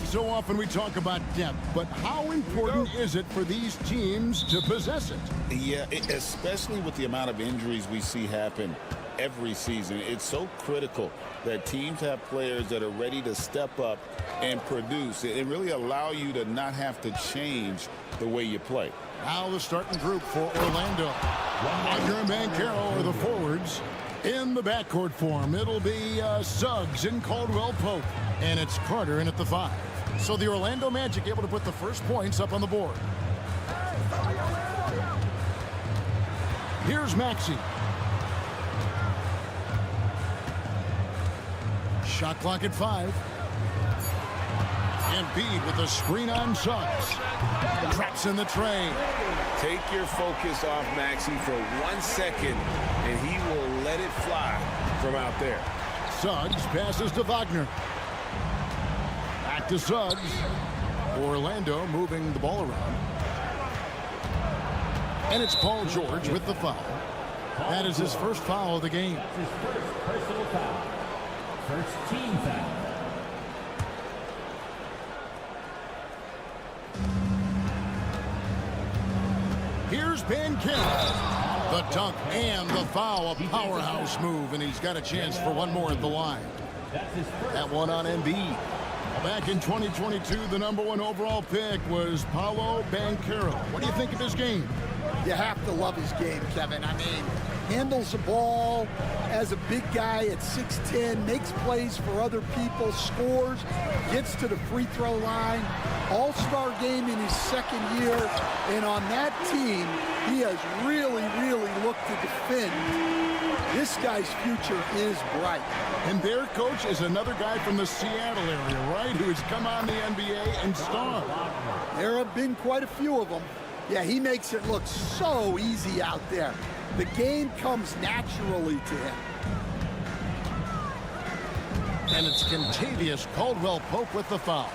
So often we talk about depth, but how important is it for these teams to possess it? Yeah, especially with the amount of injuries we see happen every season. It's so critical that teams have players that are ready to step up and produce. It really allow you to not have to change the way you play. Now the starting group for Orlando. Wagner and Banchero are the forwards. In the backcourt form, it'll be Suggs and Caldwell Pope. And it's Carter in at the 5. So the Orlando Magic able to put the first points up on the board. Here's Maxey. Shot clock at 5. Embiid with a screen on Suggs. Traps in the tray. Take your focus off Maxey for 1 second, and he will let it fly from out there. Suggs passes to Wagner. Back to Suggs. Orlando moving the ball around. And it's Paul George with the foul. That is his first foul of the game. That's his first personal foul. First team foul. Here's Banchero. The dunk and the foul, a powerhouse move, and he's got a chance for one more at the line. That one on Embiid. Back in 2022, the #1 overall pick was Paolo Banchero. What do you think of his game? You have to love his game, Kevin. I mean, handles the ball as a big guy at 6'10", makes plays for other people, scores, gets to the free throw line. All-star game in his second year, and on that team, he has really, really looked to defend. This guy's future is bright. And their coach is another guy from the Seattle area, right, who has come on the NBA and starred. There have been quite a few of them. Yeah, he makes it look so easy out there. The game comes naturally to him. And it's Kentavious Caldwell-Pope with the foul.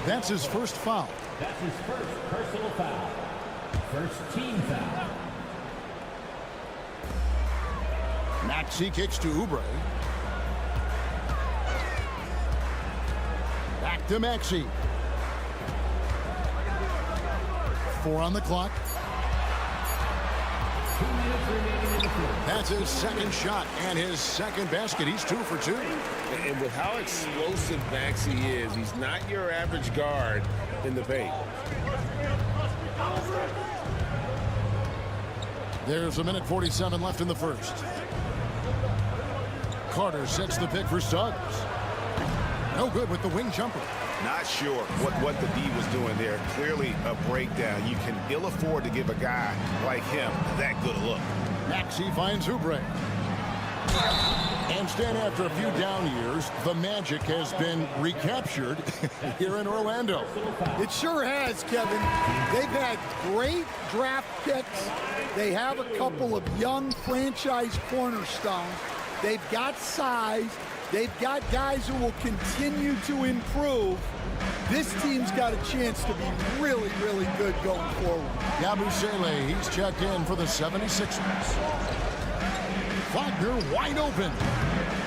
That's his first foul. That's his first personal foul. First team foul. Maxey kicks to Oubre. Back to Maxey. 4 on the clock. 2 minutes remaining in the fourth. That's his second shot and his second basket. He's 2 for 2. And with how explosive Maxey is, he's not your average guard in the paint. There's 1:47 left in the first. Carter sets the pick for Suggs. No good with the wing jumper. Not sure what the D was doing there. Clearly a breakdown. You can ill afford to give a guy like him that good a look. Maxey finds Oubre. And stand after a few down years, the Magic has been recaptured here in Orlando. It sure has, Kevin. They've had great draft picks. They have a couple of young franchise cornerstones. They've got size. They've got guys who will continue to improve. This team's got a chance to be really, really good going forward. Yabusele, he's checked in for the 76ers. Wagner wide open.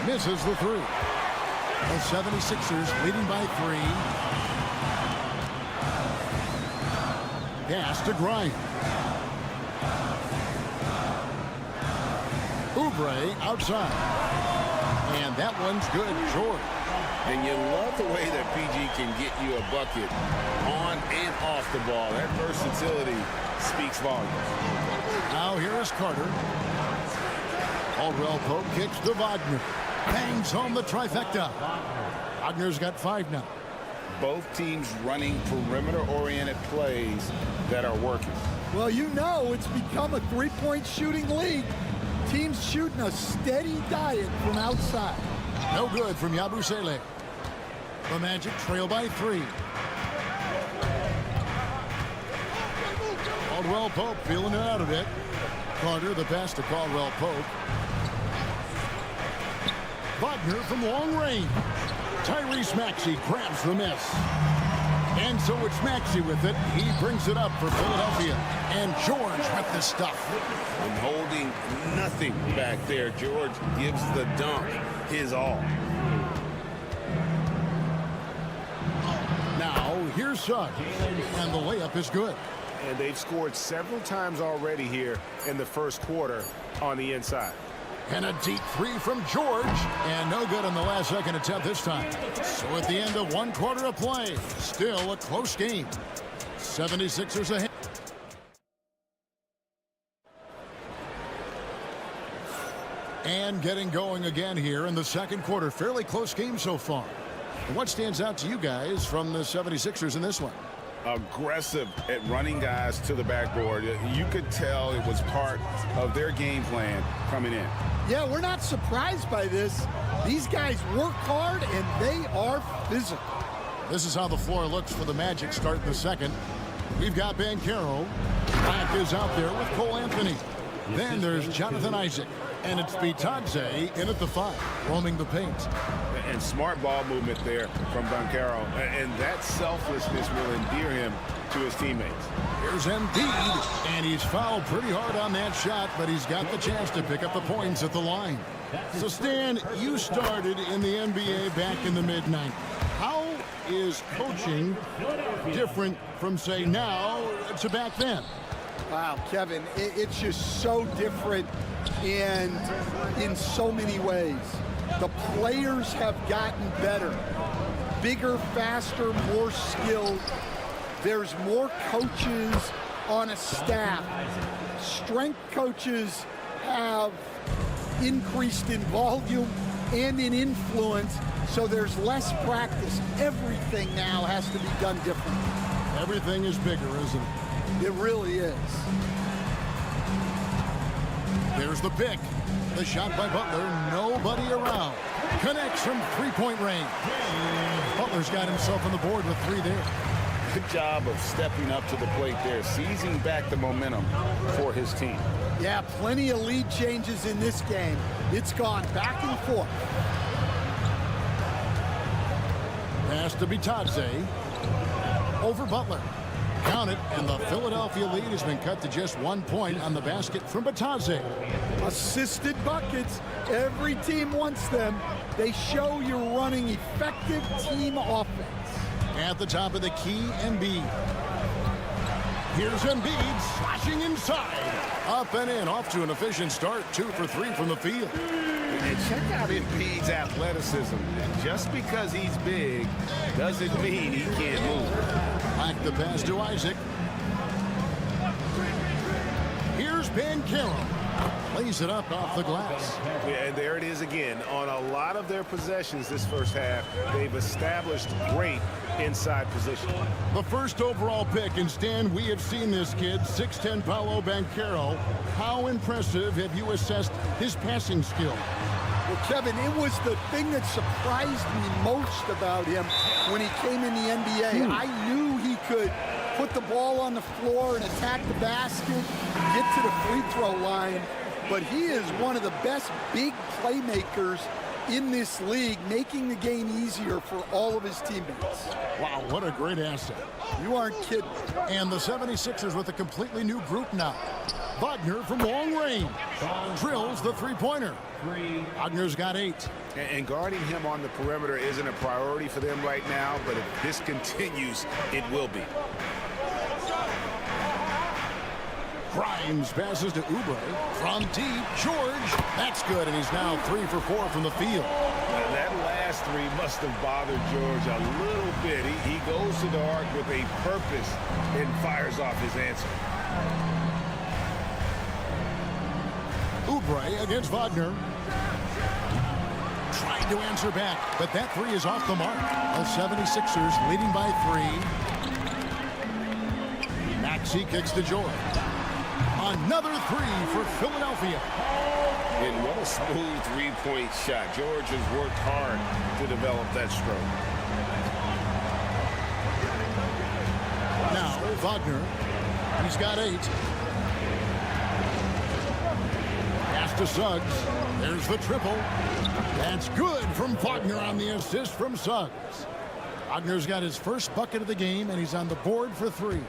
Misses the 3. The 76ers leading by 3. Pass to Grimes. Oubre outside. And that one's good. George. And you love the way that PG can get you a bucket on and off the ball. That versatility speaks volumes. Now here is Carter. Caldwell Pope kicks to Wagner. Bangs home the trifecta. Wagner's got 5 now. Both teams running perimeter-oriented plays that are working. Well, you know it's become a three-point shooting league. Teams shooting a steady diet from outside. No good from Yabusele. The Magic trail by 3. Caldwell Pope feeling it out a bit. Carter, the pass to Caldwell Pope. Wagner from long range. Tyrese Maxey grabs the miss. And so it's Maxey with it. He brings it up for Philadelphia. And George with the stuff. And holding nothing back there. George gives the dunk his all. Now, here's Suggs. And the layup is good. And they've scored several times already here in the first quarter on the inside. And a deep three from George. And no good on the last second attempt this time. So at the end of one quarter of play, still a close game. 76ers ahead. And getting going again here in the second quarter. Fairly close game so far. And what stands out to you guys from the 76ers in this one? Aggressive at running guys to the backboard. You could tell it was part of their game plan coming in. Yeah, we're not surprised by this. These guys work hard, and they are physical. This is how the floor looks for the Magic start in the second. We've got Banchero. Black is out there with Cole Anthony. Then there's Jonathan Isaac. And it's Bitadze in at the 5, roaming the paint. And smart ball movement there from Banchero. And that selflessness will endear him to his teammates. Here's Embiid, and he's fouled pretty hard on that shot, but he's got the chance to pick up the points at the line. So, Stan, you started in the NBA back in the mid-90s. How is coaching different from, say, now to back then? Wow, Kevin, it's just so different in so many ways. The players have gotten better, bigger, faster, more skilled. There's more coaches on a staff. Strength coaches have increased in volume and in influence, so there's less practice. Everything now has to be done differently. Everything is bigger, isn't it? It really is. There's the pick. The shot by Butler. Nobody around. Connects from three-point range. Butler's got himself on the board with 3 there. Good job of stepping up to the plate there, seizing back the momentum for his team. Yeah, plenty of lead changes in this game. It's gone back and forth. Pass to Bitadze. Over Butler. Count it, and the Philadelphia lead has been cut to just 1 point on the basket from Bitadze. Assisted buckets. Every team wants them. They show you're running effective team offense. At the top of the key, Embiid. Here's Embiid slashing inside. Up and in, off to an efficient start. 2 for 3 from the field. And check out Embiid's athleticism. Just because he's big doesn't mean he can't move. Back the pass to Isaac. Here's Banchero. Plays it up off the glass. Yeah, and there it is again. On a lot of their possessions this first half, they've established great inside position. The first overall pick, and Stan, we have seen this kid, 6'10" Paolo Banchero. How impressive have you assessed his passing skill? Well, Kevin, it was the thing that surprised me most about him when he came in the NBA. I knew he could put the ball on the floor and attack the basket, get to the free throw line, but he is one of the best big playmakers in this league, making the game easier for all of his teammates. Wow, what a great asset. You aren't kidding. And the 76ers with a completely new group now. Wagner from long range drills the three-pointer. Wagner's got 8. And guarding him on the perimeter isn't a priority for them right now, but if this continues, it will be. Grimes passes to Oubre. From deep, George. That's good, and he's now 3 for 4 from the field. That last 3 must have bothered George a little bit. He goes to the arc with a purpose and fires off his answer. Oubre against Wagner. Trying to answer back, but that 3 is off the mark. The 76ers leading by 3. Maxey kicks to George. Another 3 for Philadelphia. And what a smooth three-point shot. George has worked hard to develop that stroke. Now, Wagner. He's got 8. Pass to Suggs. There's the triple. That's good from Wagner on the assist from Suggs. Wagner's got his first bucket of the game, and he's on the board for 3.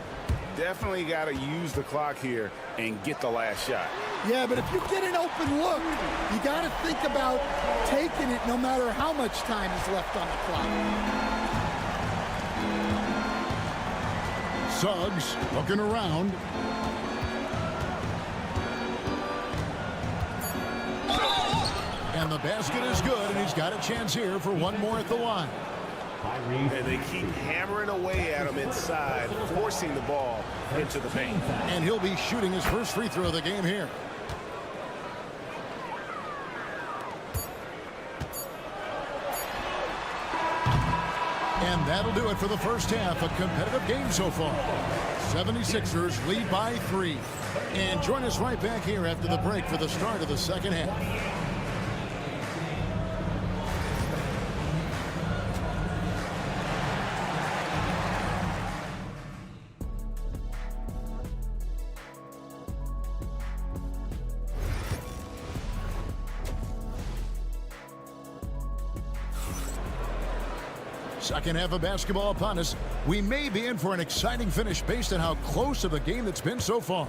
Definitely got to use the clock here and get the last shot. Yeah, but if you get an open look, you got to think about taking it no matter how much time is left on the clock. Suggs looking around. And the basket is good, and he's got a chance here for one more at the line. And they keep hammering away at him inside, forcing the ball into the paint. And he'll be shooting his first free throw of the game here. And that'll do it for the first half. A competitive game so far. 76ers lead by 3. And join us right back here after the break for the start of the second half. Second half of basketball upon us. We may be in for an exciting finish based on how close of a game it's been so far.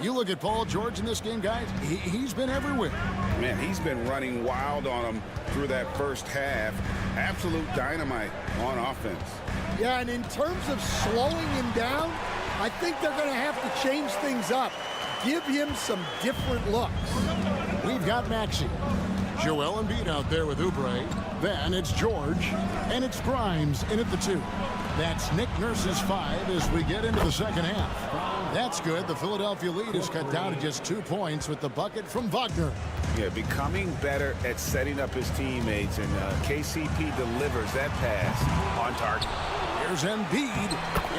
You look at Paul George in this game, guys. He's been everywhere. Man, he's been running wild on him through that first half. Absolute dynamite on offense. Yeah, and in terms of slowing him down, I think they're going to have to change things up. Give him some different looks. We've got Maxey. Joel Embiid out there with Oubre. Then it's George. And it's Grimes in at the 2. That's Nick Nurse's 5 as we get into the second half. That's good. The Philadelphia lead is cut down to just 2 points with the bucket from Wagner. Yeah, becoming better at setting up his teammates, and KCP delivers that pass on target. Here's Embiid.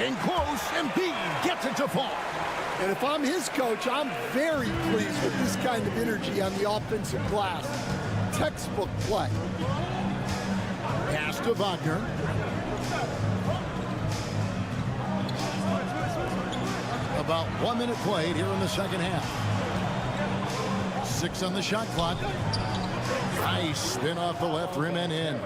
In close. Embiid gets it to fall. And if I'm his coach, I'm very pleased with this kind of energy on the offensive glass. Textbook play. Pass to Wagner. About 1 minute played here in the second half. 6 on the shot clock. Nice spin off the left rim and in.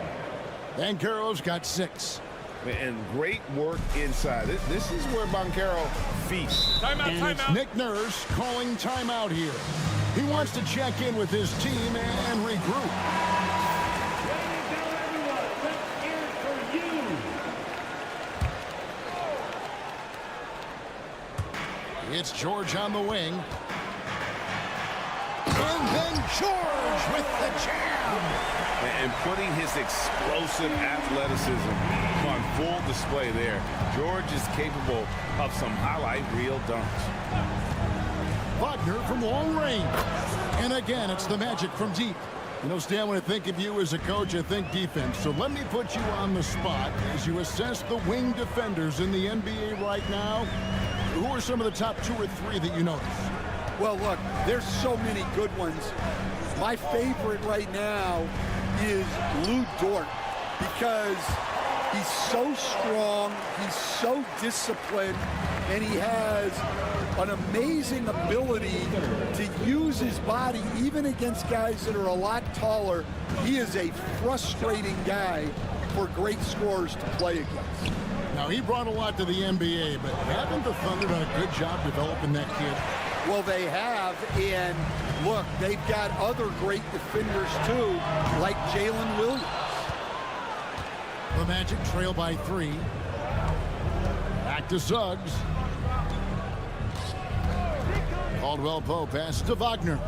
Banchero's got 6. And great work inside. This is where Banchero feasts. And it's Nick Nurse calling timeout here. He wants to check in with his team and regroup. It's George on the wing. And then George with the jam. And putting his explosive athleticism on full display there. George is capable of some highlight reel dunks. Wagner from long range. And again, it's the magic from deep. You know, Stan, when I think of you as a coach, I think defense. So let me put you on the spot as you assess the wing defenders in the NBA right now. Who are some of the top 2 or 3 that you notice? Well, look, there's so many good ones. My favorite right now is Lou Dort because he's so strong, he's so disciplined, and he has an amazing ability to use his body even against guys that are a lot taller. He is a frustrating guy for great scorers to play against. Now, he brought a lot to the NBA, but haven't the Thunder done a good job developing that kid? Well, they have, and look, they've got other great defenders too, like Jalen Williams. The Magic trail by 3. Back to Suggs. Caldwell Pope pass to Wagner.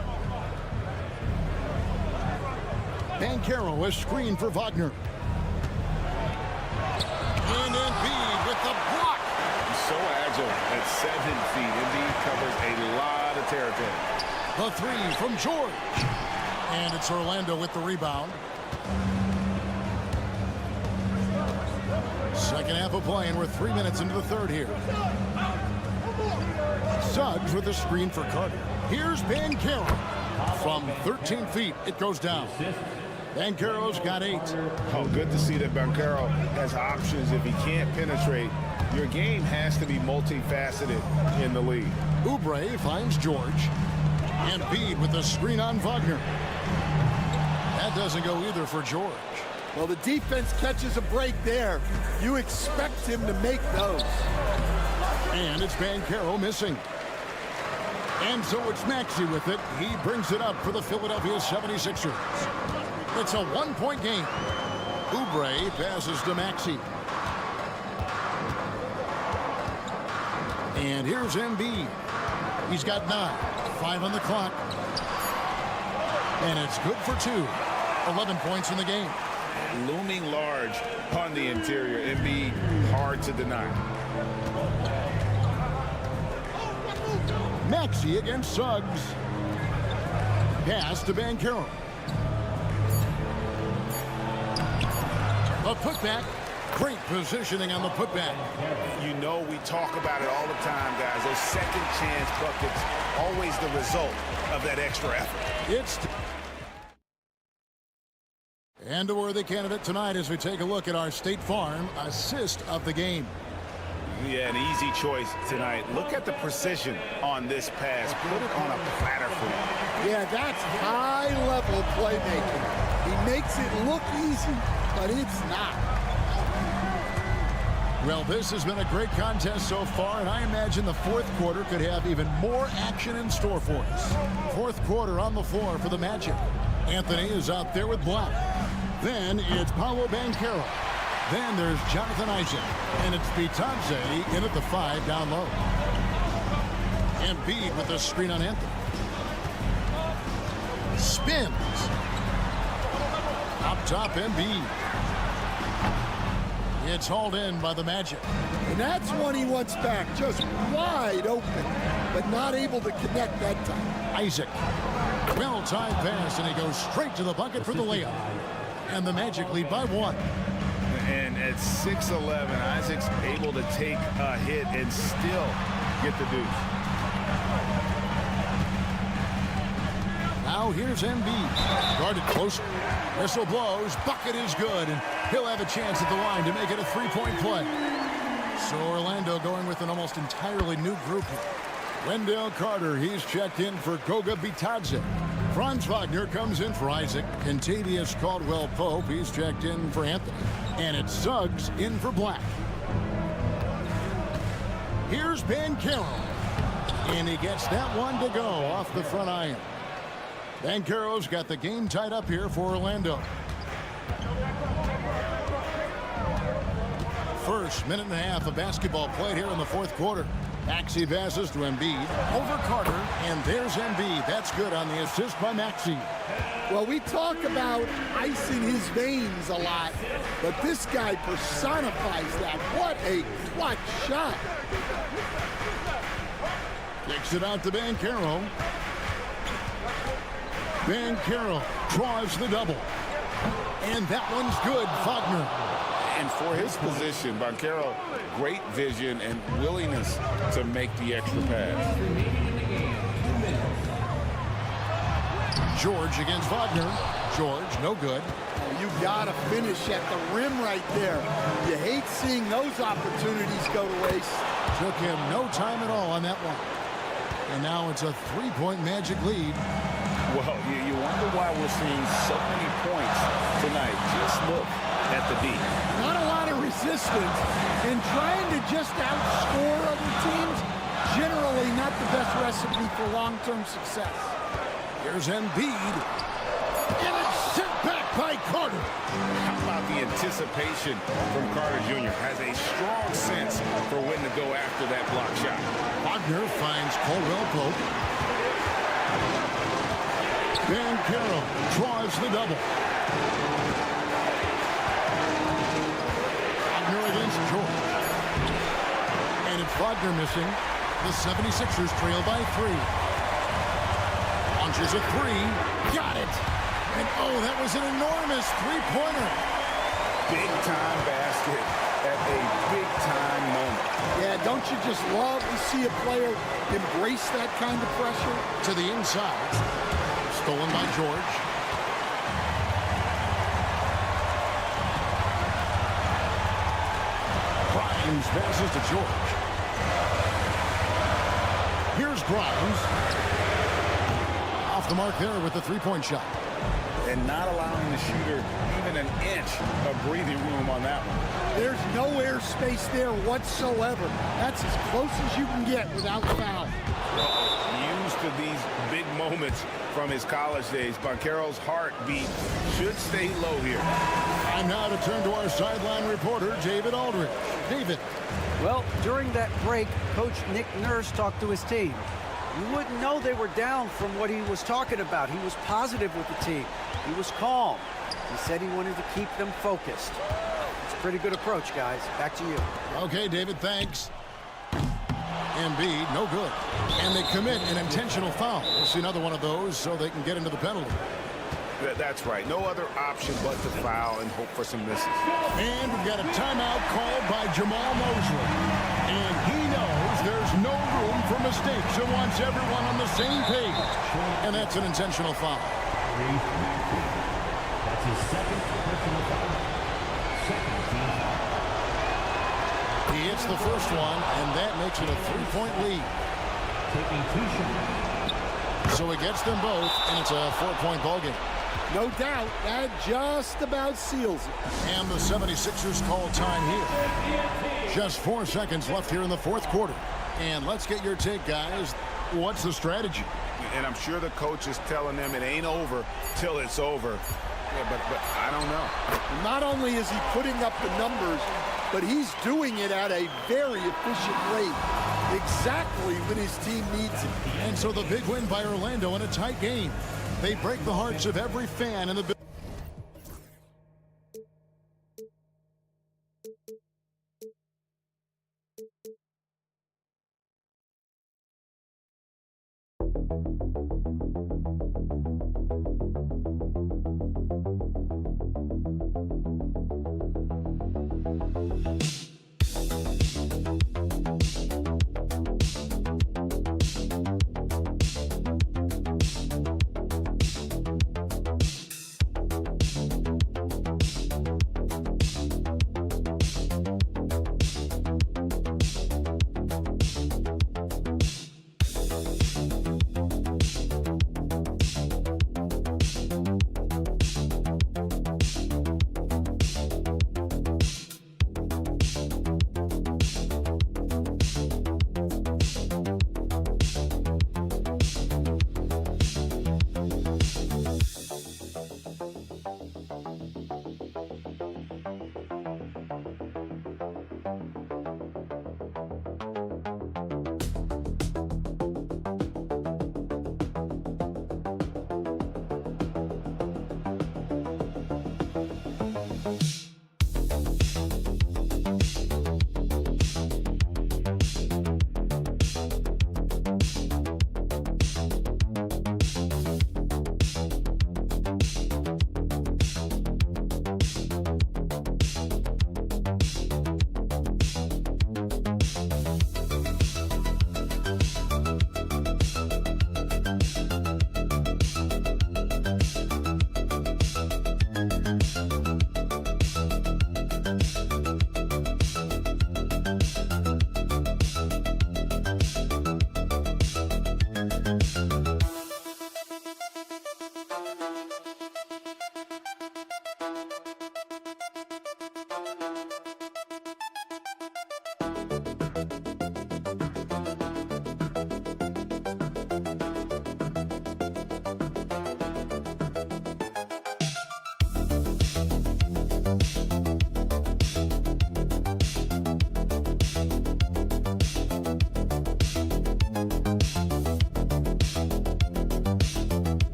Banchero is screen for Wagner. And Embiid with the block. He's so agile at 7 feet. Embiid covers a lot of territory. The 3 from George. And it's Orlando with the rebound. Second half of play, and we're 3 minutes into the third here. Suggs with a screen for Carter. Here's Banchero. From 13 feet, it goes down. Banchero's got 8. Oh, good to see that Banchero has options if he can't penetrate. Your game has to be multifaceted in the league. Oubre finds George. Embiid with a screen on Wagner. That doesn't go either for George. Well, the defense catches a break there. You expect him to make those. And it's Banchero missing. And so it's Maxey with it. He brings it up for the Philadelphia 76ers. It's a one-point game. Oubre passes to Maxey. And here's Embiid. He's got 9. 5 on the clock. And it's good for 2. 11 points in the game. Looming large on the interior. Embiid, hard to deny. Maxey against Suggs. Pass to Banchero. A putback. Great positioning on the putback. You know we talk about it all the time, guys. Those second chance buckets, always the result of that extra effort. It's and a worthy candidate tonight as we take a look at our State Farm assist of the game. Yeah, an easy choice tonight. Look at the precision on this pass. Put it on a platter for him. Yeah, that's high-level playmaking. He makes it look easy, but it's not. Well, this has been a great contest so far, and I imagine the fourth quarter could have even more action in store for us. Fourth quarter on the floor for the Magic. Anthony is out there with Black. Then it's Paolo Banchero. Then there's Jonathan Isaac. And it's Bitadze in at the 5 down low. Embiid with the screen on Anthony. Spins. Up top, Embiid. It's hauled in by the Magic. And that's one he wants back, just wide open, but not able to connect that time. Isaac. Well-timed pass, and he goes straight to the bucket for the layup. And the Magic lead by 1. And at 6'11", Isaac's able to take a hit and still get the deuce. Now here's Embiid. Guarded closer. Whistle blows. Bucket is good. And he'll have a chance at the line to make it a three-point play. So Orlando going with an almost entirely new group here. Wendell Carter, he's checked in for Goga Bitadze. Franz Wagner comes in for Isaac. Contavious Caldwell-Pope, he's checked in for Anthony. And it's Suggs in for Black. Here's Banchero. And he gets that one to go off the front iron. Banchero's got the game tied up here for Orlando. First minute and a half of basketball played here in the fourth quarter. Maxey passes to Embiid. Over Carter, and there's Embiid. That's good on the assist by Maxey. Well, we talk about icing his veins a lot, but this guy personifies that. What a clutch shot. Kicks it out to Banchero. Banchero draws the double. And that one's good, Wagner. And for his position, Banchero, great vision and willingness to make the extra pass. George against Wagner. George, no good. You gotta finish at the rim right there. You hate seeing those opportunities go to waste. Took him no time at all on that one. And now it's a three-point Magic lead. Well, you wonder why we're seeing so many points tonight. Just look at the D. Not a lot of resistance, and trying to just outscore other teams, generally not the best recipe for long-term success. Here's Embiid. And it's sent back by Carter. How about the anticipation from Carter Jr. Has a strong sense for when to go after that block shot. Wagner finds Caldwell-Pope. Banchero draws the double. Wagner against George. And it's Wagner missing. The 76ers trail by 3. Launches a 3. Got it. And oh, that was an enormous three-pointer. Big-time basket at a big-time moment. Yeah, don't you just love to see a player embrace that kind of pressure? To the inside. Stolen by George. Grimes passes to George. Here's Grimes. Off the mark there with the three-point shot. and not allowing the shooter even an inch of breathing room on that one. There's no air space there whatsoever. That's as close as you can get without foul. Used to these big moments from his college days, Banchero's heartbeat should stay low here. Time now to turn to our sideline reporter, David Aldridge. David. Well, during that break, Coach Nick Nurse talked to his team. You wouldn't know they were down from what he was talking about. He was positive with the team. He was calm. He said he wanted to keep them focused. It's a pretty good approach, guys. Back to you. Okay, David, thanks. Embiid, no good. And they commit an intentional foul. We'll see another one of those so they can get into the penalty. That's right. No other option but to foul and hope for some misses. And we've got a timeout called by Jamal Mosley. And he knows there's no room for mistakes and wants everyone on the same page. And that's an intentional foul. That's his second personal foul. Second team foul. He hits the first one, and that makes it a 3-point lead. Taking 2 shots. So it gets them both, and it's a 4-point ballgame. No doubt, that just about seals it. And the 76ers call time here. Just 4 seconds left here in the fourth quarter. And let's get your take, guys. What's the strategy? And I'm sure the coach is telling them it ain't over till it's over. Yeah, but I don't know. Not only is he putting up the numbers, but he's doing it at a very efficient rate. Exactly when his team needs it. And so the big win by Orlando in a tight game. They break the hearts of every fan in the building.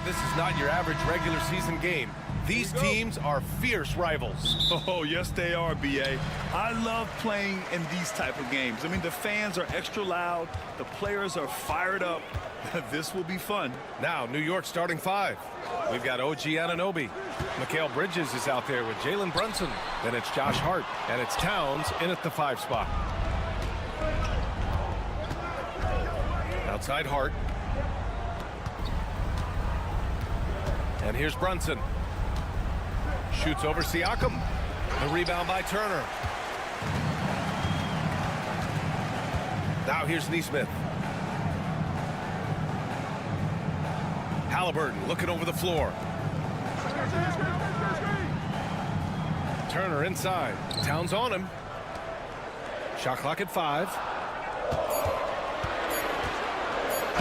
This is not your average regular season game. These teams are fierce rivals. Oh, yes, they are, B.A. I love playing in these type of games. I mean, the fans are extra loud. The players are fired up. This will be fun. Now, New York starting five. We've got OG Anunoby. Mikal Bridges is out there with Jalen Brunson. Then it's Josh Hart. And it's Towns in at the 5 spot. Outside Hart. And here's Brunson. Shoots over Siakam. The rebound by Turner. Now here's Nesmith. Halliburton looking over the floor. Turner inside. Towns on him. Shot clock at 5.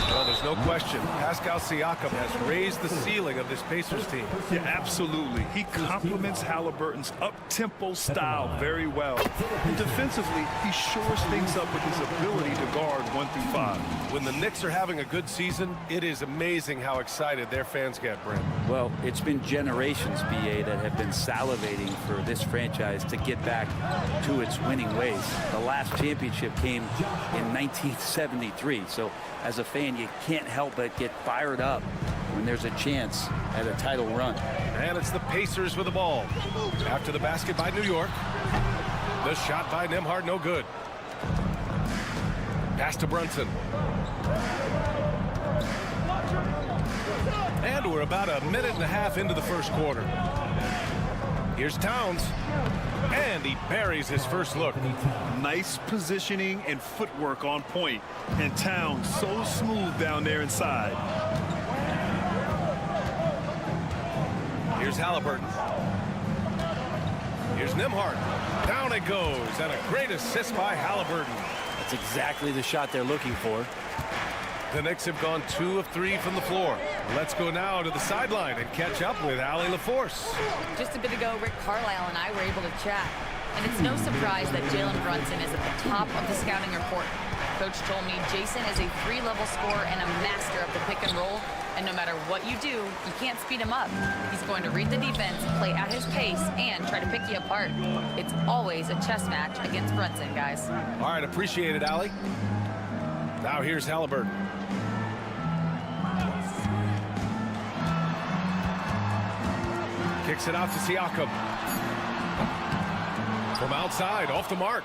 Well, there's no question. Pascal Siakam has raised the ceiling of this Pacers team. Yeah, absolutely. He complements Halliburton's up-tempo style very well. And defensively, he shores things up with his ability to guard 1 through 5. When the Knicks are having a good season, it is amazing how excited their fans get, Brent. Well, it's been generations, BA, that have been salivating for this franchise to get back to its winning ways. The last championship came in 1973, so as a fan, you can't help but get fired up when there's a chance at a title run. And it's the Pacers with the ball. After the basket by New York. The shot by Nembhard, no good. Pass to Brunson. And we're about a minute and a half into the first quarter. Here's Towns. And he buries his first look. Nice positioning and footwork on point. And Towns so smooth down there inside. Here's Halliburton. Here's Nembhard. Down it goes. And a great assist by Halliburton. That's exactly the shot they're looking for. The Knicks have gone 2 of 3 from the floor. Let's go now to the sideline and catch up with Allie LaForce. Just a bit ago, Rick Carlisle and I were able to chat. And it's no surprise that Jalen Brunson is at the top of the scouting report. Coach told me Jason is a 3-level scorer and a master of the pick and roll. And no matter what you do, you can't speed him up. He's going to read the defense, play at his pace, and try to pick you apart. It's always a chess match against Brunson, guys. All right, appreciate it, Allie. Now here's Halliburton. Kicks it out to Siakam. From outside, off the mark.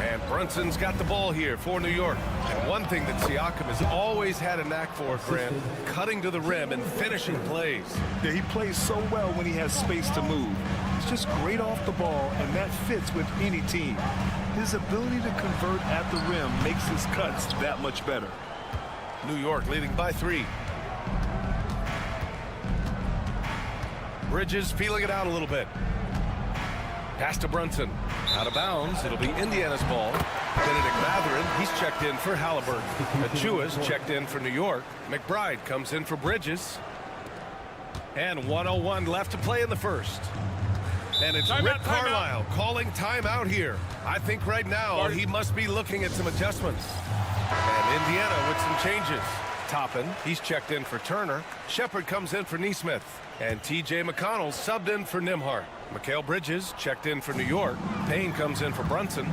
And Brunson's got the ball here for New York. And one thing that Siakam has always had a knack for, Grant, cutting to the rim and finishing plays. Yeah, he plays so well when he has space to move. He's just great off the ball, and that fits with any team. His ability to convert at the rim makes his cuts that much better. New York leading by 3. Bridges feeling it out a little bit. Pass to Brunson. Out of bounds. It'll be Indiana's ball. Benedict Mathurin, he's checked in for Halliburton. Achua's checked in for New York. McBride comes in for Bridges. And 1:01 left to play in the first. And it's Rick Carlisle calling timeout here. I think right now he must be looking at some adjustments. And Indiana with some changes. Toppin, he's checked in for Turner. Shepard comes in for Nesmith. And T.J. McConnell subbed in for Nimhart. Mikal Bridges checked in for New York. Payne comes in for Brunson.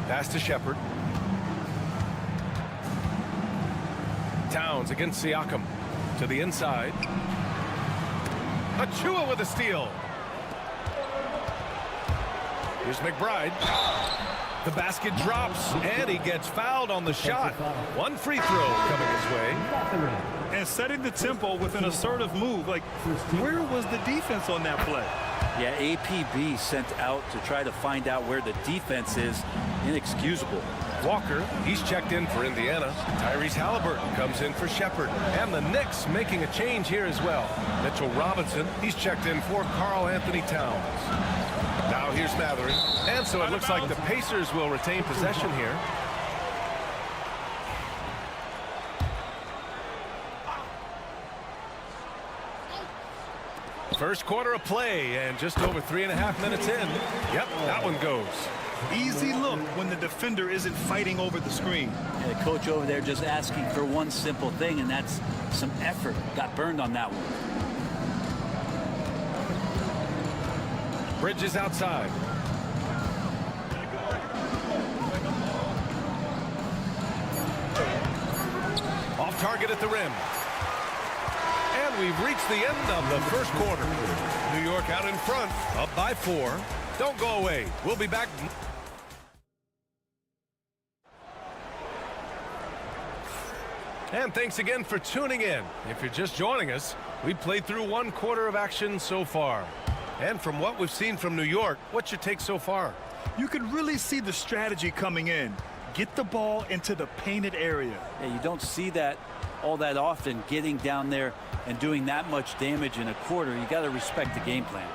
Pass to Shepard. Towns against Siakam. To the inside. Achua with a steal. Here's McBride. The basket drops, and he gets fouled on the shot. One free throw coming his way. And setting the tempo with an assertive move. Like, where was the defense on that play? Yeah, APB sent out to try to find out where the defense is. Inexcusable. Walker, he's checked in for Indiana. Tyrese Halliburton comes in for Shepard. And the Knicks making a change here as well. Mitchell Robinson, he's checked in for Karl Anthony Towns. Now here's Mathurin. And so it looks like the Pacers will retain possession here. First quarter of play, and just over 3.5 minutes in. Yep, that one goes. Easy look when the defender isn't fighting over the screen. Yeah, the coach over there just asking for one simple thing, and that's some effort. Got burned on that one. Bridges outside. Off target at the rim. And we've reached the end of the first quarter. New York out in front, up by 4. Don't go away. We'll be back. And thanks again for tuning in. If you're just joining us, we've played through 1 quarter of action so far. And from what we've seen from New York, what's your take so far? You can really see the strategy coming in. Get the ball into the painted area. Yeah, you don't see that all that often, getting down there and doing that much damage in a quarter. You got to respect the game plan.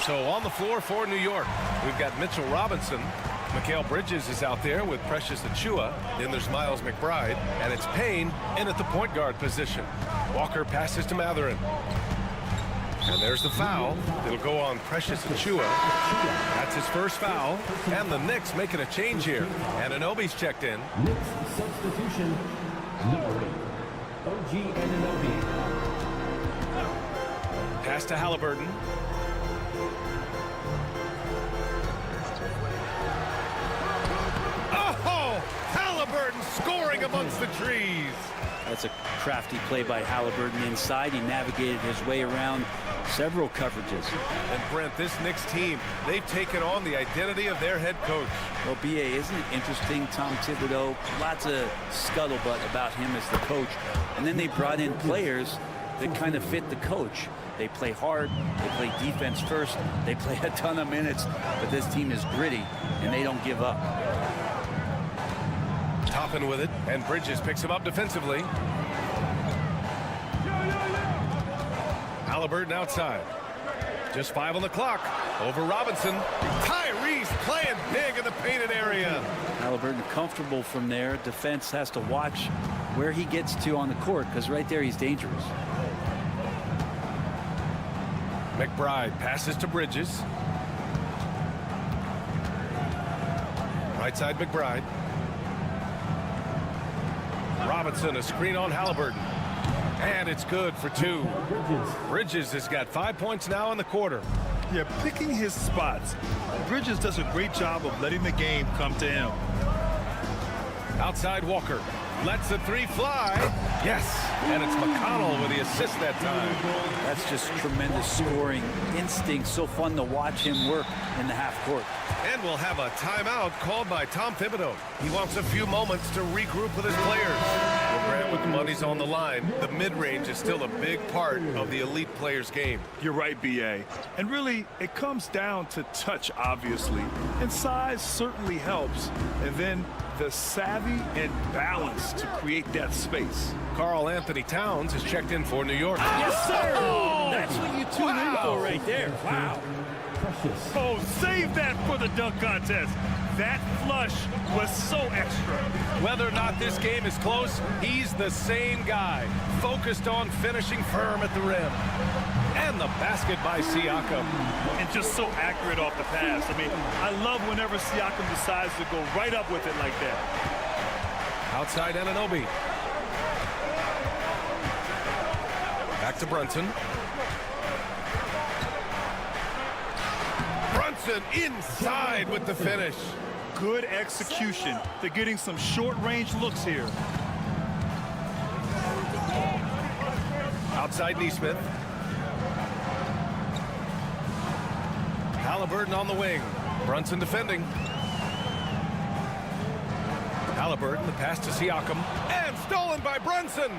So on the floor for New York, we've got Mitchell Robinson. Mikal Bridges is out there with Precious Achiuwa. Then there's Miles McBride. And it's Payne in at the point guard position. Walker passes to Mathurin. And there's the foul. It'll go on Precious Achiuwa. That's his first foul. And the Knicks making a change here. And Anunoby's checked in. Knicks substitution, number 8, OG Anunoby. Pass to Halliburton. Oh! Halliburton scoring amongst the trees. That's a crafty play by Halliburton inside. He navigated his way around several coverages. And Brent, this Knicks team, they've taken on the identity of their head coach. Well, B.A., isn't it interesting? Tom Thibodeau, lots of scuttlebutt about him as the coach. And then they brought in players that kind of fit the coach. They play hard, they play defense first, they play a ton of minutes, but this team is gritty, and they don't give up. Toppin with it, and Bridges picks him up defensively. Halliburton outside. Just 5 on the clock. Over Robinson. Tyrese playing big in the painted area. Halliburton comfortable from there. Defense has to watch where he gets to on the court, because right there he's dangerous. McBride passes to Bridges. Right side McBride. Robinson, a screen on Halliburton. And it's good for 2. Bridges has got 5 points now in the quarter. Yeah, picking his spots. Bridges does a great job of letting the game come to him. Outside Walker. Lets the 3 fly. Yes. And it's McConnell with the assist that time. That's just tremendous scoring instinct. So fun to watch him work in the half court. And we'll have a timeout called by Tom Thibodeau. He wants a few moments to regroup with his players. Well, Grant, with the money's on the line, the mid-range is still a big part of the elite player's game. You're right, B.A. And really, it comes down to touch, obviously. And size certainly helps. And then the savvy and balance to create that space. Karl Anthony Towns is checked in for New York. Yes, sir! That's what you tune in for right there. Wow. Oh, save that for the dunk contest. That flush was so extra. Whether or not this game is close, he's the same guy, focused on finishing firm at the rim. And the basket by Siakam. And just so accurate off the pass. I mean, I love whenever Siakam decides to go right up with it like that. Outside Anunoby. Back to Brunson. Brunson inside with the finish. Good execution. They're getting some short-range looks here. Outside Neesmith. Halliburton on the wing. Brunson defending. Halliburton, the pass to Siakam. And stolen by Brunson.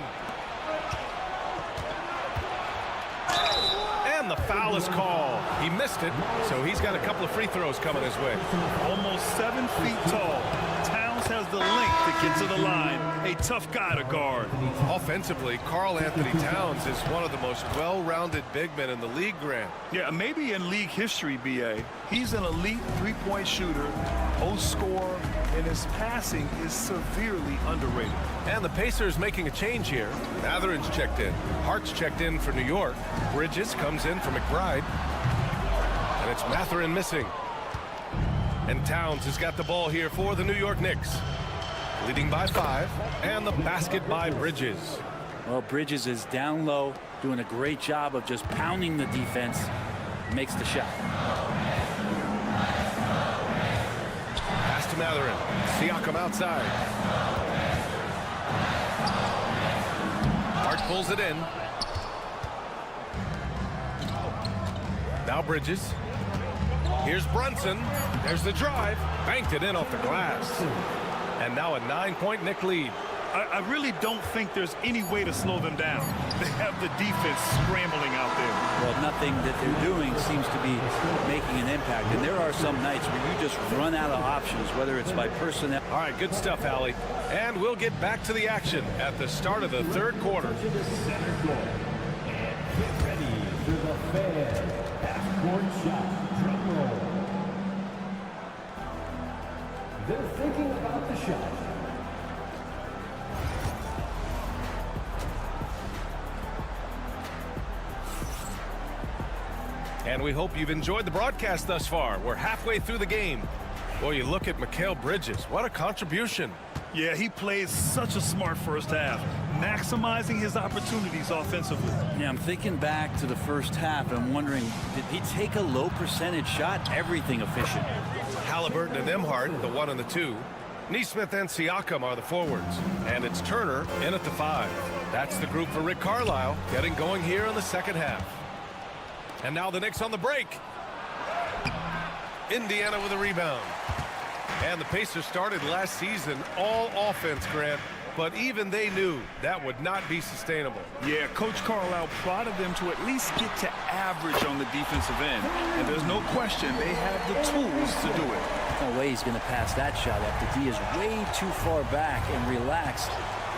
And the foul is called. He missed it, so he's got a couple of free throws coming his way. Almost 7 feet tall. Towns has the length to get to the line. A tough guy to guard. Offensively, Karl Anthony Towns is one of the most well-rounded big men in the league, Grant. Yeah, maybe in league history, B.A. He's an elite three-point shooter, post scorer, and his passing is severely underrated. And the Pacers making a change here. Mathurin's checked in. Hart's checked in for New York. Bridges comes in for McBride. And it's Mathurin missing. And Towns has got the ball here for the New York Knicks. Leading by 5. And the basket by Bridges. Well, Bridges is down low, doing a great job of just pounding the defense. Makes the shot. Pass to Mathurin. Siakam outside. Hart pulls it in. Now Bridges. Here's Brunson. There's the drive. Banked it in off the glass. And now a 9-point Knick lead. I really don't think there's any way to slow them down. They have the defense scrambling out there. Well, nothing that they're doing seems to be making an impact. And there are some nights where you just run out of options, whether it's by personnel. All right, good stuff, Allie. And we'll get back to the action at the start of the third quarter. To the center court. And get ready for the Fed half-court shot. Drum roll. They're thinking about the shot. And we hope you've enjoyed the broadcast thus far. We're halfway through the game. Well, you look at Mikal Bridges. What a contribution. Yeah, he played such a smart first half, maximizing his opportunities offensively. Yeah, I'm thinking back to the first half. I'm wondering, did he take a low percentage shot? Everything efficient. Halliburton and Nembhard, the 1 and the 2. Neesmith and Siakam are the forwards. And it's Turner in at the 5. That's the group for Rick Carlisle, getting going here in the second half. And now the Knicks on the break. Indiana with a rebound. And the Pacers started last season all offense, Grant, but even they knew that would not be sustainable. Yeah, Coach Carlisle prodded them to at least get to average on the defensive end. And there's no question they have the tools to do it. No way he's going to pass that shot after D is way too far back and relaxed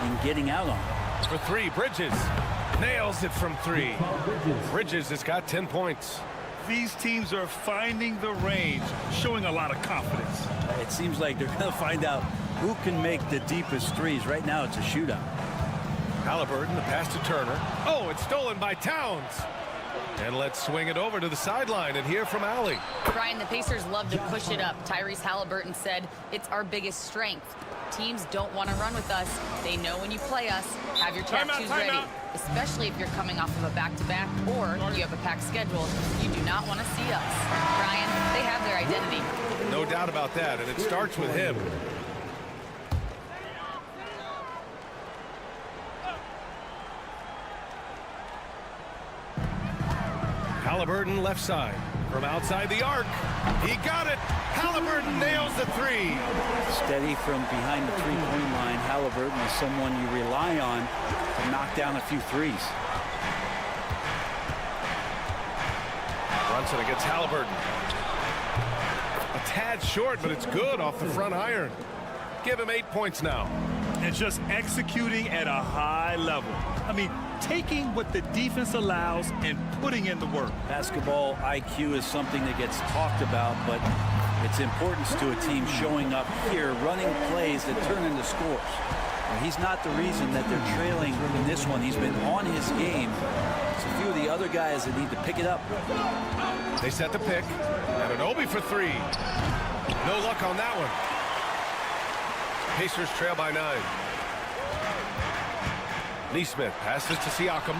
in getting out on it. For 3, Bridges nails it from 3. Bridges has got 10 points. These teams are finding the range, showing a lot of confidence. It seems like they're going to find out who can make the deepest threes. Right now, it's a shootout. Halliburton, the pass to Turner. Oh, it's stolen by Towns. And let's swing it over to the sideline and hear from Allie. Brian, the Pacers love to push it up. Tyrese Halliburton said it's our biggest strength. Teams don't want to run with us. They know when you play us, have your tattoos ready. Especially if you're coming off of a back-to-back or you have a packed schedule. You do not want to see us. Brian, they have their identity. No doubt about that, and it starts with him. Halliburton left side from outside the arc. He got it. Halliburton nails the three. Steady from behind the three-point line. Halliburton is someone you rely on to knock down a few threes. Brunson against Halliburton. A tad short, but it's good off the front iron. Give him 8 points now. And just executing at a high level. I mean, taking what the defense allows and putting in the work. Basketball IQ is something that gets talked about, but its importance to a team showing up here, running plays that turn into scores. Well, he's not the reason that they're trailing in this one. He's been on his game. It's a few of the other guys that need to pick it up. They set the pick. And Anunoby for three. No luck on that one. Pacers trail by 9. Neesmith passes to Siakam.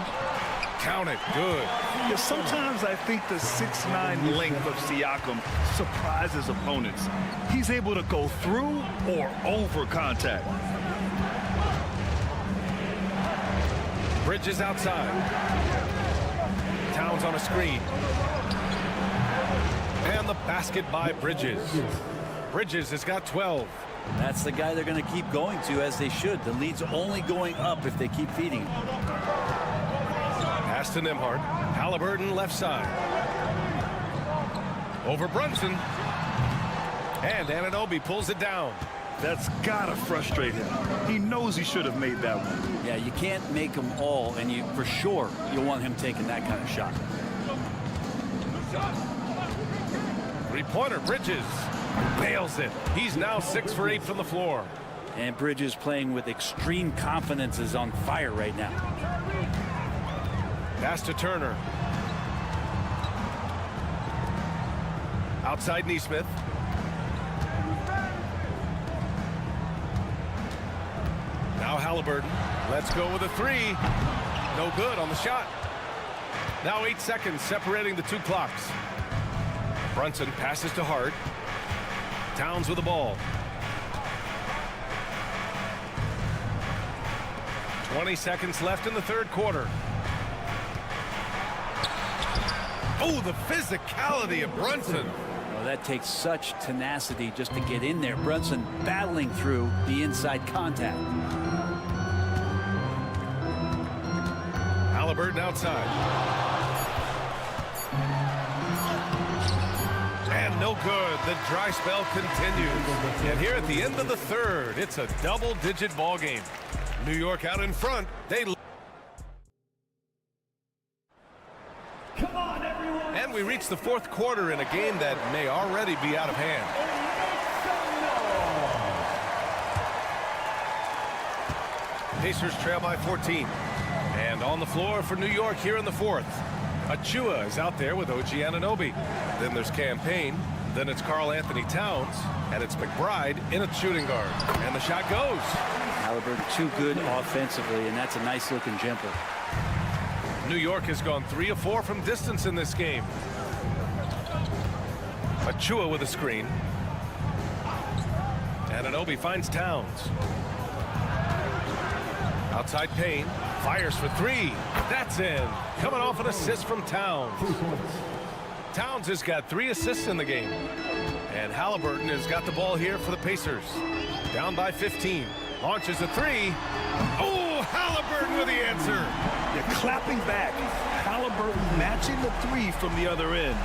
Count it. Good. Yeah, sometimes I think the 6'9" length of Siakam surprises opponents. He's able to go through or over contact. Bridges outside. Towns on a screen. And the basket by Bridges. Bridges has got 12. That's the guy they're going to keep going to, as they should. The lead's only going up if they keep feeding him. Pass to Nembhard. Halliburton left side. Over Brunson. And Anunoby pulls it down. That's gotta frustrate him. He knows he should have made that one. Yeah, you can't make them all, and you for sure you'll want him taking that kind of shot. Three-pointer, Bridges. Nails it. He's now 6 for 8 from the floor. And Bridges, playing with extreme confidence, is on fire right now. Pass to Turner. Outside Neesmith. Now Halliburton. Let's go with a three. No good on the shot. Now 8 seconds separating the two clocks. Brunson passes to Hart. Towns with the ball. 20 seconds left in the third quarter. Oh, the physicality of Brunson. Well, that takes such tenacity just to get in there. Brunson battling through the inside contact. Halliburton outside. And no good. The dry spell continues. And here at the end of the third, it's a double-digit ball game. New York out in front. And we reach the fourth quarter in a game that may already be out of hand. Pacers trail by 14. And on the floor for New York here in the fourth. Achua is out there with OG Anunoby. Then there's Campaign. Then it's Karl Anthony Towns. And it's McBride in a shooting guard. And the shot goes. Halliburton too good offensively, and that's a nice looking jumper. New York has gone 3 of 4 from distance in this game. Achua with a screen. Anunoby finds Towns. Outside Payne. Fires for three. That's in. Coming off an assist from Towns. Towns has got 3 assists in the game. And Halliburton has got the ball here for the Pacers. Down by 15. Launches a three. Oh, Halliburton with the answer. You're clapping back. Halliburton matching the three from the other end.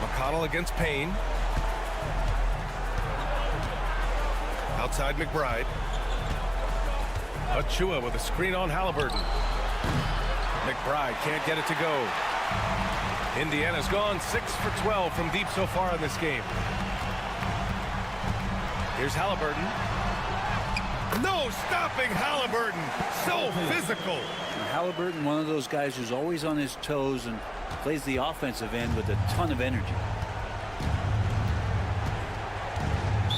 McConnell against Payne. Outside McBride. Achua with a screen on Halliburton. McBride can't get it to go. Indiana's gone 6 for 12 from deep so far in this game. Here's Halliburton. No stopping Halliburton. So physical. And Halliburton, one of those guys who's always on his toes and plays the offensive end with a ton of energy.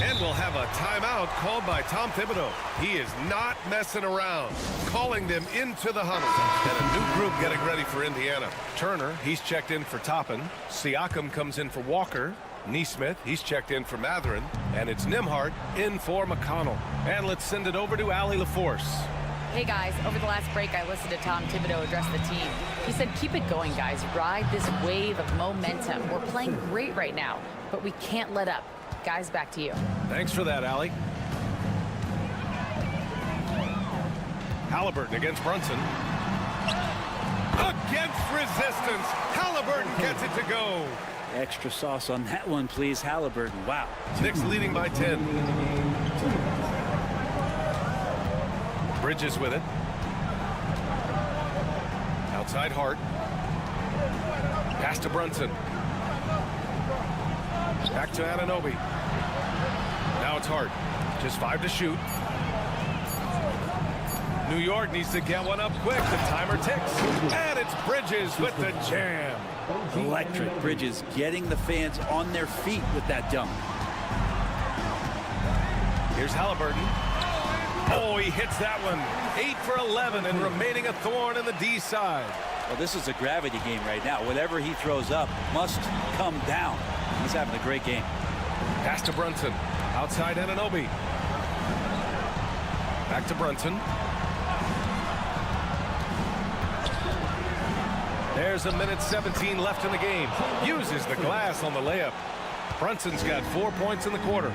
And we'll have a timeout called by Tom Thibodeau. He is not messing around, calling them into the huddle. And a new group getting ready for Indiana. Turner, he's checked in for Toppin. Siakam comes in for Walker. Neesmith, he's checked in for Mathurin. And it's Nimhart in for McConnell. And let's send it over to Allie LaForce. Hey guys, over the last break I listened to Tom Thibodeau address the team. He said, keep it going guys, ride this wave of momentum. We're playing great right now, but we can't let up. Guys, back to you. Thanks for that, Allie. Halliburton against Brunson. Against resistance, Halliburton gets it to go. Extra sauce on that one, please, Halliburton. Wow. Knicks leading by 10. Bridges with it. Outside Hart. Pass to Brunson. Back to Anunoby. Now it's Hart. Just 5 to shoot. New York needs to get one up quick. The timer ticks. And it's Bridges with the jam. Electric. Bridges getting the fans on their feet with that dunk. Here's Halliburton. Oh, he hits that one. 8 for 11 and remaining a thorn in the D side. Well, this is a gravity game right now. Whatever he throws up must come down. He's having a great game. Pass to Brunson. Outside Anunoby. Back to Brunson. There's a minute 17 left in the game. Uses the glass on the layup. Brunson's got 4 points in the quarter.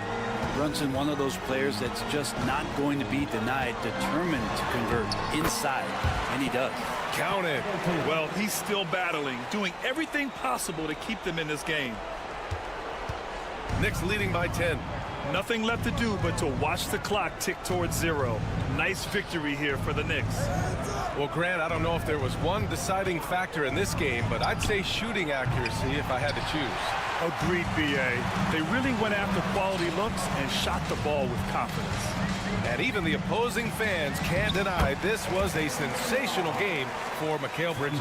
Brunson, one of those players that's just not going to be denied, determined to convert inside, and he does. Count it. Well, he's still battling, doing everything possible to keep them in this game. Knicks leading by 10. Nothing left to do but to watch the clock tick towards 0. Nice victory here for the Knicks. Well, Grant, I don't know if there was one deciding factor in this game, but I'd say shooting accuracy if I had to choose. Agreed, B.A. They really went after quality looks and shot the ball with confidence. And even the opposing fans can't deny this was a sensational game for Mikal Bridges.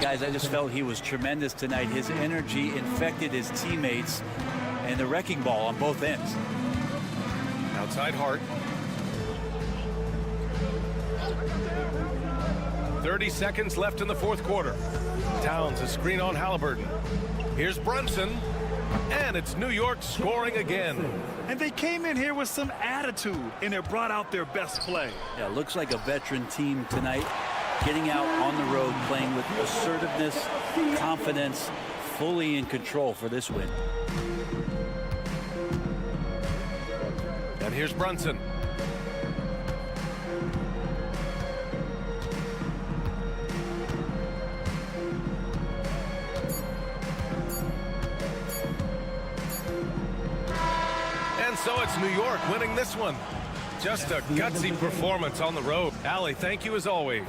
Guys, I just felt he was tremendous tonight. His energy infected his teammates, and the wrecking ball on both ends. Outside Hart. 30 seconds left in the fourth quarter. Towns a screen on Halliburton. Here's Brunson, and it's New York scoring again. And they came in here with some attitude, and it brought out their best play. Yeah, looks like a veteran team tonight, getting out on the road, playing with assertiveness, confidence, fully in control for this win. And here's Brunson. And so it's New York winning this one. Just a gutsy performance on the road. Allie, thank you as always.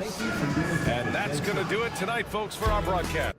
And that's going to do it tonight, folks, for our broadcast.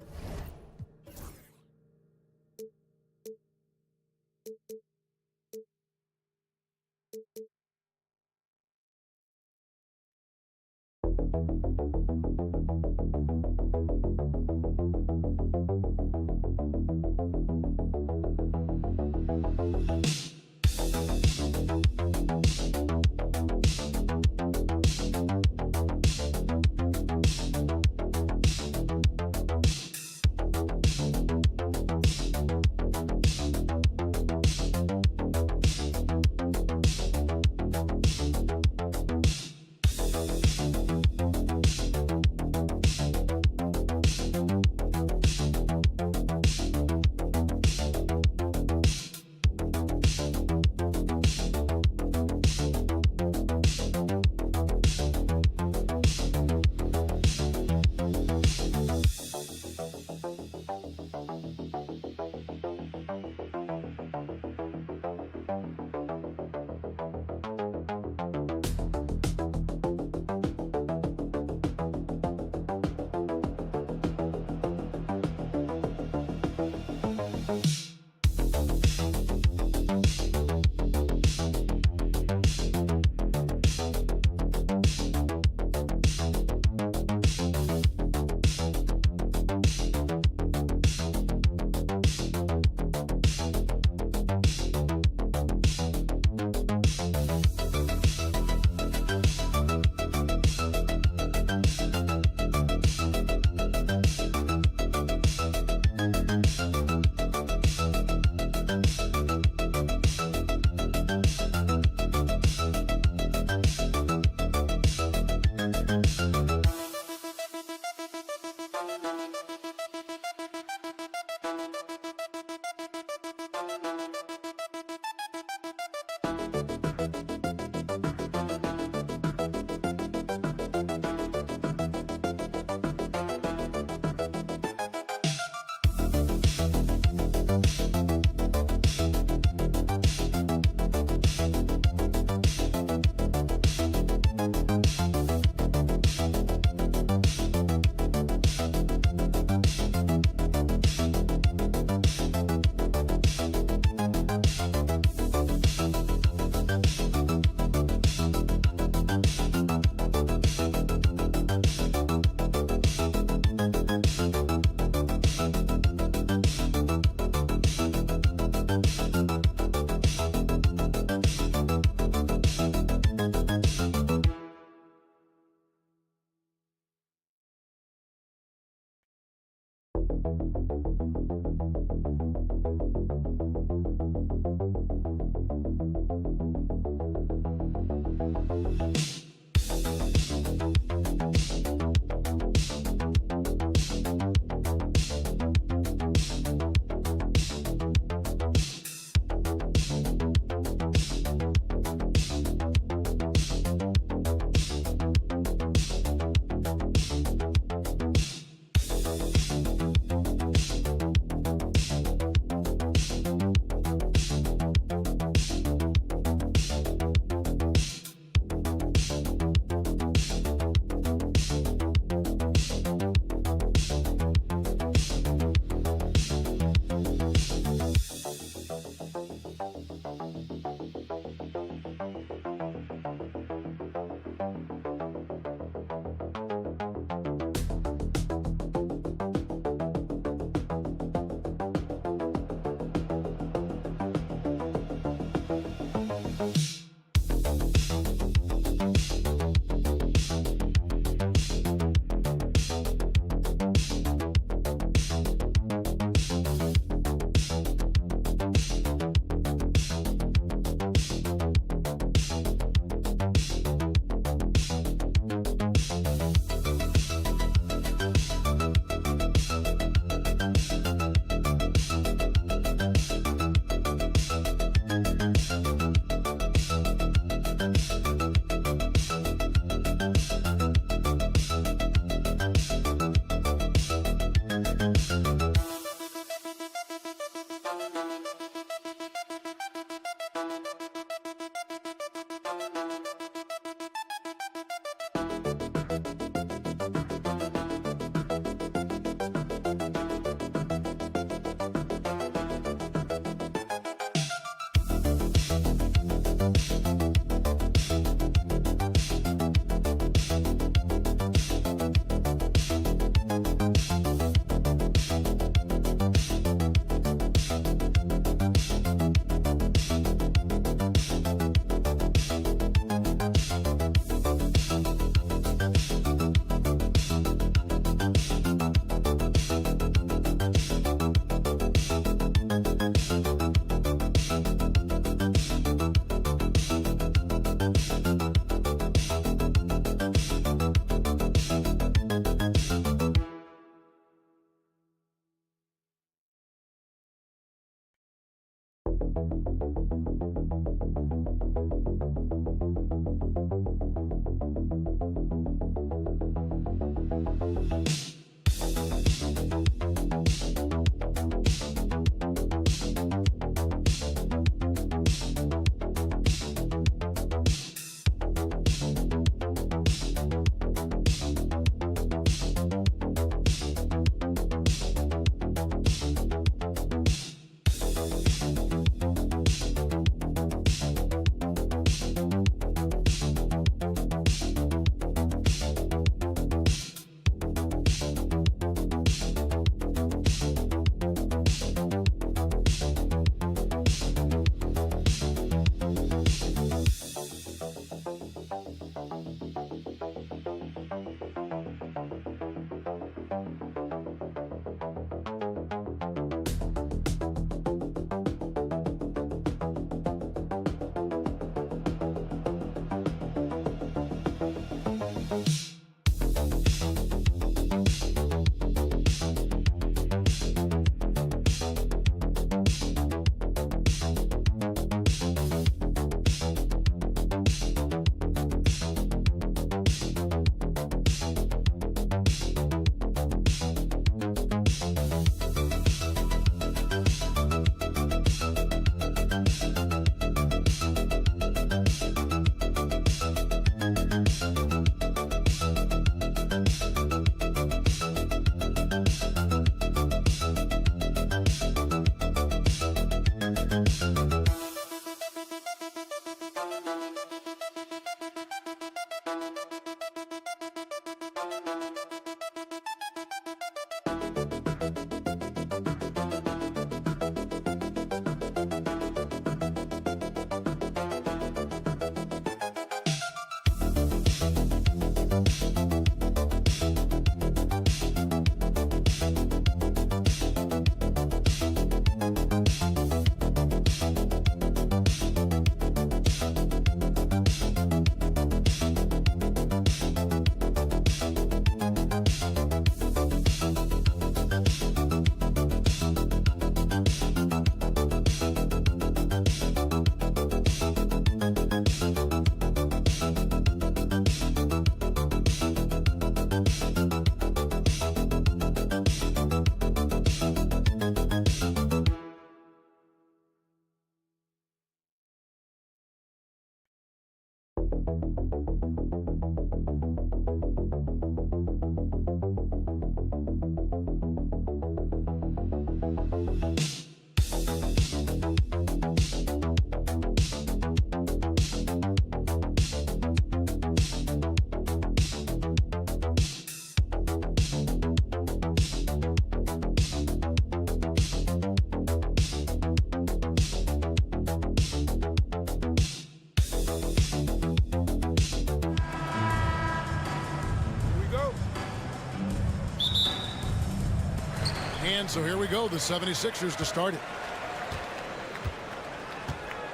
And so here we go, the 76ers to start it.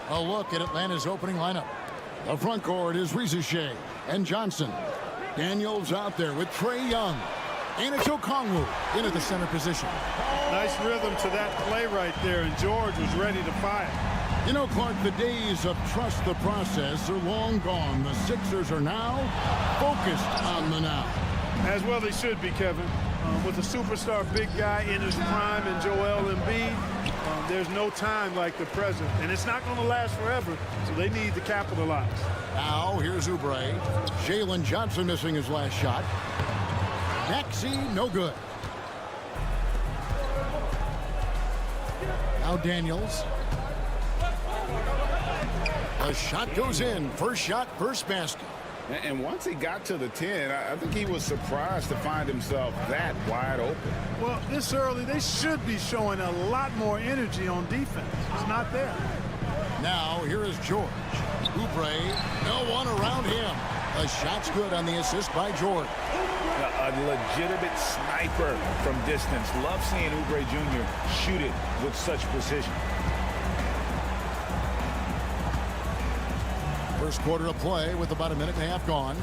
A look at Atlanta's opening lineup. The front court is Shea and Johnson. Daniels out there with Trae Young. And it's Okongwu in at the center position. Nice rhythm to that play right there, and George was ready to fire. You know, Clark, the days of trust the process are long gone. The Sixers are now focused on the now. As well they should be, Kevin. With a superstar big guy in his prime and Joel Embiid, there's no time like the present. And it's not going to last forever, so they need to capitalize. Now, here's Oubre. Jalen Johnson missing his last shot. Maxey, no good. Now Daniels. The shot goes in. First shot, first basket. And once he got to the 10, I think he was surprised to find himself that wide open. Well, this early, they should be showing a lot more energy on defense. It's not there. Now, here is George. Oubre, no one around him. The shot's good on the assist by George. A legitimate sniper from distance. Love seeing Oubre Jr. shoot it with such precision. First quarter of play with about a minute and a half gone.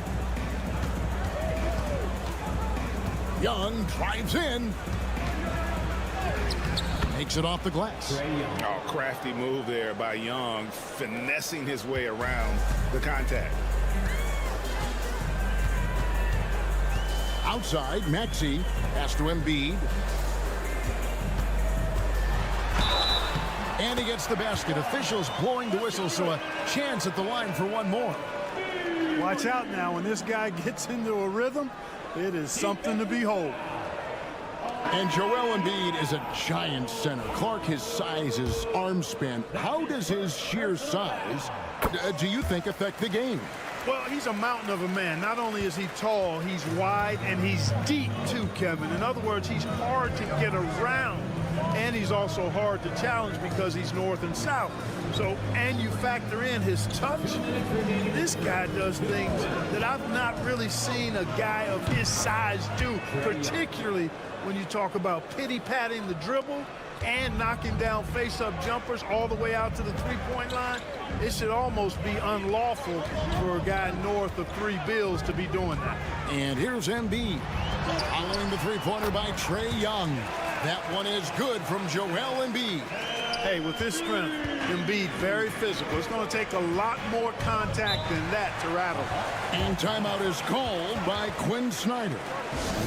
Young drives in. Makes it off the glass. Oh, crafty move there by Young, finessing his way around the contact. Outside, Maxey pass to Embiid. And he gets the basket. Officials blowing the whistle, so a chance at the line for one more. Watch out now. When this guy gets into a rhythm, it is something to behold. And Joel Embiid is a giant center. Clark, his size, his arm span. How does his sheer size, do you think, affect the game? Well, he's a mountain of a man. Not only is he tall, he's wide, and he's deep, too, Kevin. In other words, he's hard to get around. And he's also hard to challenge because he's north and south. So, and you factor in his touch. This guy does things that I've not really seen a guy of his size do, particularly when you talk about pity-patting the dribble and knocking down face-up jumpers all the way out to the three-point line. It should almost be unlawful for a guy north of 3 bills to be doing that. And here's Embiid. Following the three-pointer by Trae Young. That one is good from Joel Embiid. Hey, with his strength, Embiid very physical. It's going to take a lot more contact than that to rattle. And timeout is called by Quinn Snyder.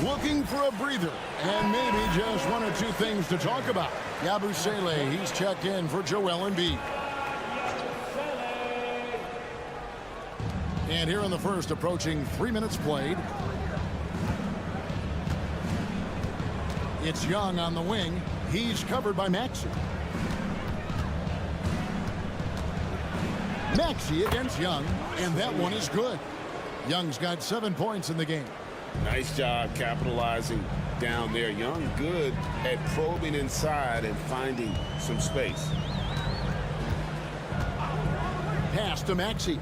Looking for a breather and maybe just one or two things to talk about. Yabusele, he's checked in for Joel Embiid. And here in the first, approaching 3 minutes played. It's Young on the wing. He's covered by Maxey. Maxey against Young, and that one is good. Young's got 7 points in the game. Nice job capitalizing down there. Young good at probing inside and finding some space. Pass to Maxey.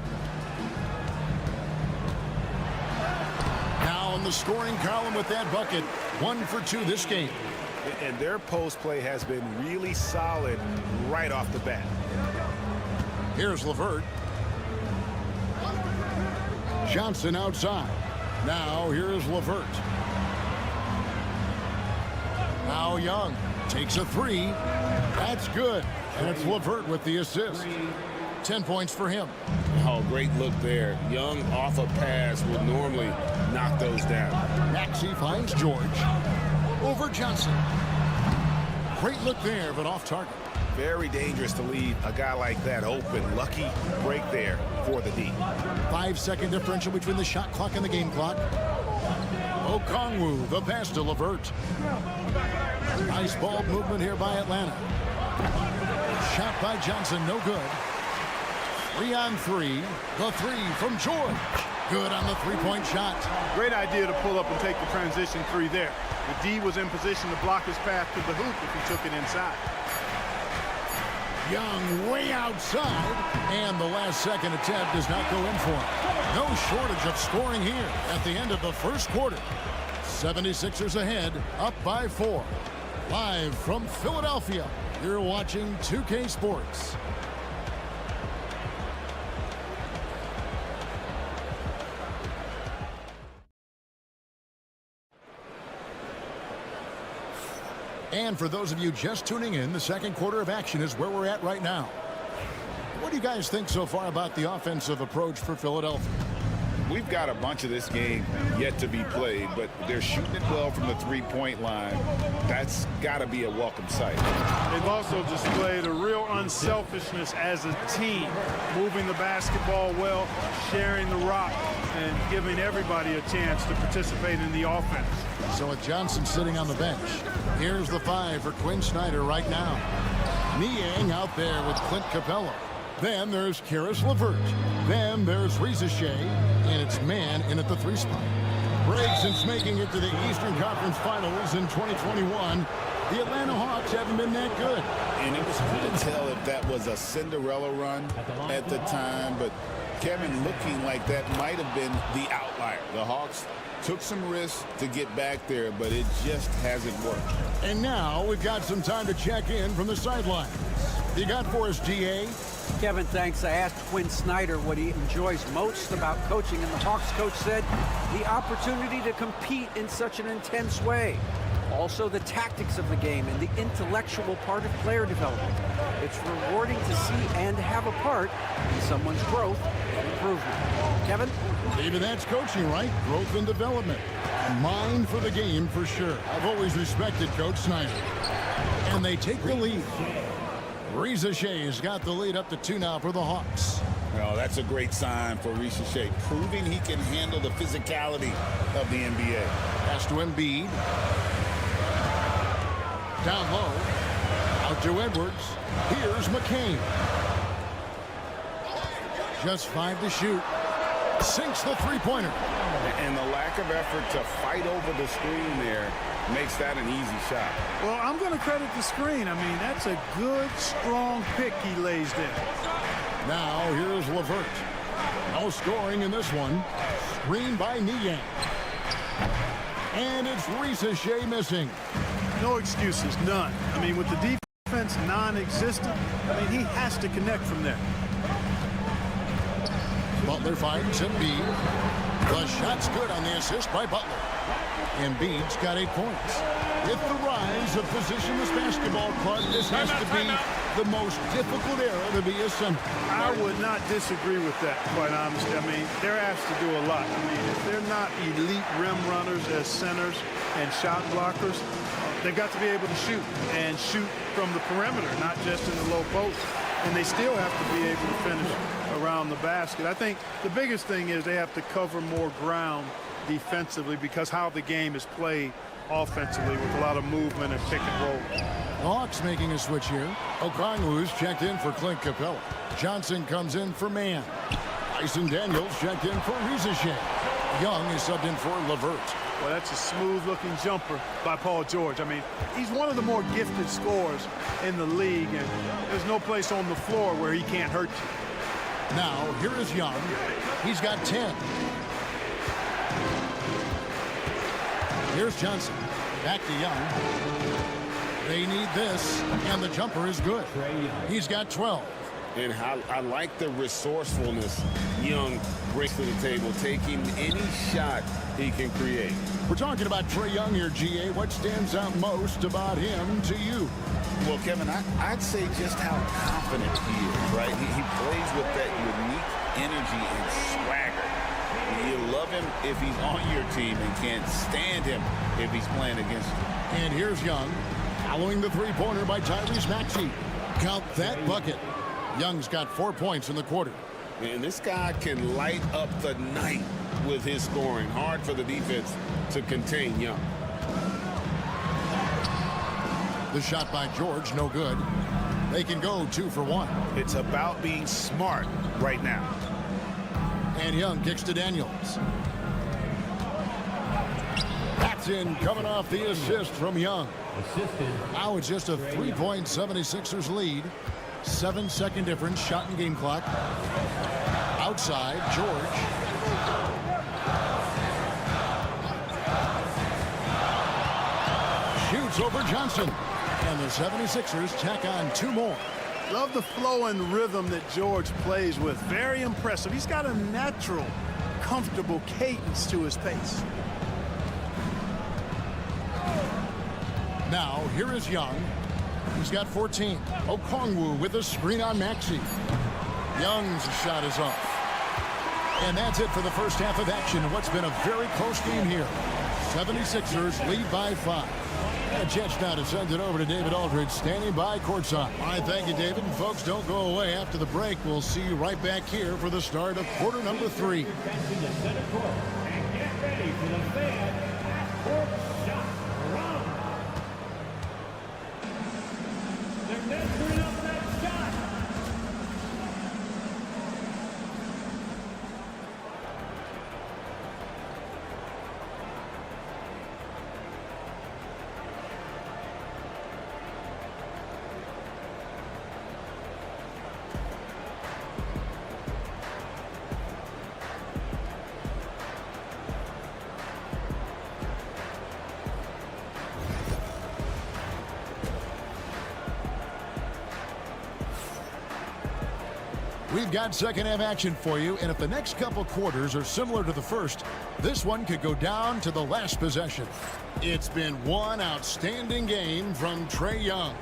Now in the scoring column with that bucket. 1 for 2 this game. And their post play has been really solid right off the bat. Here's LeVert. Johnson outside. Now here's LeVert. Now Young takes a 3. That's good. And it's LeVert with the assist. 10 points for him. Oh, great look there. Young off a pass would normally knock those down. Maxey finds George. Over Johnson. Great look there, but off target. Very dangerous to leave a guy like that open. Lucky break there for the D. 5-second differential between the shot clock and the game clock. Okongwu, the pass to LeVert. Nice ball movement here by Atlanta. Shot by Johnson, no good. 3 on 3. The 3 from George. Good on the three-point shot. Great idea to pull up and take the transition 3 there. The D was in position to block his path to the hoop if he took it inside. Young way outside, and the last second attempt does not go in for him. No shortage of scoring here at the end of the first quarter. 76ers ahead, up by 4. Live from Philadelphia, you're watching 2K Sports. And for those of you just tuning in, the second quarter of action is where we're at right now. What do you guys think so far about the offensive approach for Philadelphia? We've got a bunch of this game yet to be played, but they're shooting it well from the three-point line. That's got to be a welcome sight. They've also displayed a real unselfishness as a team, moving the basketball well, sharing the rock, and giving everybody a chance to participate in the offense. So with Johnson sitting on the bench, here's the 5 for Quinn Snyder right now. Niang out there with Clint Capella. Then there's Karis LeVert. Then there's Reza Shea, and it's man in at the 3 spot. Break since making it to the Eastern Conference Finals in 2021. The Atlanta Hawks haven't been that good. And it was hard to tell if that was a Cinderella run at the time, but Kevin, looking like that might have been the outlier. The Hawks took some risks to get back there, but it just hasn't worked. And now we've got some time to check in from the sidelines. You got for us, GA? Kevin, thanks. I asked Quinn Snyder what he enjoys most about coaching, and the Hawks coach said the opportunity to compete in such an intense way. Also, the tactics of the game and the intellectual part of player development. It's rewarding to see and have a part in someone's growth and improvement. Kevin? Maybe that's coaching, right? Growth and development. A mind for the game, for sure. I've always respected Coach Snyder. And they take the lead. Reza Shea's got the lead up to 2 now for the Hawks. Well, that's a great sign for Reza Shea, proving he can handle the physicality of the NBA. Pass to Embiid. Down low. Out to Edwards. Here's McCain. Just 5 to shoot. Sinks the three-pointer. And the lack of effort to fight over the screen there makes that an easy shot. Well, I'm going to credit the screen. I mean, that's a good, strong pick he lays there. Now, here's LeVert. No scoring in this one. Screen by Niang. And it's Reza Shea missing. No excuses, none. I mean, with the defense non-existent, I mean, he has to connect from there. Butler finds Embiid. The shot's good on the assist by Butler. Embiid's got 8 points. With the rise of positionless basketball, Clark, this has to be the most difficult era to be a center. I would not disagree with that, quite honestly. I mean, they're asked to do a lot. I mean, if they're not elite rim runners as centers and shot blockers, they've got to be able to shoot and shoot from the perimeter, not just in the low post. And they still have to be able to finish around the basket. I think the biggest thing is they have to cover more ground defensively because how the game is played offensively with a lot of movement and pick and roll. Hawks making a switch here. Okongwu's checked in for Clint Capella. Johnson comes in for Mann. Tyson Daniels checked in for Reza Shea. Young is subbed in for LeVert. Well, that's a smooth-looking jumper by Paul George. I mean, he's one of the more gifted scorers in the league, and there's no place on the floor where he can't hurt you. Now, here is Young. He's got 10. Here's Johnson. Back to Young. They need this, and the jumper is good. He's got 12. And I like the resourcefulness Young brings to the table, taking any shot he can create. We're talking about Trae Young here, GA. What stands out most about him to you? Well, Kevin, I'd say just how confident he is, right? He plays with that unique energy and swagger. You love him if he's on your team and can't stand him if he's playing against you. And here's Young, following the three-pointer by Tyrese Maxey. Count that bucket. Young's got 4 points in the quarter. And this guy can light up the night with his scoring. Hard for the defense to contain Young. The shot by George, no good. They can go 2 for 1. It's about being smart right now. And Young kicks to Daniels. That's in, coming off the assist from Young. Now it's just a 3-point 76ers lead. 7-second difference, shot and game clock. Outside, George. shoots over Johnson. And the 76ers tack on 2 more. Love the flow and rhythm that George plays with. Very impressive. He's got a natural, comfortable cadence to his pace. Now, here is Young. He's got 14. Okongwu with a screen on Maxey. Young's shot is off. And that's it for the first half of action. What's been a very close game here. 76ers lead by 5. And a chance now to send it over to David Aldridge, standing by courtside. All right, thank you, David. And folks, don't go away. After the break, we'll see you right back here for the start of quarter number 3. Get ready for the fan half-court shot round. They're measuring up that shot. We've got second half action for you, and if the next couple quarters are similar to the first, this one could go down to the last possession. It's been one outstanding game from Trae Young.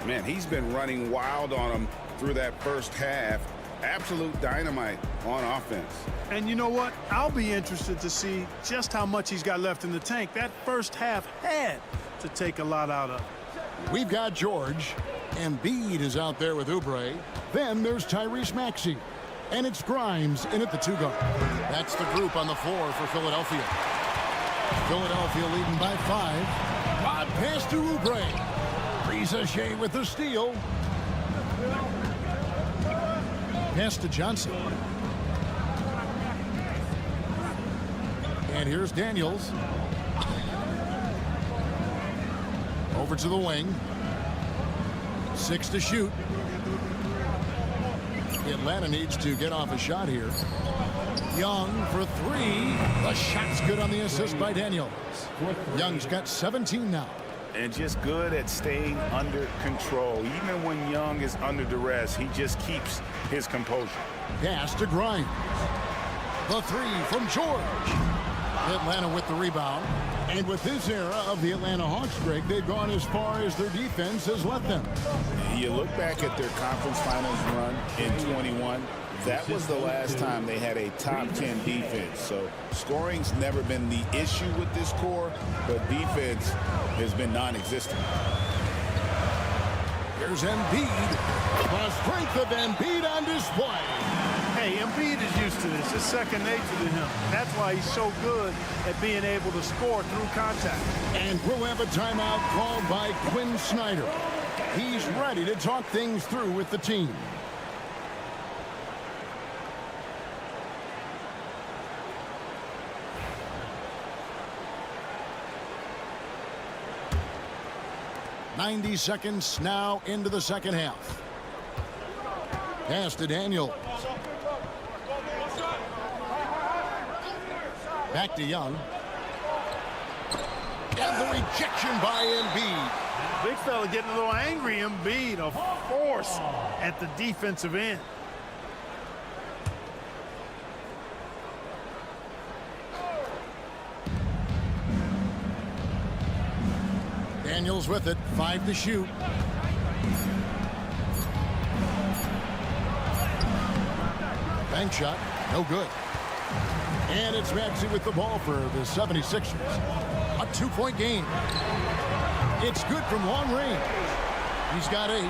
Man, he's been running wild on him through that first half. Absolute dynamite on offense. And you know what? I'll be interested to see just how much he's got left in the tank. That first half had to take a lot out of. We've got George. Embiid is out there with Oubre. Then there's Tyrese Maxey. And it's Grimes in at the 2-guard. That's the group on the floor for Philadelphia. Philadelphia leading by 5. Odd pass to Oubre. Rizachet with the steal. Pass to Johnson. And here's Daniels. Over to the wing. 6 to shoot. Atlanta needs to get off a shot here. Young for 3. The shot's good on the assist by Daniels. Young's got 17 now. And just good at staying under control. Even when Young is under duress, he just keeps his composure. Pass to Grimes. The 3 from George. Atlanta with the rebound. And with this era of the Atlanta Hawks streak, they've gone as far as their defense has let them. You look back at their conference finals run in 21. That was the last time they had a top 10 defense. So scoring's never been the issue with this core, but defense has been non-existent. Here's Embiid. The strength of Embiid on display. Hey, Embiid is used to this. It's second nature to him. That's why he's so good at being able to score through contact. And we'll have a timeout called by Quinn Snyder. He's ready to talk things through with the team. "90 seconds now into the second half. Pass to Daniels. Back to Young. And the rejection by Embiid. Big fella getting a little angry. Embiid, a force at the defensive end. Daniels with it. 5 to shoot. Bank shot. No good. And it's Maxey with the ball for the 76ers. A 2-point game. It's good from long range. He's got 8.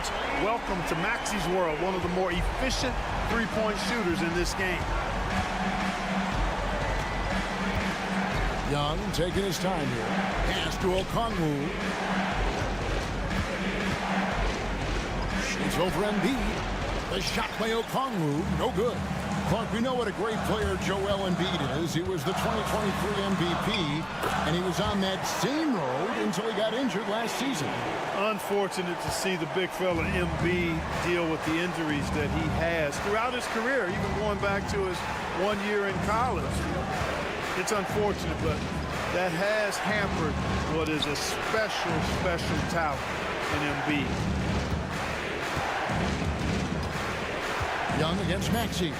Welcome to Maxey's world, one of the more efficient three-point shooters in this game. Young taking his time here. Pass to Okongwu. Shoots over Embiid. The shot by Okongwu. No good. Clark, we know what a great player Joel Embiid is. He was the 2023 MVP, and he was on that same road until he got injured last season. Unfortunate to see the big fella Embiid deal with the injuries that he has throughout his career, even going back to his 1 year in college. It's unfortunate, but that has hampered what is a special talent in Embiid. Young against Maxey.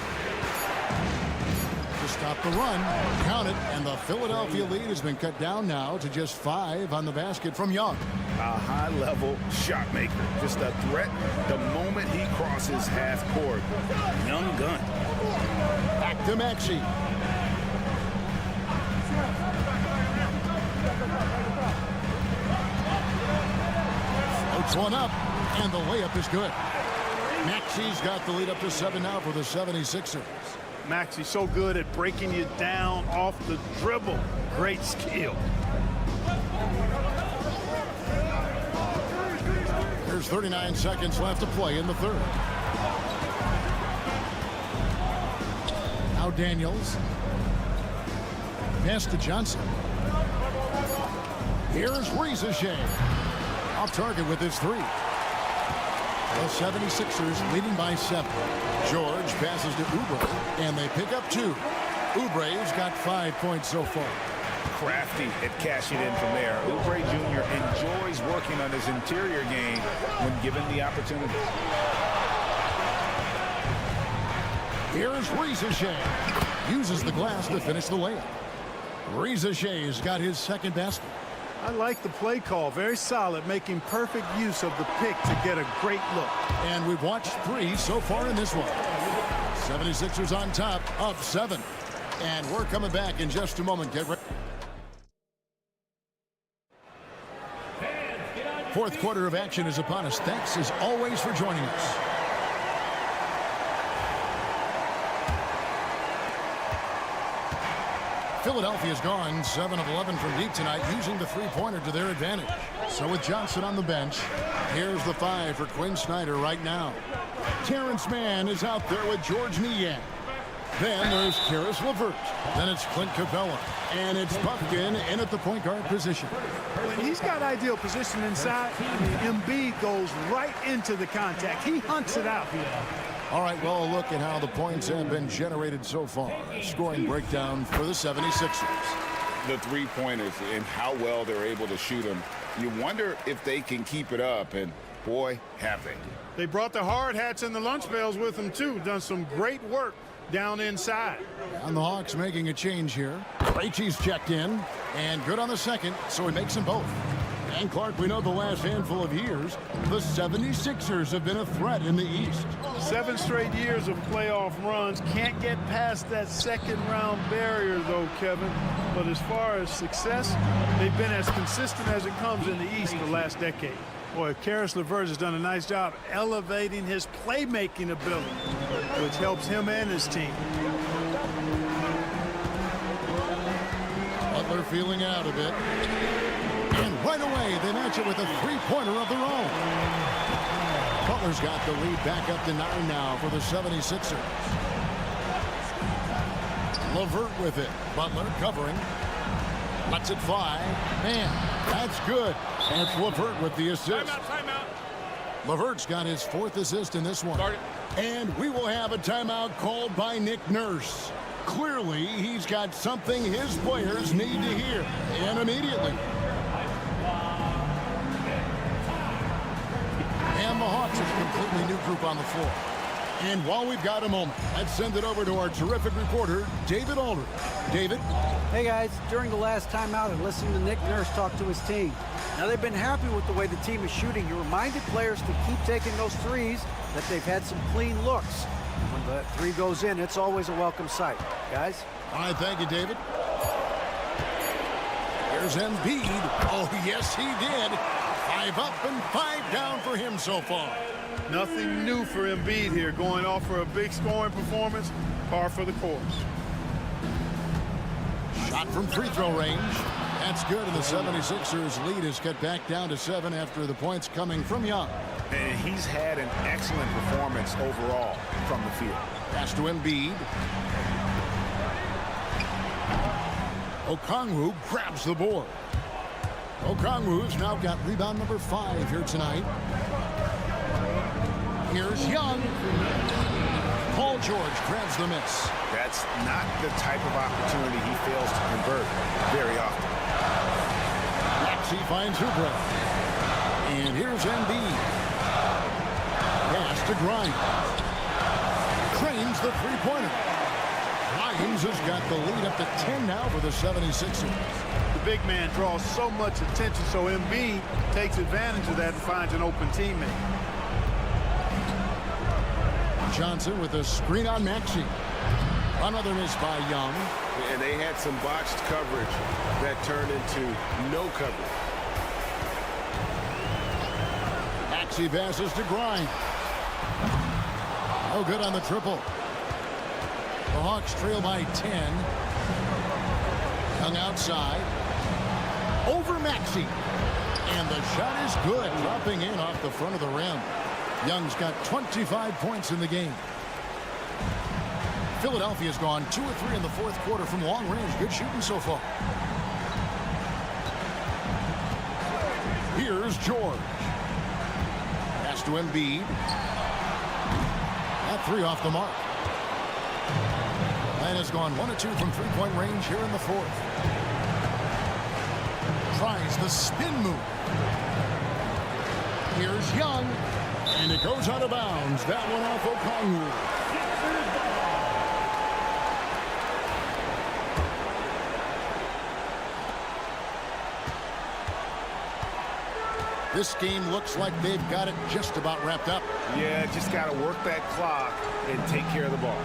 To stop the run, count it, and the Philadelphia lead has been cut down now to just 5 on the basket from Young. A high-level shot maker. Just a threat the moment he crosses half court. Young gun. Back to Maxey. Floats one up, and the layup is good. Maxey's got the lead up to 7 now for the 76ers. Maxey's so good at breaking you down off the dribble. Great skill. There's 39 seconds left to play in the third. Now Daniels. Pass to Johnson. Here's Riza-Shea. Off target with his 3. The 76ers leading by 7. George passes to Oubre, and they pick up 2. Oubre's got 5 points so far. Crafty at cashing in from there. Oubre Jr. enjoys working on his interior game when given the opportunity. Here's Riza-Shea. Uses the glass to finish the layup. Riza-Shea's got his second basket. I like the play call. Very solid, making perfect use of the pick to get a great look. And we've watched 3 so far in this one. 76ers on top, up 7. And we're coming back in just a moment. Get ready. Fourth quarter of action is upon us. Thanks as always for joining us. Philadelphia's gone 7 of 11 from deep tonight, using the three-pointer to their advantage. So with Johnson on the bench, here's the 5 for Quinn Snyder right now. Terrence Mann is out there with George Niang. Then there's Karis LeVert. Then it's Clint Capella. And it's Buffkin in at the point guard position. When he's got ideal position inside, Embiid goes right into the contact. He hunts it out. All right, well, a look at how the points have been generated so far. Scoring breakdown for the 76ers. The three-pointers and how well they're able to shoot them. You wonder if they can keep it up, and boy, have they. They brought the hard hats and the lunch bells with them, too. Done some great work down inside. And the Hawks making a change here. Krejci's checked in, and good on the second, so he makes them both. And Clark, we know the last handful of years, the 76ers have been a threat in the East. 7 straight years of playoff runs. Can't get past that second-round barrier, though, Kevin. But as far as success, they've been as consistent as it comes in the East the last decade. Boy, Karis LeVert has done a nice job elevating his playmaking ability, which helps him and his team. Butler feeling out a bit. And right away, they match it with a three-pointer of their own. Butler's got the lead back up to 9 now for the 76ers. LeVert with it. Butler covering. Lets it fly. Man, that's good. And it's LeVert with the assist. Timeout. LeVert's got his 4th assist in this one. And we will have a timeout called by Nick Nurse. Clearly, he's got something his players need to hear. And immediately. And the Hawks is a completely new group on the floor. And while we've got a moment, let's send it over to our terrific reporter, David Aldridge. David? Hey, guys. During the last timeout, I listened to Nick Nurse talk to his team. Now, they've been happy with the way the team is shooting. He reminded players to keep taking those threes, that they've had some clean looks. When the 3 goes in, it's always a welcome sight. Guys? All right, thank you, David. Here's Embiid. Oh, yes, he did. 5 up and 5 down for him so far. Nothing new for Embiid here, going off for a big scoring performance, par for the course. Shot from free throw range. That's good, and the 76ers lead is cut back down to 7 after the points coming from Young. And he's had an excellent performance overall from the field. Pass to Embiid. Okongwu grabs the board. Okongwu's now got rebound number 5 here tonight. Here's Young. Paul George grabs the miss. That's not the type of opportunity he fails to convert very often. Maxey finds Oubre. And here's Embiid. Pass to Grimes. Trains the three-pointer. Grimes has got the lead up to 10 now for the 76ers. The big man draws so much attention, so Embiid takes advantage of that and finds an open teammate. Johnson with a screen on Maxey. Another miss by Young. And they had some botched coverage that turned into no coverage. Maxey passes to Grimes. No good on the triple. The Hawks trail by 10. Young outside. Over Maxey. And the shot is good. Dropping in off the front of the rim. Young's got 25 points in the game. Philadelphia's gone 2 of 3 in the fourth quarter from long range. Good shooting so far. Here's George. Pass to Embiid. That three off the mark. And has gone 1 of 2 from three-point range here in the fourth. Tries the spin move. Here's Young. And it goes out of bounds. That one off Okongwu. This game looks like they've got it just about wrapped up. Yeah, just got to work that clock and take care of the ball.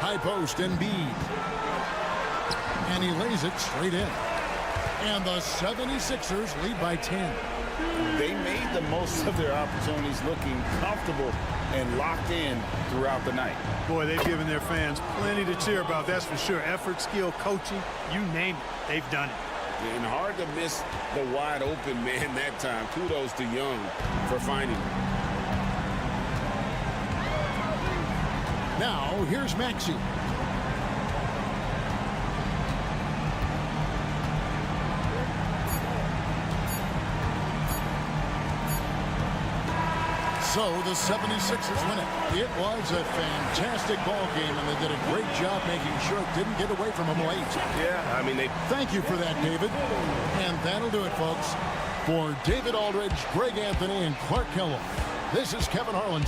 High post, Embiid. And he lays it straight in. And the 76ers lead by 10. They made the most of their opportunities, looking comfortable and locked in throughout the night. Boy, they've given their fans plenty to cheer about, that's for sure. Effort, skill, coaching, you name it, they've done it. And hard to miss the wide open man that time. Kudos to Young for finding him. Now, here's Maxey. So the 76ers win it. It was a fantastic ball game, and they did a great job making sure it didn't get away from them late. Yeah, I mean, Thank you for that, David. And that'll do it, folks. For David Aldridge, Greg Anthony, and Clark Kellogg, this is Kevin Harlan.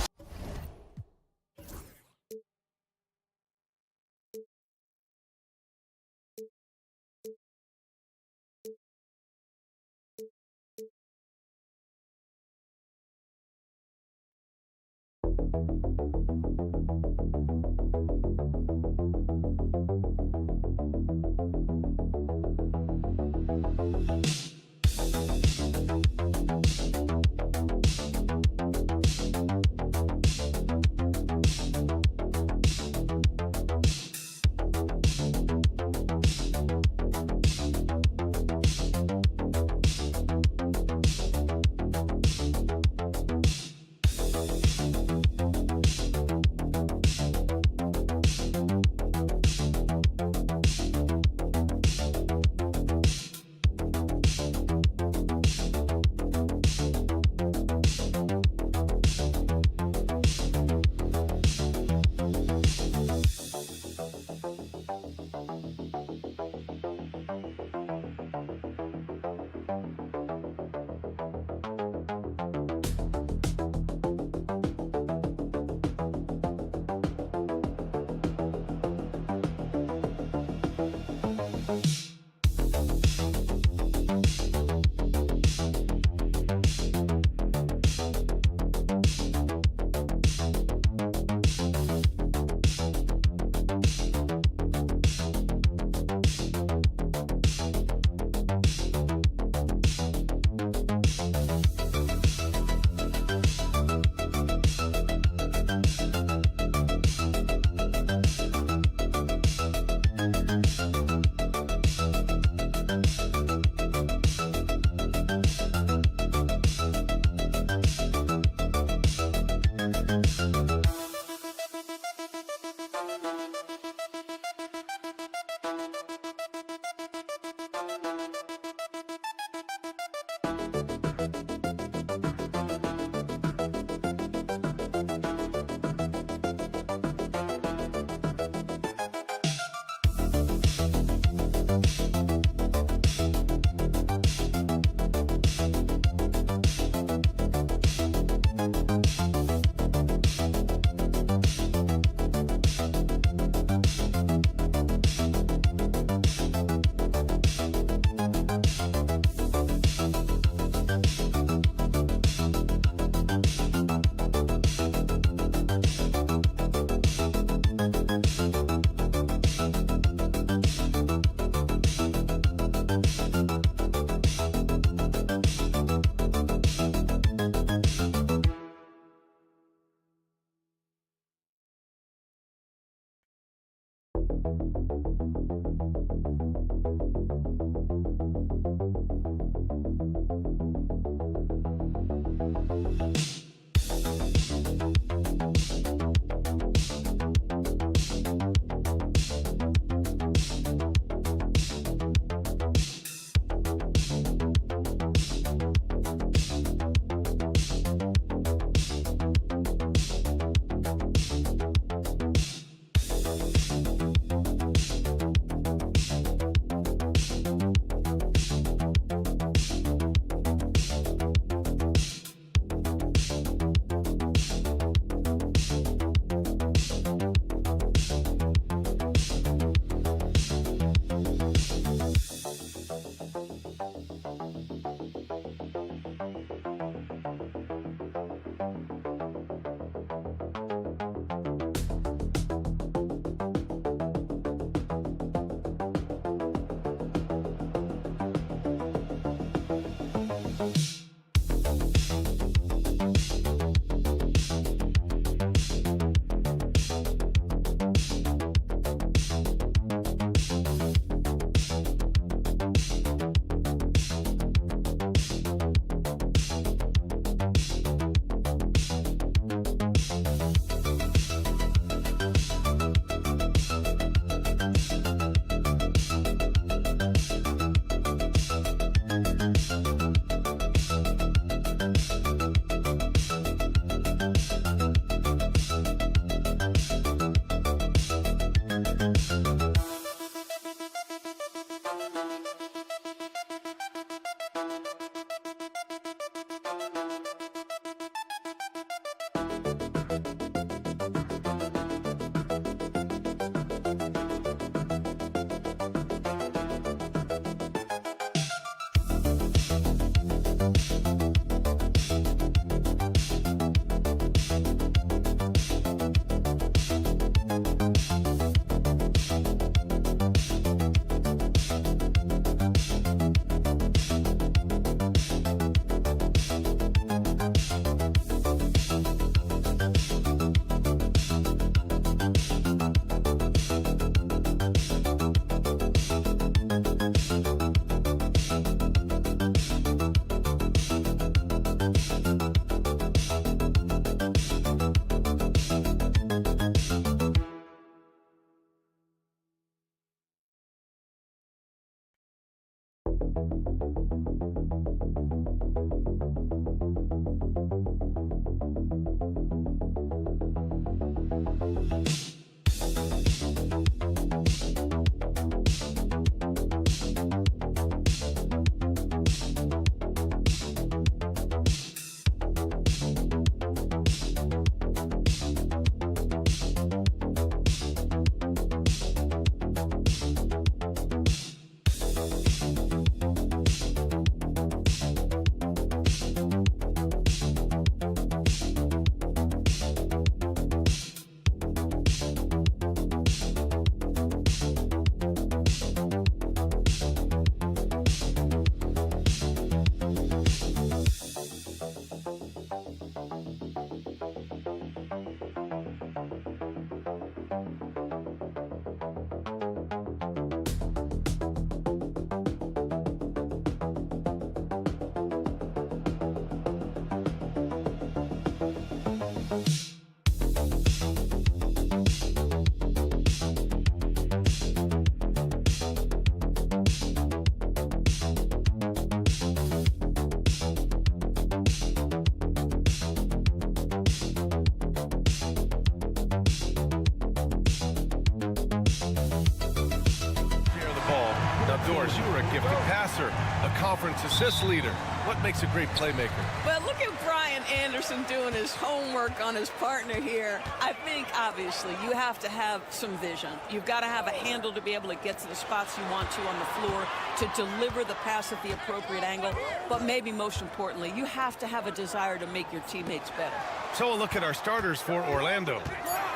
Doris, you were a gifted passer, a conference assist leader. What makes a great playmaker? Well, look at Brian Anderson doing his homework on his partner here. I think, obviously, you have to have some vision. You've got to have a handle to be able to get to the spots you want to on the floor, to deliver the pass at the appropriate angle. But maybe most importantly, you have to have a desire to make your teammates better. So a look at our starters for Orlando.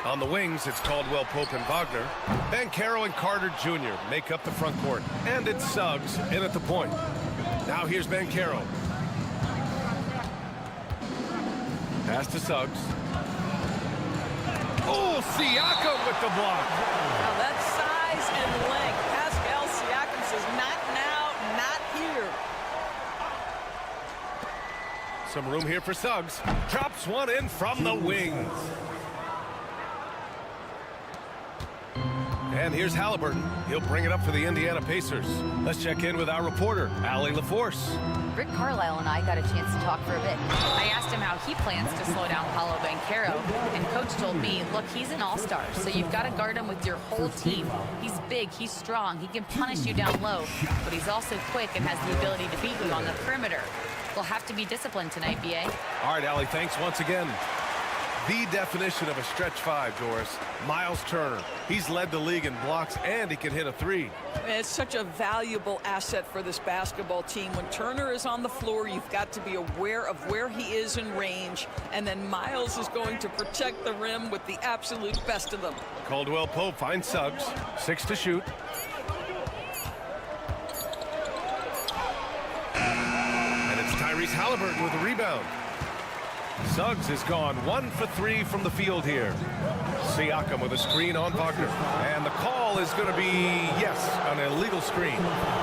On the wings, it's Caldwell Pope and Wagner. Banchero and Carter Jr. make up the front court. And it's Suggs in at the point. Now here's Banchero. Pass to Suggs. Oh, Siakam with the block. Now that's size and length. Pascal Siakam says, not now, not here. Some room here for Suggs. Drops one in from the wings. And here's Halliburton. He'll bring it up for the Indiana Pacers. Let's check in with our reporter, Allie LaForce. Rick Carlisle and I got a chance to talk for a bit. I asked him how he plans to slow down Paolo Banchero, and Coach told me, look, he's an all-star, so you've got to guard him with your whole team. He's big, he's strong, he can punish you down low, but he's also quick and has the ability to beat you on the perimeter. We'll have to be disciplined tonight, B.A. All right, Allie, thanks once again. The definition of a stretch five, Doris. Miles Turner. He's led the league in blocks, and he can hit a three. It's such a valuable asset for this basketball team. When Turner is on the floor, you've got to be aware of where he is in range, and then Miles is going to protect the rim with the absolute best of them. Caldwell Pope finds Suggs. 6 to shoot. And it's Tyrese Halliburton with the rebound. Suggs has gone 1 for 3 from the field here. Siakam with a screen on Wagner. And the call is going to be, yes, an illegal screen.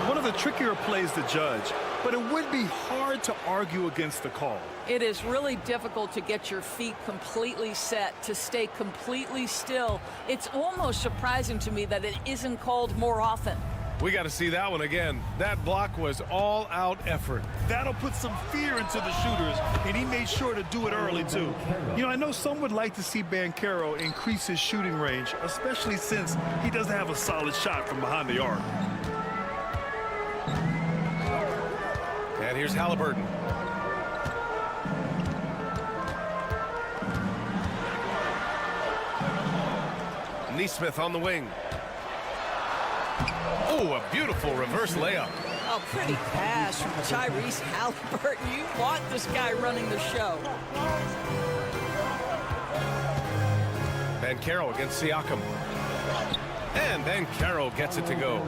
One of the trickier plays to judge, but it would be hard to argue against the call. It is really difficult to get your feet completely set, to stay completely still. It's almost surprising to me that it isn't called more often. We got to see that one again. That block was all-out effort. That'll put some fear into the shooters, and he made sure to do it early, too. You know, I know some would like to see Banchero increase his shooting range, especially since he doesn't have a solid shot from behind the arc. And here's Halliburton. Neesmith on the wing. Oh, a beautiful reverse layup. A pretty pass from Tyrese Halliburton. You want this guy running the show. Banchero against Siakam. And Banchero gets it to go.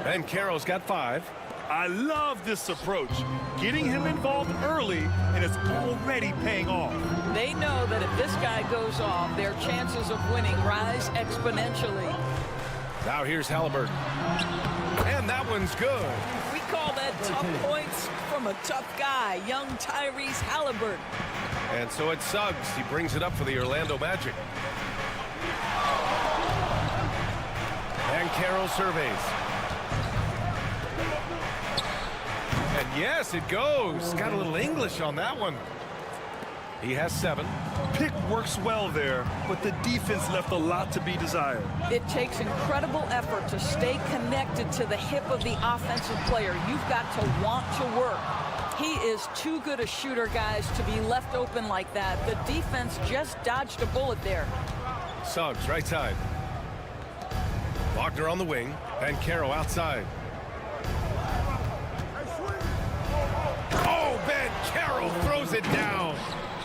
Banchero's got 5. I love this approach. Getting him involved early, and it's already paying off. They know that if this guy goes off, their chances of winning rise exponentially. Now here's Halliburton. And that one's good. We call that tough points from a tough guy, young Tyrese Halliburton. And so it's Suggs. He brings it up for the Orlando Magic. Banchero surveys. yes, it goes. Got a little English on that one. He has 7. Pick works well there, but the defense left a lot to be desired. It takes incredible effort to stay connected to the hip of the offensive player. You've got to want to work. He is too good a shooter, guys, to be left open like that. The defense just dodged a bullet there. Suggs, right side. Wagner on the wing. Banchero outside. Oh, Banchero throws it down.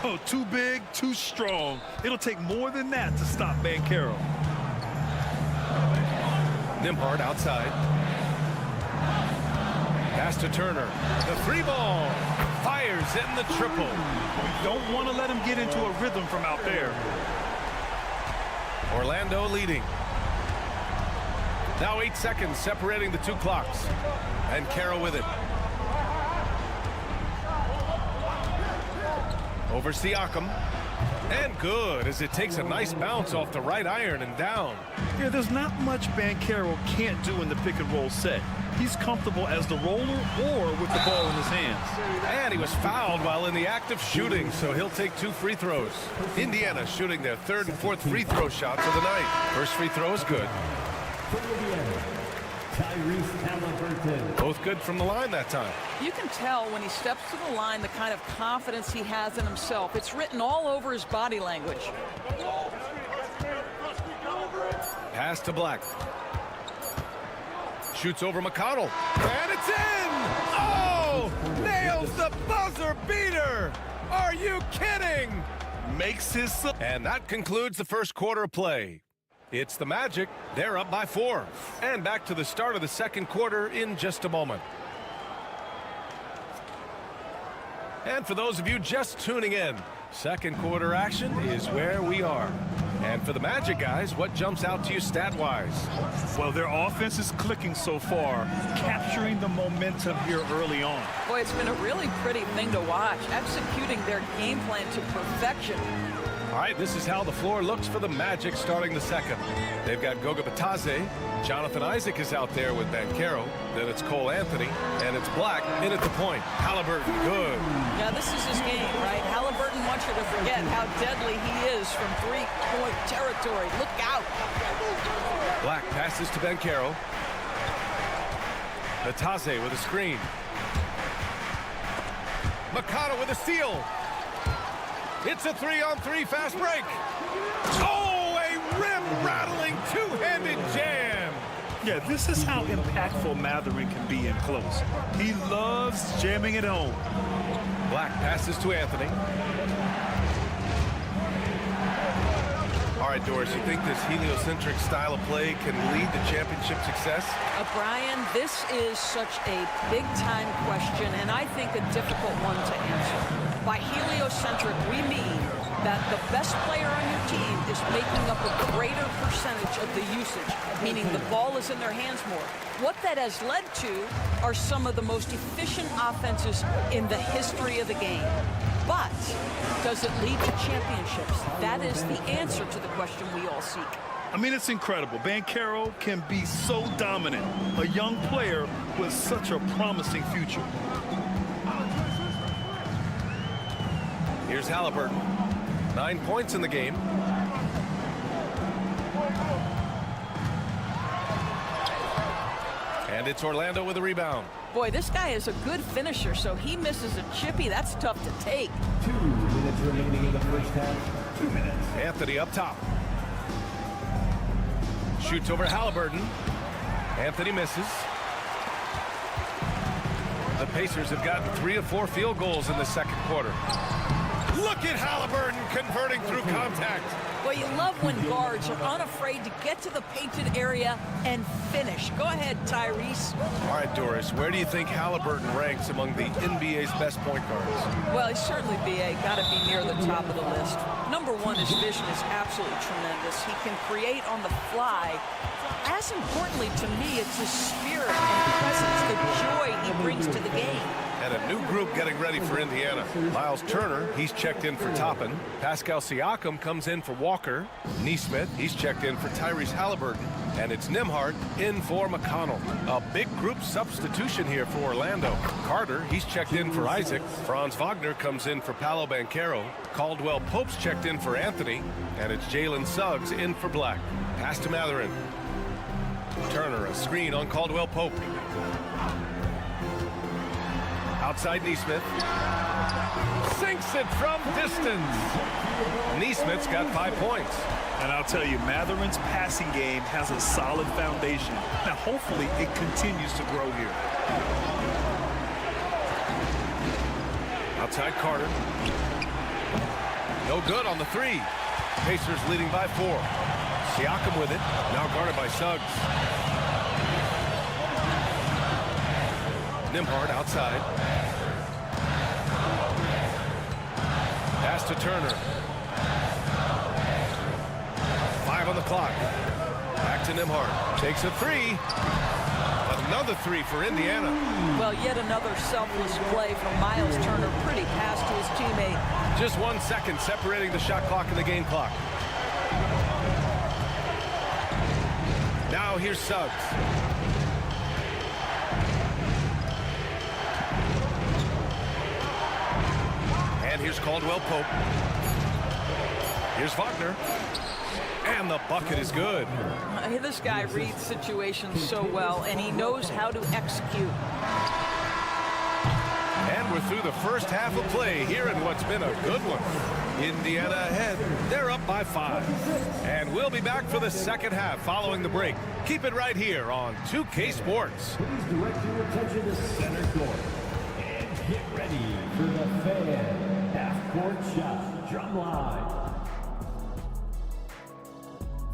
Oh, too big, too strong. It'll take more than that to stop Banchero. Nembhard outside. Pass to Turner. The 3-ball. Fires in the triple. You don't want to let him get into a rhythm from out there. Orlando leading. Now 8 seconds separating the 2 clocks. Banchero with it. Over Siakam. And good as it takes a nice bounce off the right iron and down. Yeah, there's not much Banchero can't do in the pick and roll set. He's comfortable as the roller or with the ball in his hands. And he was fouled while in the act of shooting, so he'll take 2 free throws. Indiana shooting their 3rd and 4th free throw shots of the night. First free throw is good. Both good from the line that time. You can tell when he steps to the line the kind of confidence he has in himself. It's written all over his body language. Pass to Black. Shoots over McConnell. And it's in! Oh! Nails the buzzer beater! Are you kidding? Makes his... And that concludes the first quarter of play. It's the Magic. They're up by 4. And back to the start of the second quarter in just a moment. And for those of you just tuning in, second quarter action is where we are. And for the Magic guys, what jumps out to you stat-wise? Well, their offense is clicking so far, capturing the momentum here early on. Boy, it's been a really pretty thing to watch, executing their game plan to perfection. All right, this is how the floor looks for the Magic starting the second. They've got Goga Bitadze. Jonathan Isaac is out there with Banchero. Then it's Cole Anthony, and it's Black in at the point. Halliburton, good. Yeah, this is his game, right? Halliburton wants you to forget how deadly he is from three-point territory. Look out. Black passes to Banchero. Bitadze with a screen. McConnell with a steal. It's a 3-on-3 fast break. Oh, a rim-rattling two-handed jam. Yeah, this is how impactful Mathurin can be in close. He loves jamming it home. Black passes to Anthony. All right, Doris, you think this heliocentric style of play can lead to championship success? Brian, this is such a big-time question, and I think a difficult one to answer. By heliocentric, we mean that the best player on your team is making up a greater percentage of the usage, meaning the ball is in their hands more. What that has led to are some of the most efficient offenses in the history of the game. But does it lead to championships? That is the answer to the question we all seek. I mean, it's incredible. Banchero can be so dominant, a young player with such a promising future. Here's Halliburton. 9 points in the game. And it's Orlando with a rebound. Boy, this guy is a good finisher, so he misses a chippy. That's tough to take. 2 minutes remaining in the first half. 2 minutes. Anthony up top. Shoots over Halliburton. Anthony misses. The Pacers have gotten 3 of 4 field goals in the second quarter. Look at Halliburton converting through contact. Well, you love when guards are unafraid to get to the painted area and finish. Go ahead, Tyrese. All right, Doris, where do you think Halliburton ranks among the NBA's best point guards? Well, he's certainly, BA, got to be near the top of the list. Number one, his vision is absolutely tremendous. He can create on the fly. As importantly to me, it's his spirit and presence, the joy he brings to the game. And a new group getting ready for Indiana. Miles Turner, he's checked in for Toppin. Pascal Siakam comes in for Walker. Nesmith, he's checked in for Tyrese Halliburton. And it's Nembhard in for McConnell. A big group substitution here for Orlando. Carter, he's checked in for Isaac. Franz Wagner comes in for Paolo Banchero. Caldwell Pope's checked in for Anthony. And it's Jalen Suggs in for Black. Pass to Matherin. Turner, a screen on Caldwell Pope. Outside Neesmith. Sinks it from distance. Neesmith's got 5 points. And I'll tell you, Matherin's passing game has a solid foundation. Now, hopefully, it continues to grow here. Outside Carter. No good on the three. Pacers leading by 4. Siakam with it. Now guarded by Suggs. Nembhard outside. Pass to Turner. 5 on the clock. Back to Nembhard. Takes a 3. Another 3 for Indiana. Well, yet another selfless play from Miles Turner. Pretty pass to his teammate. Just 1 second separating the shot clock and the game clock. Now here's Suggs. And here's Caldwell Pope. Here's Wagner. And the bucket is good. This guy reads situations so well, and he knows how to execute. And we're through the first half of play here in what's been a good one. Indiana ahead. They're up by 5. And we'll be back for the second half following the break. Keep it right here on 2K Sports. Please direct your attention to center court. And get ready for the fan half-court shot drum line.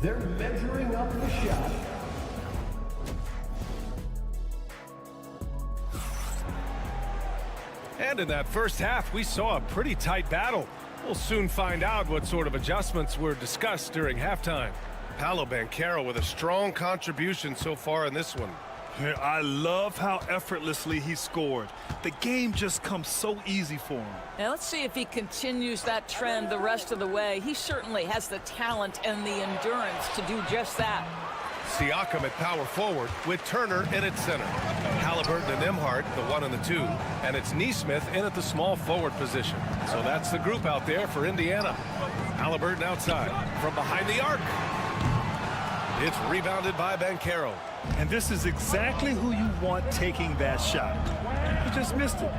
They're measuring up the shot. And in that first half, we saw a pretty tight battle. We'll soon find out what sort of adjustments were discussed during halftime. Paolo Banchero with a strong contribution so far in this one. I love how effortlessly he scored. The game just comes so easy for him. Now let's see if he continues that trend the rest of the way. He certainly has the talent and the endurance to do just that. Siakam at power forward with Turner in at center. Halliburton and Nembhard, the 1 and the 2. And it's Neesmith in at the small forward position. So that's the group out there for Indiana. Halliburton outside from behind the arc. It's rebounded by Banchero. And this is exactly who you want taking that shot. He just missed it.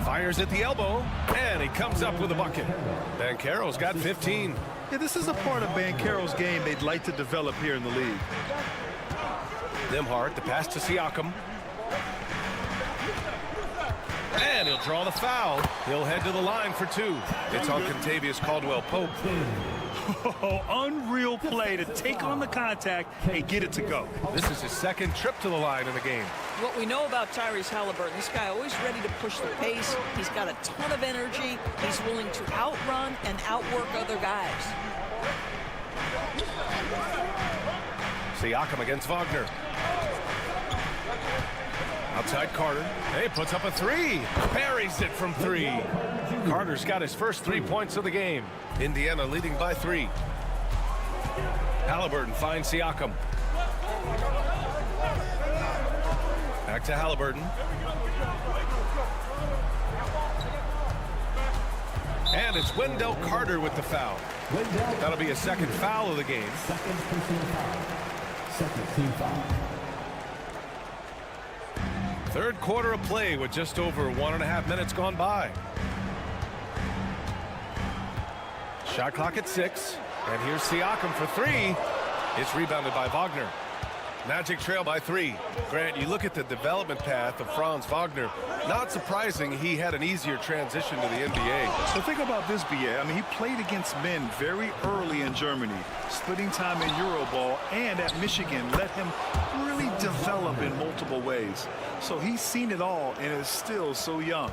Fires at the elbow, and he comes up with a bucket. Banchero's got 15. Yeah, this is a part of Banchero's game they'd like to develop here in the league. Nembhard, the pass to Siakam. And he'll draw the foul. He'll head to the line for 2. It's on Contavious Caldwell Pope. Oh, unreal play to take on the contact and get it to go. This is his second trip to the line in the game. What we know about Tyrese Halliburton, this guy always ready to push the pace. He's got a ton of energy. He's willing to outrun and outwork other guys. Siakam against Wagner. Outside Carter. Hey, puts up a 3. Parries it from 3. Carter's got his first 3 points of the game. Indiana leading by 3. Halliburton finds Siakam. Back to Halliburton. And it's Wendell Carter with the foul. That'll be a second foul of the game. Second team foul. Third quarter of play with just over 1.5 minutes gone by. Shot clock at 6. And here's Siakam for 3. It's rebounded by Wagner. Magic trail by 3. Grant, you look at the development path of Franz Wagner. Not surprising he had an easier transition to the NBA. So think about this, BA. I mean, he played against men very early in Germany, splitting time in Euroball, and at Michigan let him really develop in multiple ways. So he's seen it all and is still so young.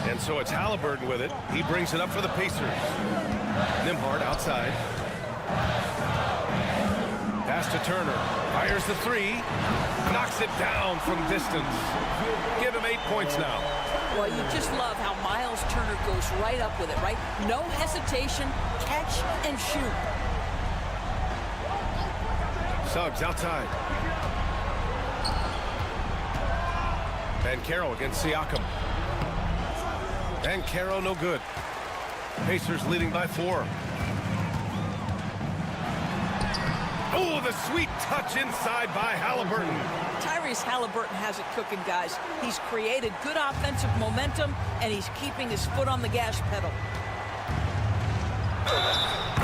And so it's Halliburton with it. He brings it up for the Pacers. Nembhard outside. Pass to Turner. Fires the 3. Knocks it down from distance. Give him 8 points now. Well, you just love how Miles Turner goes right up with it, right? No hesitation, catch and shoot. Suggs outside. Banchero against Siakam. Banchero no good. Pacers leading by 4. Oh, the sweet touch inside by Halliburton. Tyrese Halliburton has it cooking, guys. He's created good offensive momentum, and he's keeping his foot on the gas pedal.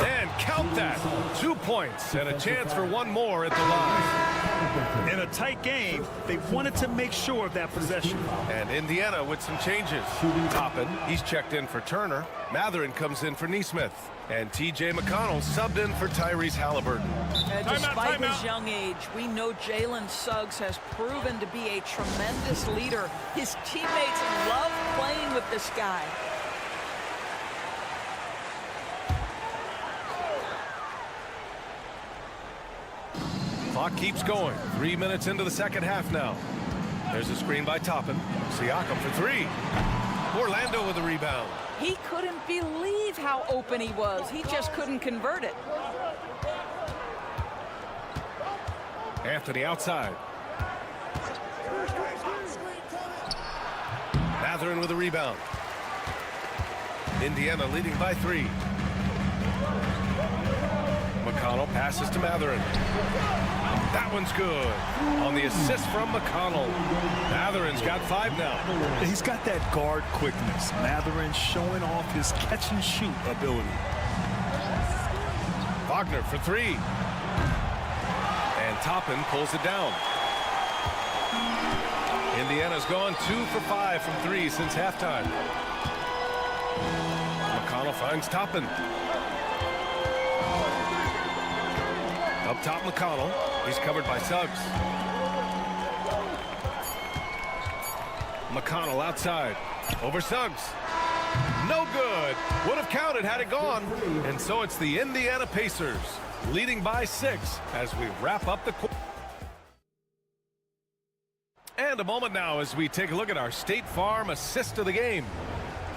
And count that. 2 points and a chance for one more at the line. In a tight game, they wanted to make sure of that possession. And Indiana with some changes. Toppin, he's checked in for Turner. Matherin comes in for Nesmith. And T.J. McConnell subbed in for Tyrese Halliburton. Despite his young age, we know Jalen Suggs has proven to be a tremendous leader. His teammates love playing with this guy. Clock keeps going. 3 minutes into the second half now. There's a screen by Toppin. Siakam for 3. Orlando with a rebound. He couldn't believe how open he was. He just couldn't convert it. Anthony outside. Matherin with a rebound. Indiana leading by 3. McConnell passes to Matherin. That one's good. On the assist from McConnell. Matherin's got 5 now. He's got that guard quickness. Matherin showing off his catch and shoot ability. Wagner for 3. And Toppin pulls it down. Indiana's gone 2 for 5 from 3 since halftime. McConnell finds Toppin. Up top, McConnell. He's covered by Suggs. McConnell outside. Over Suggs. No good. Would have counted had it gone. And so it's the Indiana Pacers leading by 6 as we wrap up the quarter. And a moment now as we take a look at our State Farm assist of the game.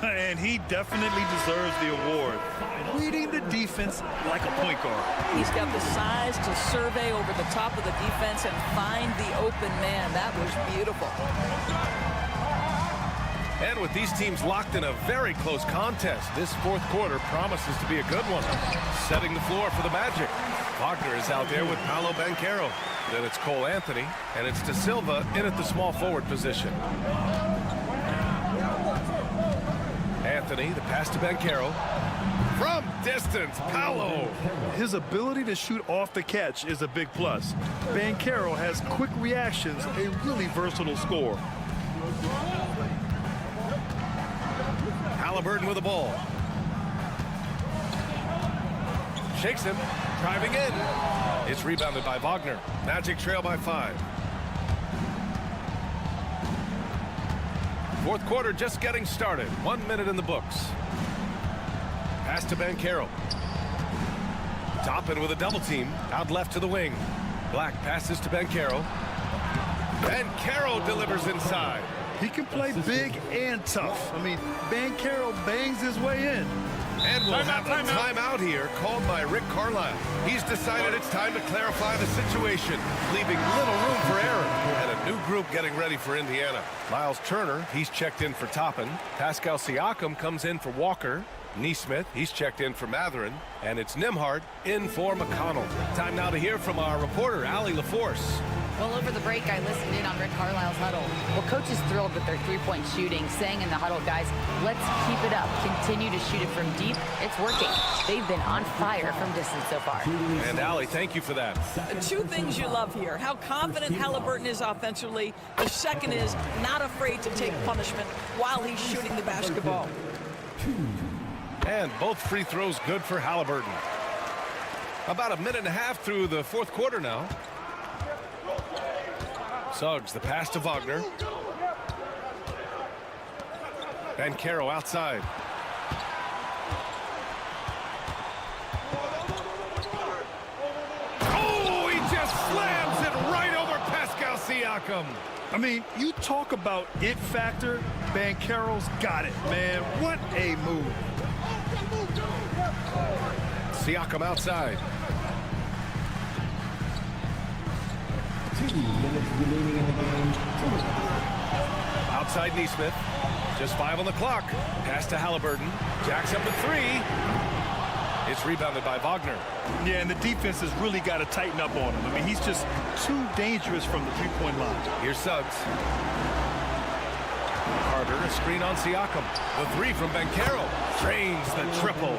And he definitely deserves the award. Reading the defense like a point guard. He's got the size to survey over the top of the defense and find the open man. That was beautiful. And with these teams locked in a very close contest, this fourth quarter promises to be a good one. Setting the floor for the Magic. Wagner is out there with Paolo Banchero. Then it's Cole Anthony, and it's De Silva in at the small forward position. Anthony, the pass to Banchero. From distance, Paolo. His ability to shoot off the catch is a big plus. Banchero has quick reactions, a really versatile scorer. Halliburton with the ball. Shakes him, driving in. It's rebounded by Wagner. Magic trail by 5. Fourth quarter just getting started. 1 minute in the books. Pass to Banchero. Toppin with a double team. Out left to the wing. Black passes to Banchero. Banchero delivers inside. He can play big and tough. I mean, Banchero bangs his way in. And we'll have a timeout here called by Rick Carlisle. He's decided it's time to clarify the situation, leaving little room for error. And a new group getting ready for Indiana. Miles Turner, he's checked in for Toppin. Pascal Siakam comes in for Walker. Nesmith, he's checked in for Matherin. And it's Nembhard in for McConnell. Time now to hear from our reporter, Allie LaForce. Well, over the break, I listened in on Rick Carlisle's huddle. Well, coach is thrilled with their three-point shooting, saying in the huddle, guys, let's keep it up. Continue to shoot it from deep. It's working. They've been on fire from distance so far. And Allie, thank you for that. 2 things you love here. How confident Halliburton is offensively. The second is not afraid to take punishment while he's shooting the basketball. And both free throws good for Halliburton. About a minute and a half through the fourth quarter now. Suggs, the pass to Wagner. Banchero outside. Oh, he just slams it right over Pascal Siakam. I mean, you talk about it factor, Banchero's got it, man. What a move. Siakam outside. 2 minutes remaining in the game. Outside Neesmith. Just 5 on the clock. Pass to Halliburton. Jacks up at 3. It's rebounded by Wagner. Yeah, and the defense has really got to tighten up on him. I mean, he's just too dangerous from the three-point line. Here's Suggs. Carter, a screen on Siakam. The 3 from Banchero. Drains the triple.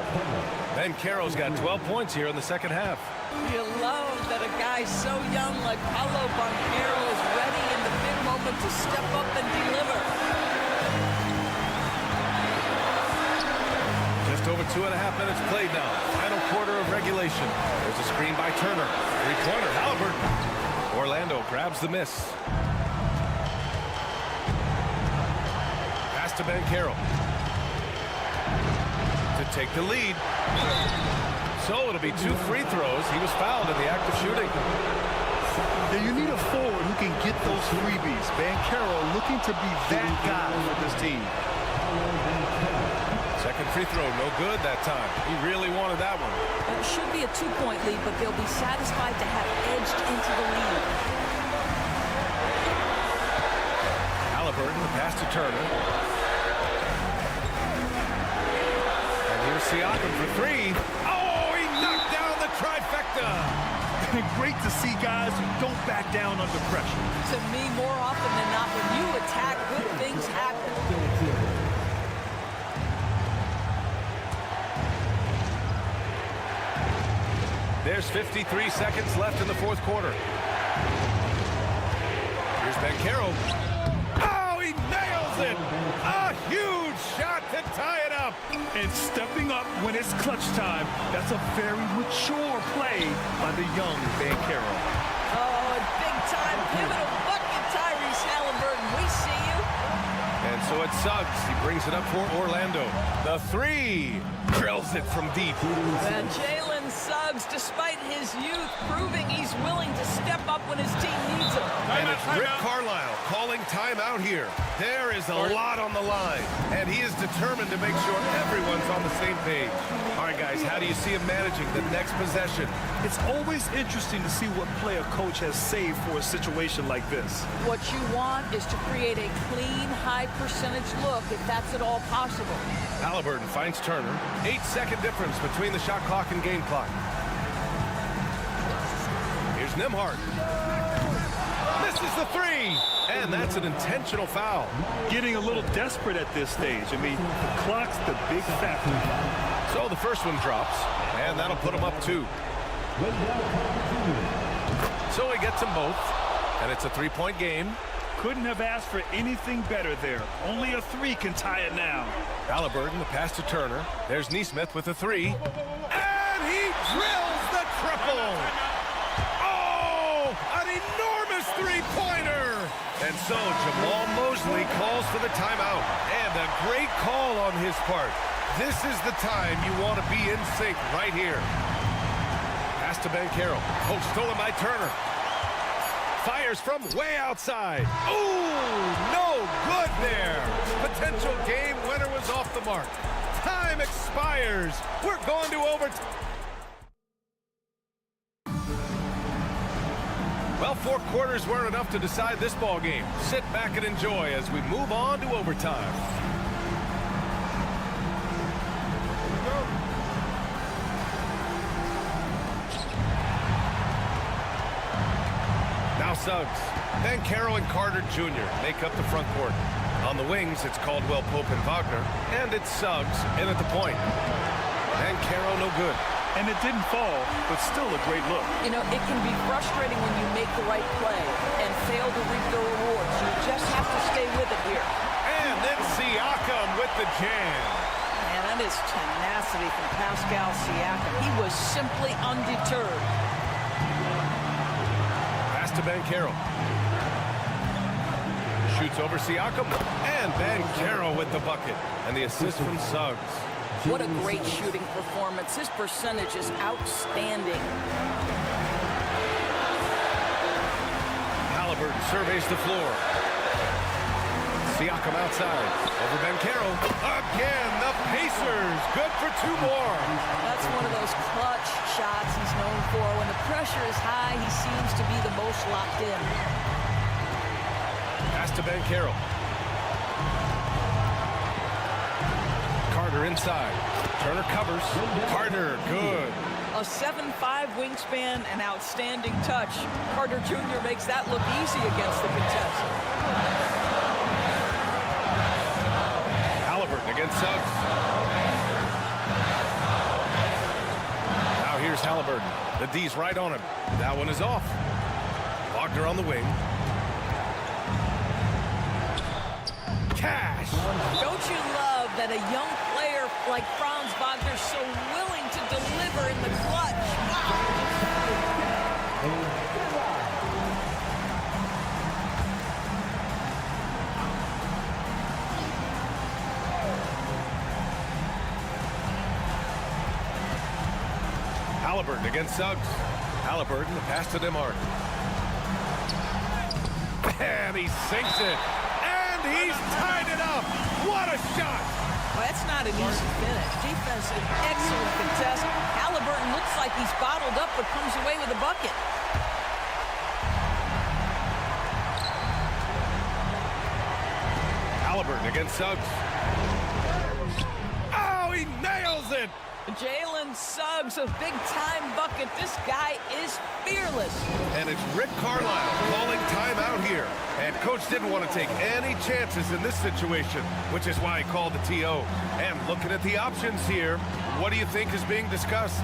Banchero's got 12 points here in the second half. You love that a guy so young like Paolo Banchero is ready in the big moment to step up and deliver. Just over 2.5 minutes played now. Final quarter of regulation. There's a screen by Turner. Three-pointer, Halliburton. Orlando grabs the miss. Pass to Banchero. To take the lead. So it'll be 2 free throws. He was fouled in the act of shooting. Yeah, you need a forward who can get those freebies. Banchero looking to be that guy for this team. Second free throw, no good that time. He really wanted that one. It should be a 2-point lead, but they'll be satisfied to have edged into the lead. Halliburton, the pass to Turner. And here's Siakam for 3. Oh, he knocked down the trifecta. Great to see guys who don't back down under pressure. To me, more often than not, when you attack, good things happen. There's 53 seconds left in the fourth quarter. Here's Banchero. Oh, he nails it! A huge shot to tie it up. And stepping up when it's clutch time, that's a very mature play by the young Banchero. Oh, a big-time pivotal bucket, Tyrese Halliburton. We see you. And so it's Suggs. He brings it up for Orlando. The 3 drills it from deep. And Jalen Suggs, despite his youth, proving he's willing to step up when his team needs him. And it's Rick Carlisle calling timeout here. There is a lot on the line, and he is determined to make sure everyone's on the same page. All right, guys, how do you see him managing the next possession? It's always interesting to see what play a coach has saved for a situation like this. What you want is to create a clean, high-percentage look, if that's at all possible. Halliburton finds Turner. 8-second difference between the shot clock and game clock. Here's Nembhard. Misses the 3, and that's an intentional foul. Getting a little desperate at this stage. I mean, the clock's the big factor. So the first one drops, and that'll put him up 2. So he gets them both, and it's a 3-point game. Couldn't have asked for anything better there. Only a 3 can tie it now. Halliburton, the pass to Turner. There's Neesmith with a 3. And he drills the triple! Oh, an enormous three-pointer! And so Jamal Mosley calls for the timeout. And a great call on his part. This is the time you want to be in sync right here. Pass to Banchero. Oh, stolen by Turner. Fires from way outside. Ooh, no good there. Potential game winner was off the mark. Time expires. We're going to overtime. Well, 4 quarters weren't enough to decide this ball game. Sit back and enjoy as we move on to overtime. Now Suggs. Banchero and Carter Jr. make up the front court. On the wings, it's Caldwell Pope and Wagner. And it's Suggs in at the point. Banchero no good. And it didn't fall, but still a great look. You know, it can be frustrating when you make the right play and fail to reap the rewards. You just have to stay with it here. And then Siakam with the jam. Man, that is tenacity from Pascal Siakam. He was simply undeterred. Pass to Banchero. Shoots over Siakam. And Banchero with the bucket. And the assist from Suggs. What a great shooting performance. His percentage is outstanding. Halliburton surveys the floor. Siakam outside. Over Banchero. Again, the Pacers. Good for 2 more. That's one of those clutch shots he's known for. When the pressure is high, he seems to be the most locked in. Pass to Banchero. Carter inside. Turner covers. Carter, good. A 7'5" wingspan and outstanding touch. Carter Jr. makes that look easy against the contest. Halliburton against Suggs. Now here's Halliburton. The D's right on him. That one is off. Wagner on the wing. Cash. Don't you love that a young player like Franz Wagner so willing to deliver in the clutch? Halliburton against Suggs. Halliburton, the pass to DeMar. And he sinks it. And he's tied it up. What a shot. Well, that's not an easy finish. Defense, an excellent contest. Halliburton looks like he's bottled up, but comes away with a bucket. Halliburton against Suggs. Oh, he nails it. Jalen Suggs, a big-time bucket. This guy is fearless. And it's Rick Carlisle calling timeout here. And Coach didn't want to take any chances in this situation, which is why he called the TO. And looking at the options here, what do you think is being discussed?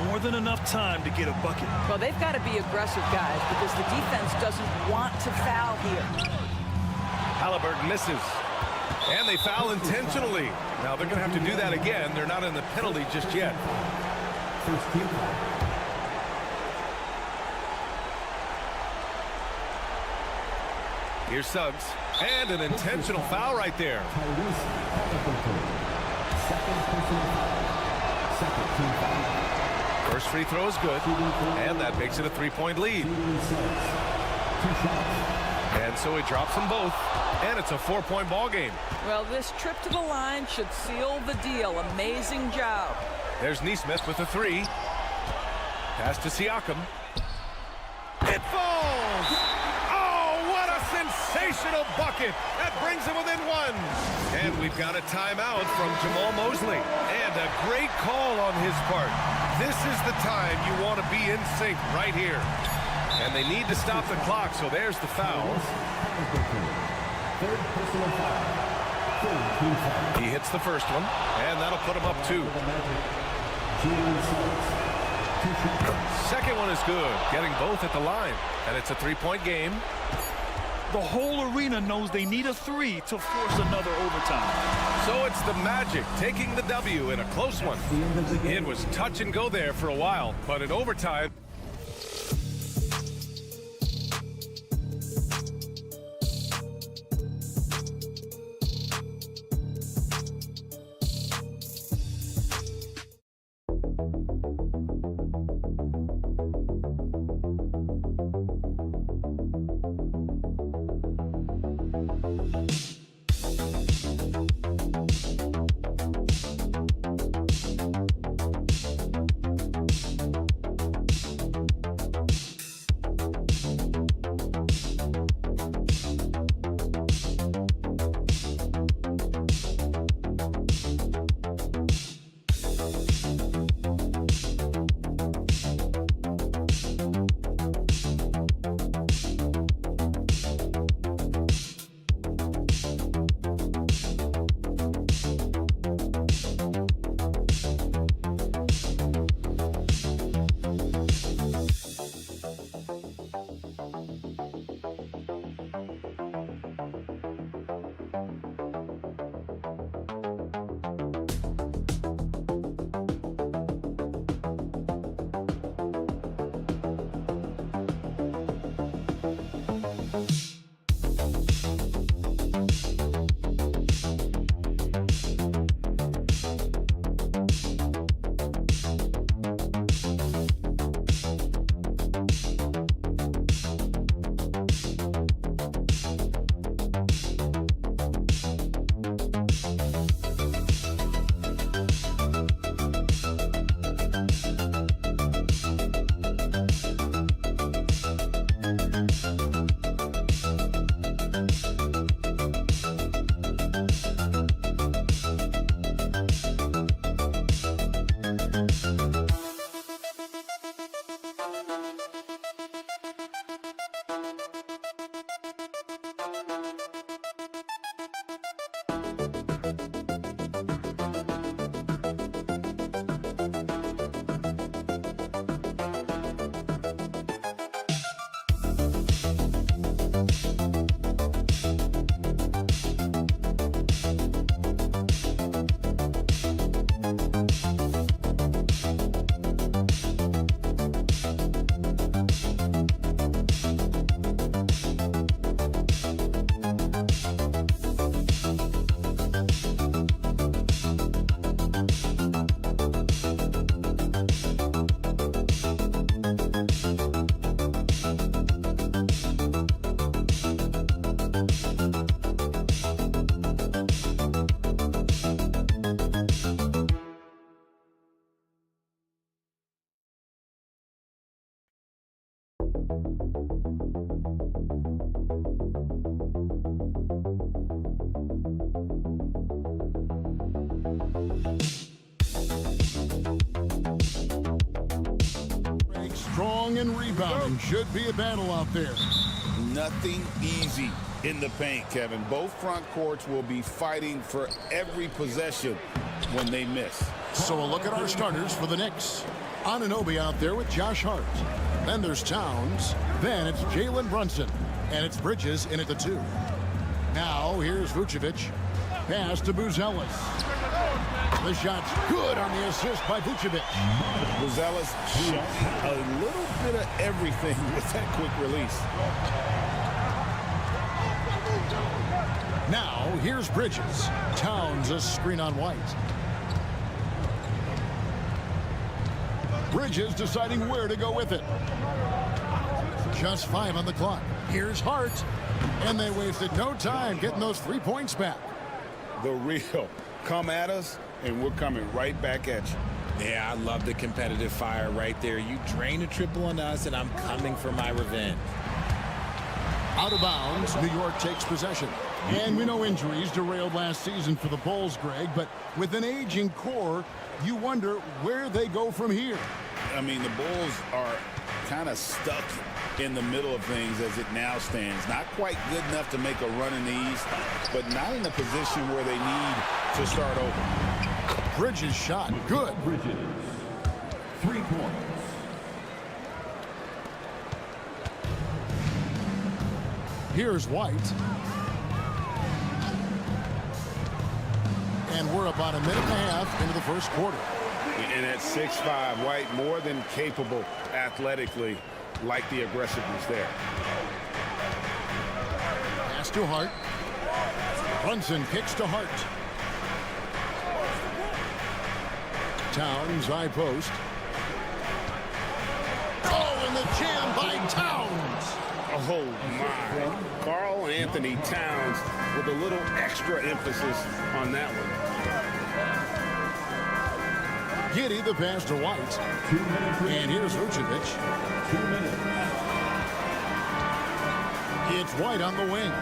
More than enough time to get a bucket. Well, they've got to be aggressive, guys, because the defense doesn't want to foul here. Halliburton misses. And they foul intentionally. Now they're going to have to do that again. They're not in the penalty just yet. Here's Suggs. And an intentional foul right there. First free throw is good. And that makes it a 3-point lead. And so he drops them both. And it's a 4-point ball game. Well, this trip to the line should seal the deal. Amazing job. There's Nesmith with a 3. Pass to Siakam. It falls! Oh, what a sensational bucket! That brings him within 1. And we've got a timeout from Jamal Mosley. And a great call on his part. This is the time you want to be in sync right here. And they need to stop the clock, so there's the foul. He hits the first one, and that'll put him up 2. Second one is good, getting both at the line. And it's a 3-point game. The whole arena knows they need a 3 to force another overtime. So it's the Magic taking the W in a close one. It was touch and go there for a while, but in overtime... Strong and rebounding. Should be a battle out there. Nothing easy in the paint, Kevin. Both front courts will be fighting for every possession when they miss. So a look at our starters for the Knicks. Anunoby out there with Josh Hart. Then there's Towns. Then it's Jalen Brunson. And it's Bridges in at the 2. Now here's Vucevic. Pass to Buzelis. The shot's good on the assist by Vucevic. Buzelis showing a little bit of everything with that quick release. Now here's Bridges. Towns a screen on White. Bridges deciding where to go with it. Just 5 on the clock. Here's Hart. And they wasted no time getting those 3 points back. The real come at us, and we're coming right back at you. Yeah, I love the competitive fire right there. You drain a triple on us, and I'm coming for my revenge. Out of bounds, New York takes possession. And we know injuries derailed last season for the Bulls, Greg, but with an aging core, you wonder where they go from here. I mean, the Bulls are kind of stuck in the middle of things as it now stands. Not quite good enough to make a run in the East, but not in a position where they need to start over. Bridges shot. Good. Bridges. 3 points. Here's White. And we're about a minute and a half into the first quarter. And at 6'5", White more than capable athletically, like the aggressiveness there. Pass to Hart. Brunson kicks to Hart. Towns, high post. Oh, and the jam by Towns. Oh, my. Karl Anthony Towns with a little extra emphasis on that one. Giddey the pass to White. And here's Vucevic. 2 minutes. It's White on the wing.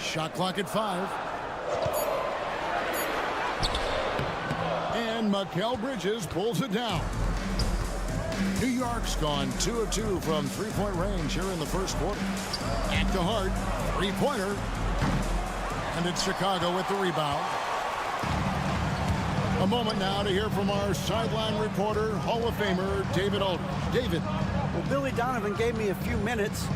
Shot clock at 5. And Mikal Bridges pulls it down. New York's gone 2 of 2 from 3-point range here in the first quarter. Back to Hart. 3-pointer. And it's Chicago with the rebound. A moment now to hear from our sideline reporter, Hall of Famer David Aldridge. David. Well, Billy Donovan gave me a few minutes.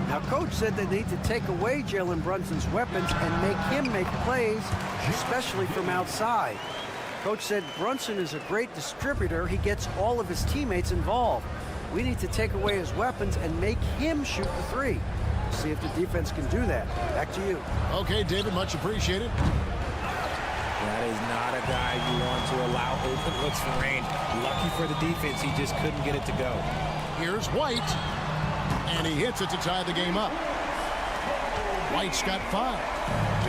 Now, Coach said they need to take away Jalen Brunson's weapons and make him make plays, especially from outside. Coach said Brunson is a great distributor. He gets all of his teammates involved. We need to take away his weapons and make him shoot the 3. See if the defense can do that. Back to you. Okay, David, much appreciated. That is not a guy you want to allow open looks from range. Lucky for the defense, he just couldn't get it to go. Here's White. And he hits it to tie the game up. White's got 5.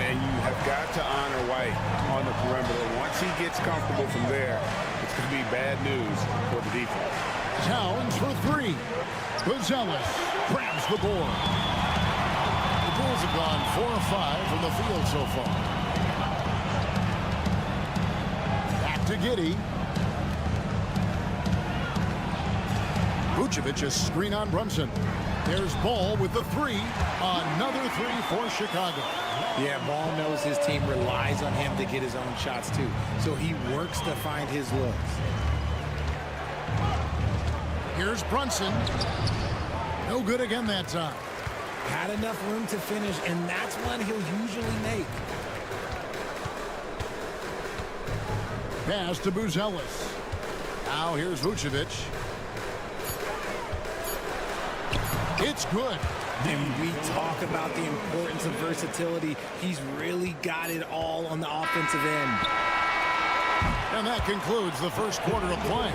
And you have got to honor White on the perimeter. Once he gets comfortable from there, it's going to be bad news for the defense. Towns for 3. Buzelis grabs the board. The Bulls have gone 4 of 5 from the field so far. Back to Giddey. Vucevic a screen on Brunson. There's Ball with the 3. Another 3 for Chicago. Yeah, Ball knows his team relies on him to get his own shots too. So he works to find his looks. Here's Brunson. No good again that time. Had enough room to finish, and that's one he'll usually make. Pass to Buzelis. Now here's Vucevic. It's good. And we talk about the importance of versatility. He's really got it all on the offensive end. And that concludes the first quarter of play.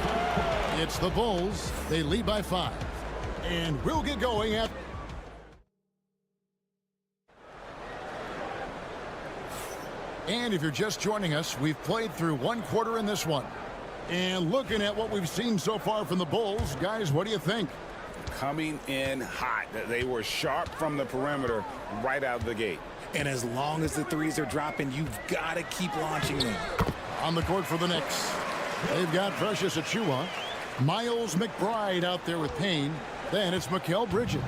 It's the Bulls. They lead by 5. And we'll get going at... And if you're just joining us, we've played through 1 quarter in this one. And looking at what we've seen so far from the Bulls, guys, what do you think? Coming in hot. They were sharp from the perimeter right out of the gate. And as long as the threes are dropping, you've got to keep launching them. On the court for the Knicks, they've got Precious Achiuwa, Miles McBride out there with Payne. Then it's Mikal Bridges,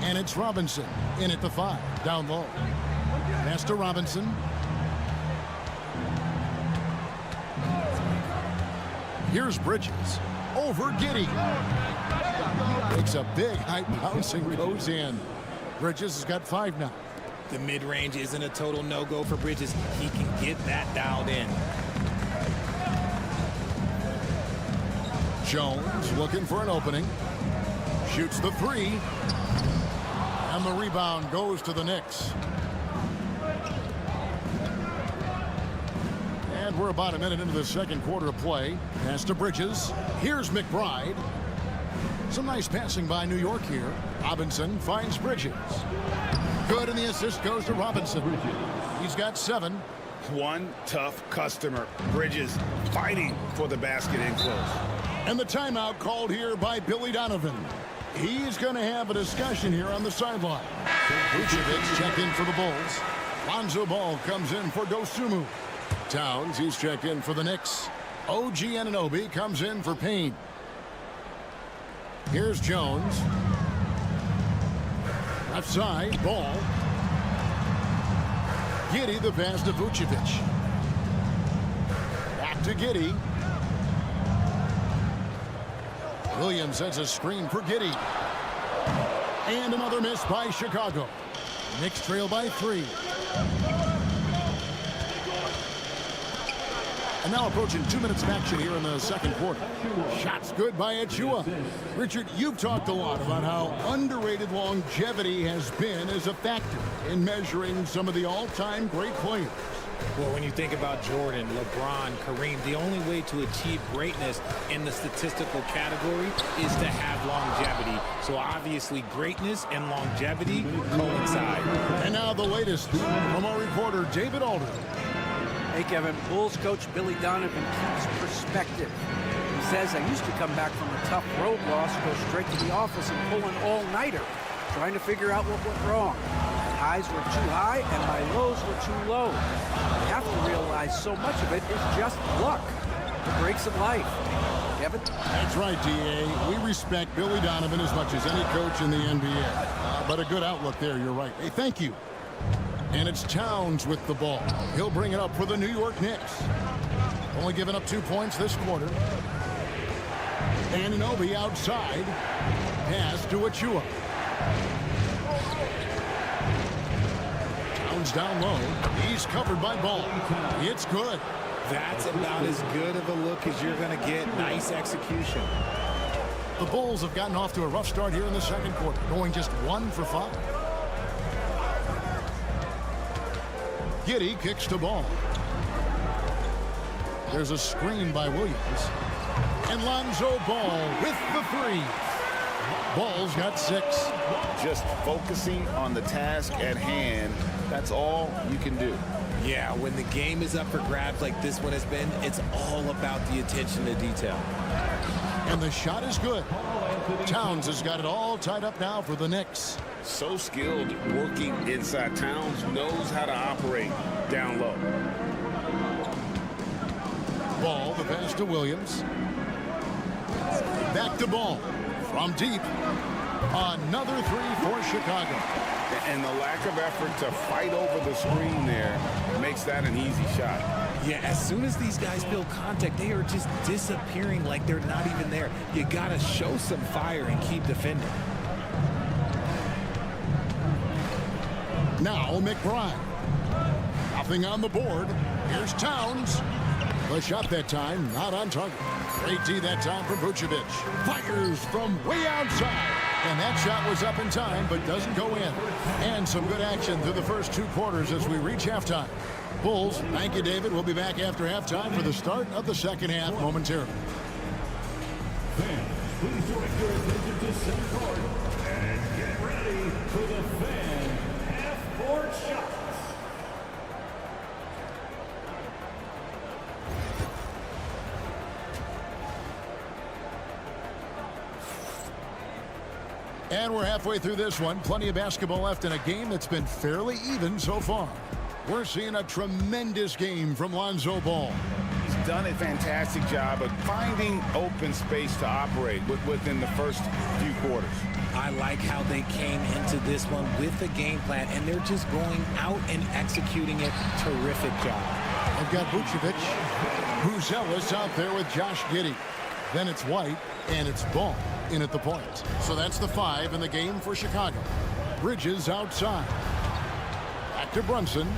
and it's Robinson in at the 5, down low. Pass to Robinson. Here's Bridges over Giddey. Makes a big high bouncing, goes in. Bridges has got 5 now. The mid-range isn't a total no-go for Bridges. He can get that dialed in. Jones looking for an opening. Shoots the 3. And the rebound goes to the Knicks. And we're about a minute into the second quarter of play. Pass to Bridges. Here's McBride. Some nice passing by New York here. Robinson finds Bridges. Good, and the assist goes to Robinson. He's got 7. One tough customer. Bridges fighting for the basket in close. And the timeout called here by Billy Donovan. He's going to have a discussion here on the sideline. Vucevic checked in for the Bulls. Lonzo Ball comes in for Dosunmu. Towns, he's checked in for the Knicks. OG Anunoby comes in for Payne. Here's Jones. Left side, Ball. Giddey, the pass to Vucevic. Back to Giddey. Williams sets a screen for Giddey. And another miss by Chicago. Knicks trail by 3. And now approaching 2 minutes of action here in the second quarter. Shots good by Achiuwa. Richard, you've talked a lot about how underrated longevity has been as a factor in measuring some of the all-time great players. Well, when you think about Jordan, LeBron, Kareem, the only way to achieve greatness in the statistical category is to have longevity. So obviously greatness and longevity coincide. And now the latest from our reporter, David Alder. Hey, Kevin, Bulls coach Billy Donovan keeps perspective. He says, I used to come back from a tough road loss, go straight to the office and pull an all-nighter, trying to figure out what went wrong. My highs were too high and my lows were too low. You have to realize so much of it is just luck, the breaks of life. Kevin? That's right, D.A. We respect Billy Donovan as much as any coach in the NBA. But a good outlook there, you're right. Hey, thank you. And it's Towns with the ball. He'll bring it up for the New York Knicks. Only giving up 2 points this quarter. Anunoby outside. Pass to Achiuwa. Towns down low. He's covered by Ball. It's good. That's about as good of a look as you're going to get. Nice execution. The Bulls have gotten off to a rough start here in the second quarter, going just 1 for 5. Giddey kicks to Ball. There's a screen by Williams. And Lonzo Ball with the 3. Ball's got 6. Just focusing on the task at hand, that's all you can do. Yeah, when the game is up for grabs like this one has been, it's all about the attention to detail. And the shot is good. Towns has got it all tied up now for the Knicks. So skilled working inside. Towns knows how to operate down low. Ball, the pass to Williams. Back to Ball. From deep. Another 3 for Chicago. And the lack of effort to fight over the screen there makes that an easy shot. Yeah, as soon as these guys feel contact, they are just disappearing like they're not even there. You got to show some fire and keep defending. Now McBride. Nothing on the board. Here's Towns. The shot that time, not on target. Great D that time from Vucevic. Fires from way outside. And that shot was up in time, but doesn't go in. And some good action through the first 2 quarters as we reach halftime. Bulls, thank you, David. We'll be back after halftime for the start of the second half momentarily. Fans, please direct your attention to center court and get ready for the fan half-court shots. And we're halfway through this one. Plenty of basketball left in a game that's been fairly even so far. We're seeing a tremendous game from Lonzo Ball. He's done a fantastic job of finding open space to operate within the first few quarters. I like how they came into this one with a game plan, and they're just going out and executing it. Terrific job. They've got Vucevic, Ellis out there with Josh Giddey. Then it's White, and it's Ball in at the point. So that's the 5 in the game for Chicago. Bridges outside. Back to Brunson.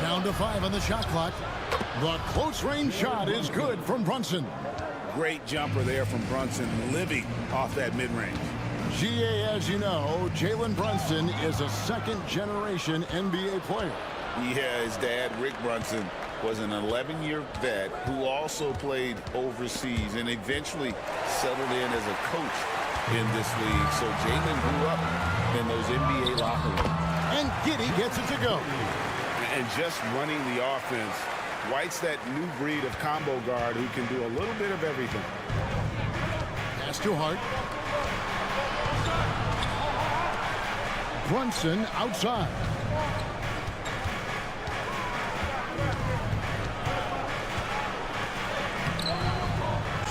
Down to 5 on the shot clock. The close-range shot is good from Brunson. Great jumper there from Brunson, living off that mid-range. GA, as you know, Jalen Brunson is a second-generation NBA player. Yeah, his dad, Rick Brunson, was an 11-year vet who also played overseas and eventually settled in as a coach in this league. So Jalen grew up in those NBA locker rooms. And Giddey gets it to go. And just running the offense, White's that new breed of combo guard who can do a little bit of everything. Pass to Hart. Brunson outside.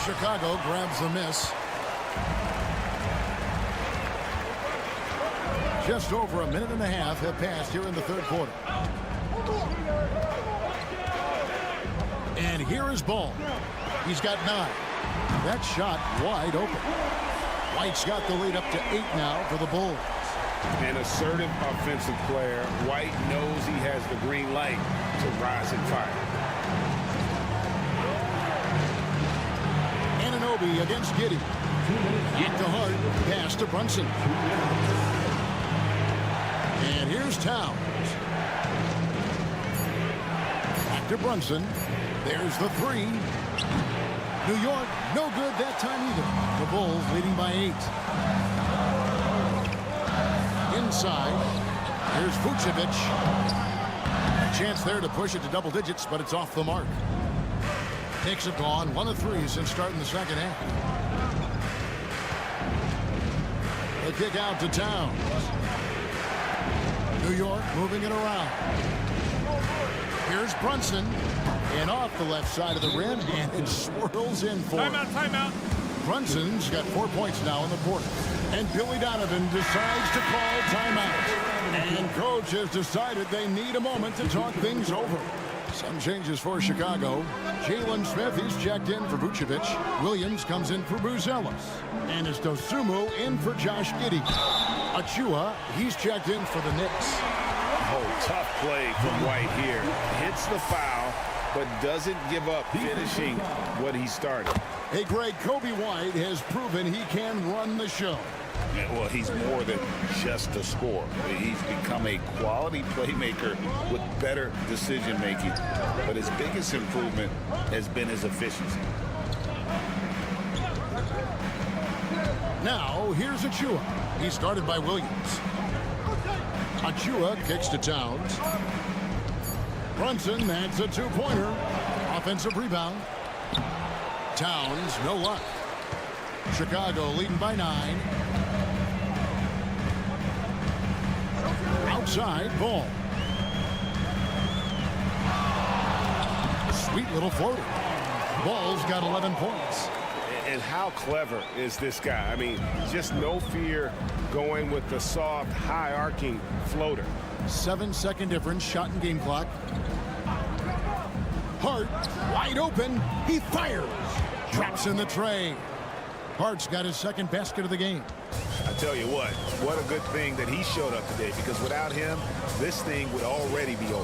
Chicago grabs the miss. Just over a minute and a half have passed here in the third quarter. And here is Ball. He's got 9. That shot wide open. White's got the lead up to 8 now for the Bulls. An assertive offensive player. White knows he has the green light to rise and fire. Anunoby against Giddey. Back to Hart. Pass to Brunson. And here's Towns. Back to Brunson. There's the 3. New York, no good that time either. The Bulls leading by 8. Inside, here's Vucevic. A chance there to push it to double digits, but it's off the mark. Knicks have gone 1 of 3 since starting the second half. The kick out to Towns. New York moving it around. Here's Brunson. And off the left side of the rim, and it swirls in for him. Timeout. Brunson's got 4 points now in the quarter. And Billy Donovan decides to call timeout. And coach has decided they need a moment to talk things over. Some changes for Chicago. Jalen Smith is checked in for Vucevic. Williams comes in for Bruce Ellis. And it's Dosumu in for Josh Giddey. Achua, he's checked in for the Knicks. Oh, tough play from White here. Hits the foul, but doesn't give up finishing what he started. Hey, Greg, Kobe White has proven he can run the show. Yeah, well, he's more than just a scorer. He's become a quality playmaker with better decision-making. But his biggest improvement has been his efficiency. Now, here's Achua. He started by Williams. Achua kicks to Towns. Brunson, that's a 2-pointer. Offensive rebound. Towns, no luck. Chicago leading by 9. Outside, Ball. Sweet little floater. Ball's got 11 points. And how clever is this guy? I mean, just no fear going with the soft, high-arcing floater. 7-second difference, shot and game clock. Hart, wide open. He fires. Drops in the tray. Hart's got his second basket of the game. I tell you what a good thing that he showed up today, because without him, this thing would already be over.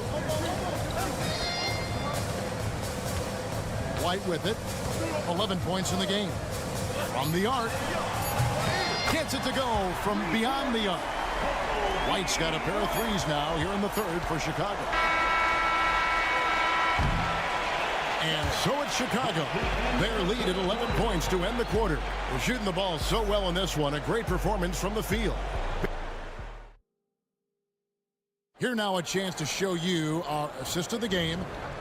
White with it. 11 points in the game. From the arc. Gets it to go from beyond the arc. White's got a pair of threes now here in the third for Chicago. And so it's Chicago. Their lead at 11 points to end the quarter. They're shooting the ball so well in this one. A great performance from the field. Here now a chance to show you our assist of the game,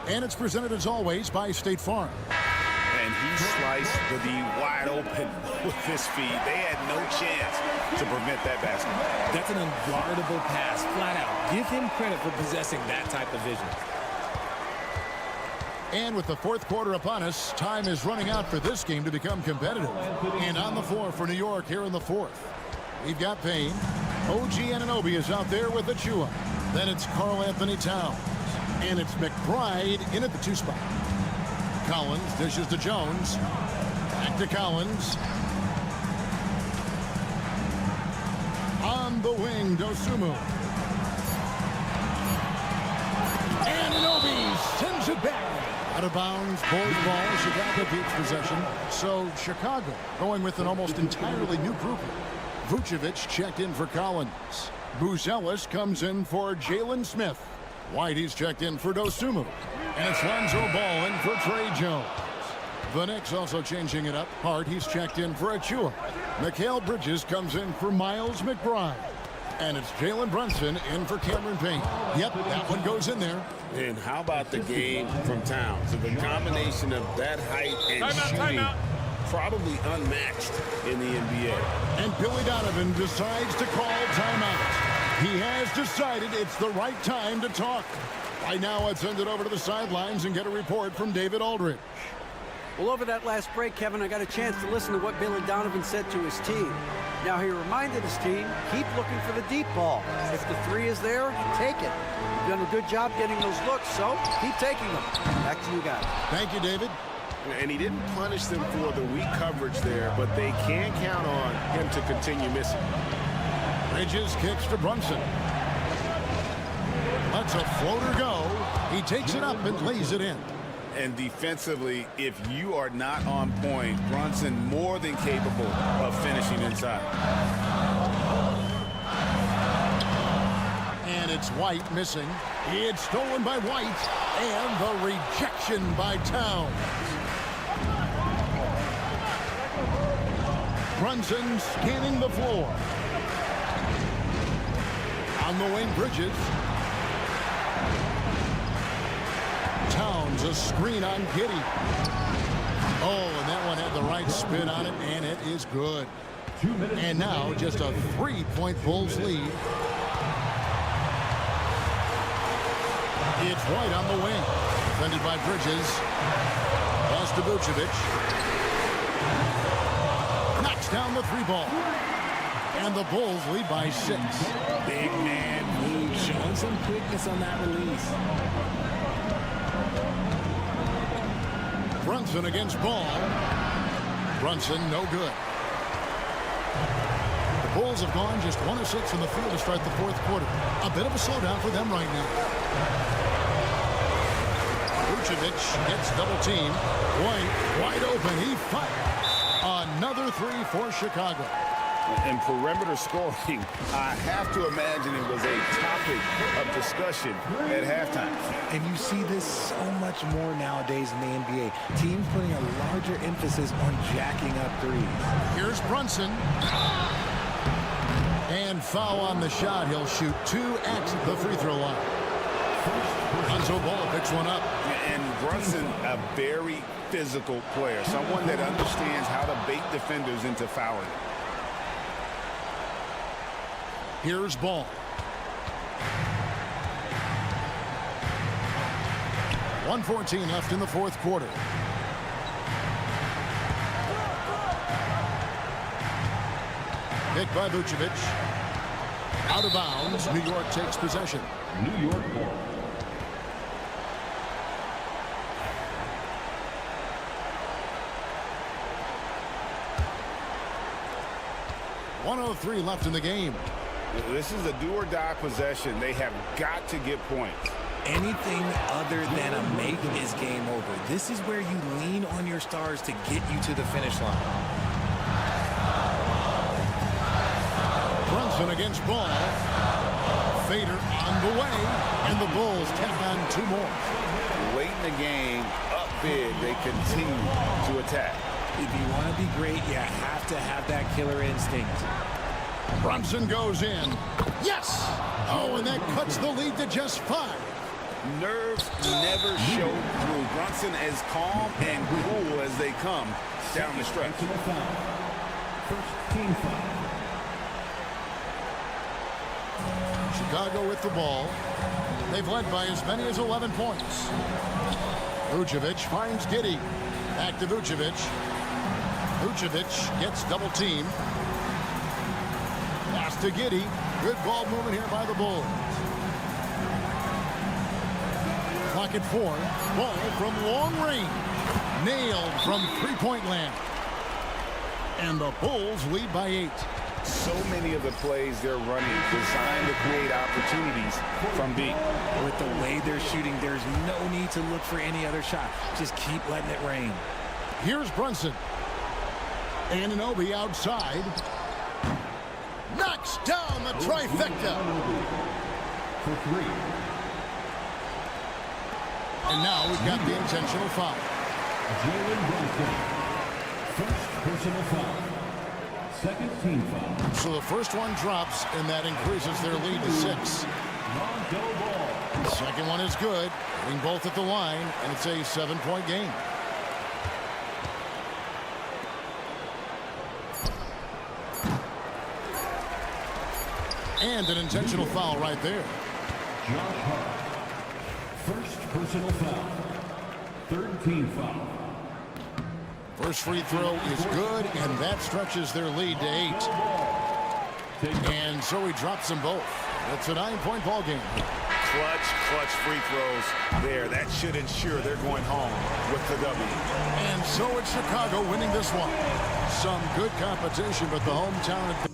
and it's presented as always by State Farm. And he sliced the D wide open with his feet. They had no chance to prevent that basket. That's an unguardable pass, flat out. Give him credit for possessing that type of vision. And with the fourth quarter upon us, time is running out for this game to become competitive. And on the floor for New York here in the fourth, we've got Payne. OG Anunoby is out there with Achua. Then it's Karl Anthony Towns. And it's McBride in at the 2 spot. Collins dishes to Jones. Back to Collins. On the wing, Dosunmu. Anunoby sends it back. Out of bounds, Bulls ball. Chicago keeps possession. So Chicago going with an almost entirely new group. Vucevic checked in for Collins. Buzelis comes in for Jalen Smith. Whitey's checked in for Dosunmu. And it's Lonzo Ball in for Trey Jones. The Knicks also changing it up. Hart, he's checked in for Achua. Mikal Bridges comes in for Miles McBride. And it's Jalen Brunson in for Cameron Payne. Yep, that one goes in there. And how about the game from Towns? So the combination of that height and shooting, probably unmatched in the NBA. And Billy Donovan decides to call timeout. He has decided it's the right time to talk. Right now, let's send it over to the sidelines and get a report from David Aldridge. Well, over that last break, Kevin, I got a chance to listen to what Billy Donovan said to his team. Now, he reminded his team, keep looking for the deep ball. If the 3 is there, take it. You've done a good job getting those looks, so keep taking them. Back to you guys. Thank you, David. And he didn't punish them for the weak coverage there, but they can count on him to continue missing. Bridges kicks to Brunson. Lets a floater go. He takes it up and lays it in. And defensively, if you are not on point, Brunson more than capable of finishing inside. And it's White missing. It's stolen by White. And the rejection by Towns. Brunson scanning the floor. On the wing, Bridges. Towns, a screen on Giddey. Oh, and that one had the right spin on it, and it is good. And now just a 3-point Bulls lead. It's White on the wing. Defended by Bridges. Pass to Vucevic. Knocks down the 3-ball. And the Bulls lead by 6. Big man move, showing some quickness on that release. Brunson against Ball. Brunson, no good. The Bulls have gone just 1 of 6 from the field to start the fourth quarter. A bit of a slowdown for them right now. Vucevic gets double teamed. White wide open. He fires. Another 3 for Chicago. And perimeter scoring, I have to imagine it was a topic of discussion at halftime. And you see this so much more nowadays in the NBA. Teams putting a larger emphasis on jacking up threes. Here's Brunson. And foul on the shot. He'll shoot 2 at the free throw line. Lonzo Ball picks one up. And Brunson, a very physical player. Someone that understands how to bait defenders into fouling. Here's Ball. 1:14 left in the fourth quarter. Picked by Vucevic. Out of bounds. New York takes possession. New York ball. .103 left in the game. This is a do-or-die possession. They have got to get points. Anything other than a make is game over. This is where you lean on your stars to get you to the finish line. Brunson against Ball. Fader on the way. And the Bulls tack on 2 more. Late in the game, up big, they continue to attack. If you want to be great, you have to have that killer instinct. Brunson goes in. Yes! Oh, and that cuts the lead to just 5. Nerves never show through. Brunson as calm and cool as they come down the stretch. First team foul. Chicago with the ball. They've led by as many as 11 points. Vucevic finds Giddey. Back to Vucevic. Vucevic gets double teamed. Pass to Giddey. Good ball movement here by the Bulls. Clock at 4. Ball from long range. Nailed from three-point land. And the Bulls lead by 8. So many of the plays they're running designed to create opportunities from deep. With the way they're shooting, there's no need to look for any other shot. Just keep letting it rain. Here's Brunson. Anunoby outside. Knocks down the trifecta. For 3. And now we've got the intentional foul. Jalen Brunson. First personal foul. Second team foul. So the first one drops, and that increases their lead to 6. Non-go ball. Second one is good. Hitting both at the line, and it's a 7-point game. And an intentional foul right there. Josh Hart. First personal foul. Third team foul. First free throw is good, and that stretches their lead to 8. And so he drops them both. That's a 9-point ball game. Clutch free throws there. That should ensure they're going home with the W. And so it's Chicago winning this one. Some good competition, but the hometown...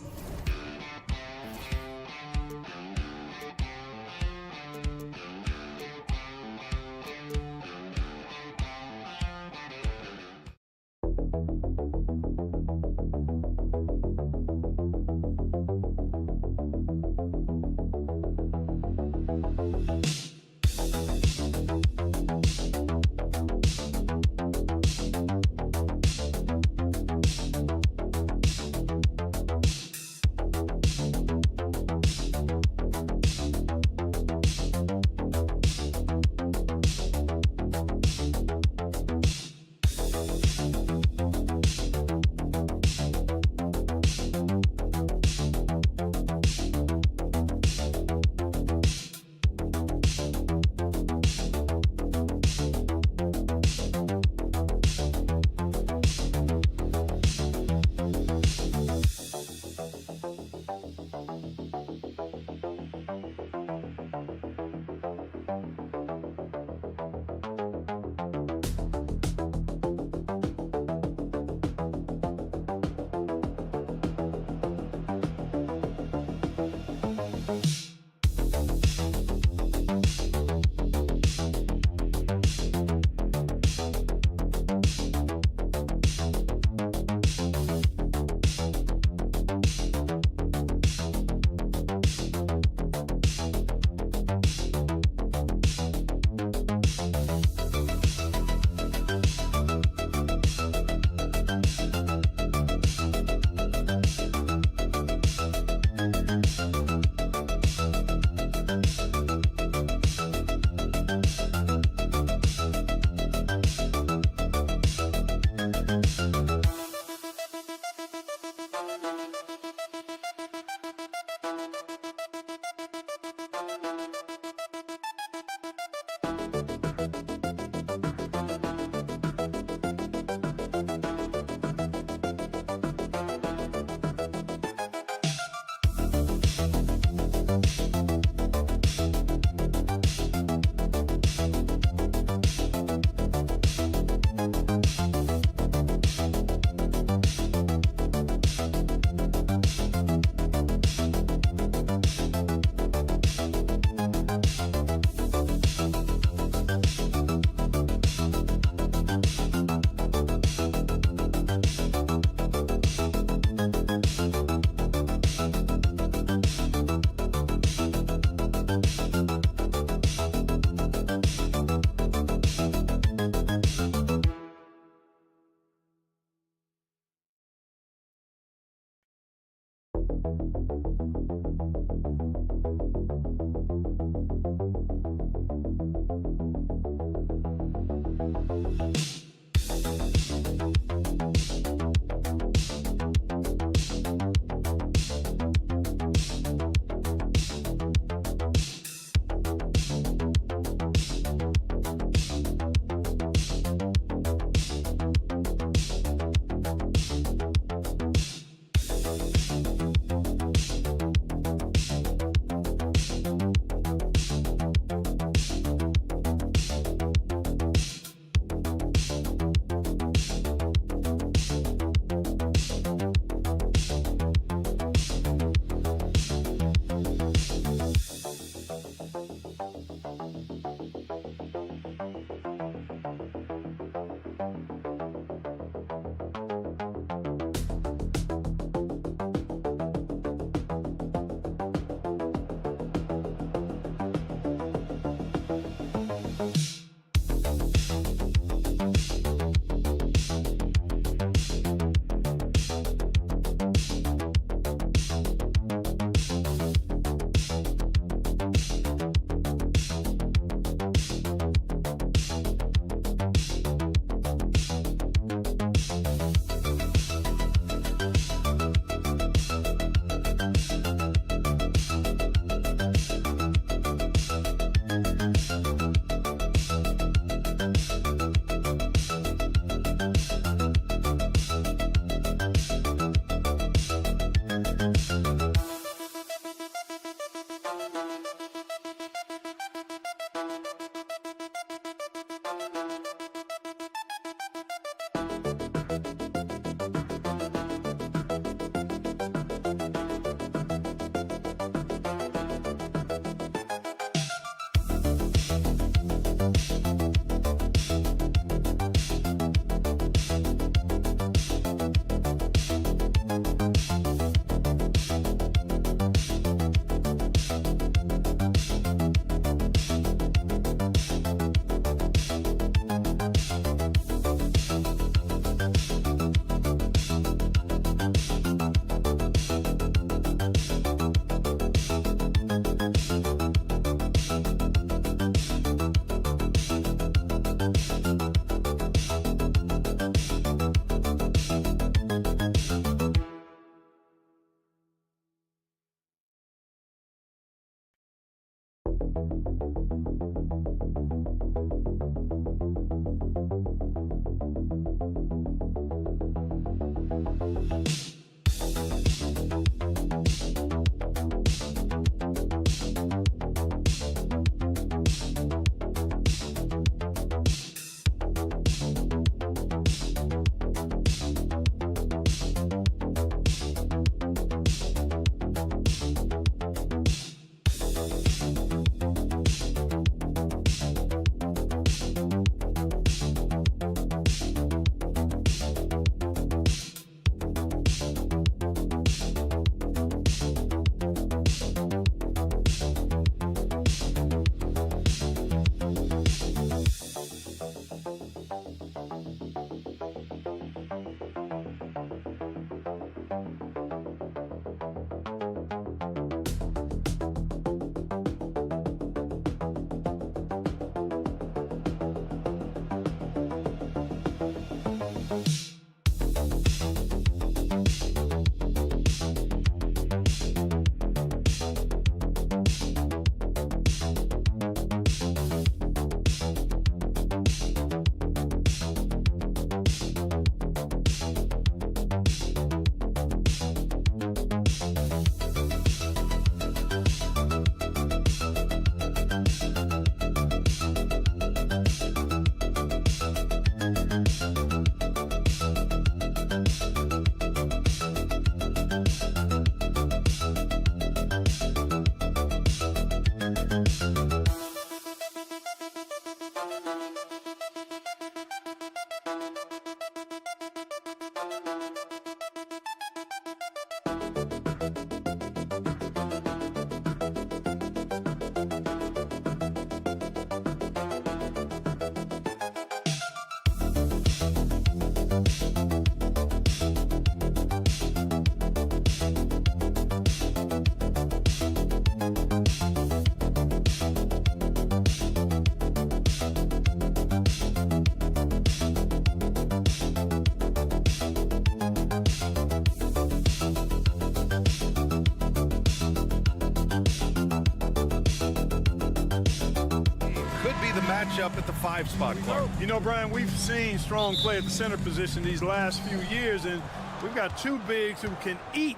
Up at the 5 spot, Clark. You know, Brian, we've seen strong play at the center position these last few years, and we've got two bigs who can each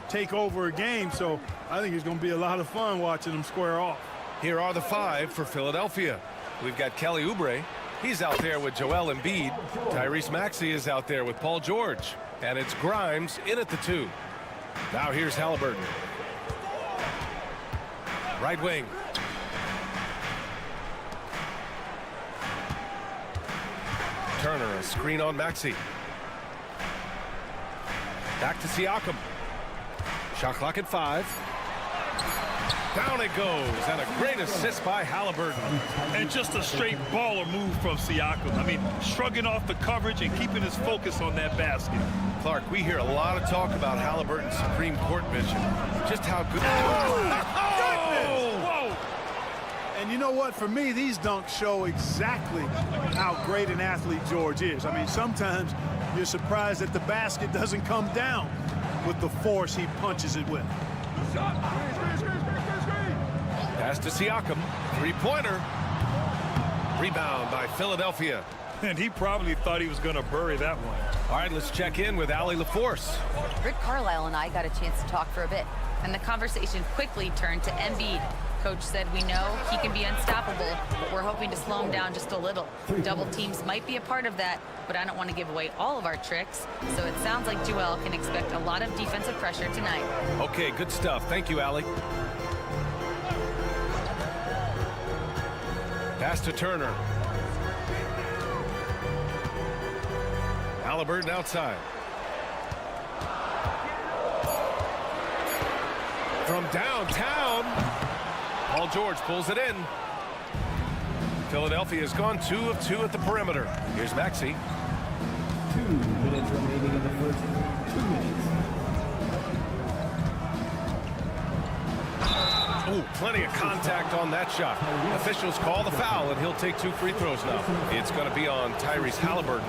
take over a game, so I think it's going to be a lot of fun watching them square off. Here are the 5 for Philadelphia. We've got Kelly Oubre. He's out there with Joel Embiid. Tyrese Maxey is out there with Paul George. And it's Grimes in at the 2. Now here's Halliburton. Right wing. Turner, a screen on Maxey. Back to Siakam. Shot clock at 5. Down it goes, and a great assist by Halliburton. And just a straight baller move from Siakam. I mean, shrugging off the coverage and keeping his focus on that basket. Clark, we hear a lot of talk about Halliburton's Supreme Court vision. Just how good. Whoa! And you know what? For me, these dunks show exactly how great an athlete George is. I mean, sometimes you're surprised that the basket doesn't come down with the force he punches it with. Pass to Siakam. Three-pointer. Rebound by Philadelphia. And he probably thought he was going to bury that one. All right, let's check in with Allie LaForce. Rick Carlisle and I got a chance to talk for a bit, and the conversation quickly turned to Embiid. Coach said we know he can be unstoppable, but we're hoping to slow him down just a little. Double teams might be a part of that, but I don't want to give away all of our tricks, so it sounds like Joel can expect a lot of defensive pressure tonight. Okay, good stuff. Thank you, Allie. Pass to Turner. Halliburton outside. From downtown, Paul George pulls it in. Philadelphia has gone 2 of 2 at the perimeter. Here's Maxey. 2 minutes remaining in the first 2 minutes. Ooh, plenty of contact on that shot. Officials call the foul, and he'll take 2 free throws now. It's going to be on Tyrese Halliburton.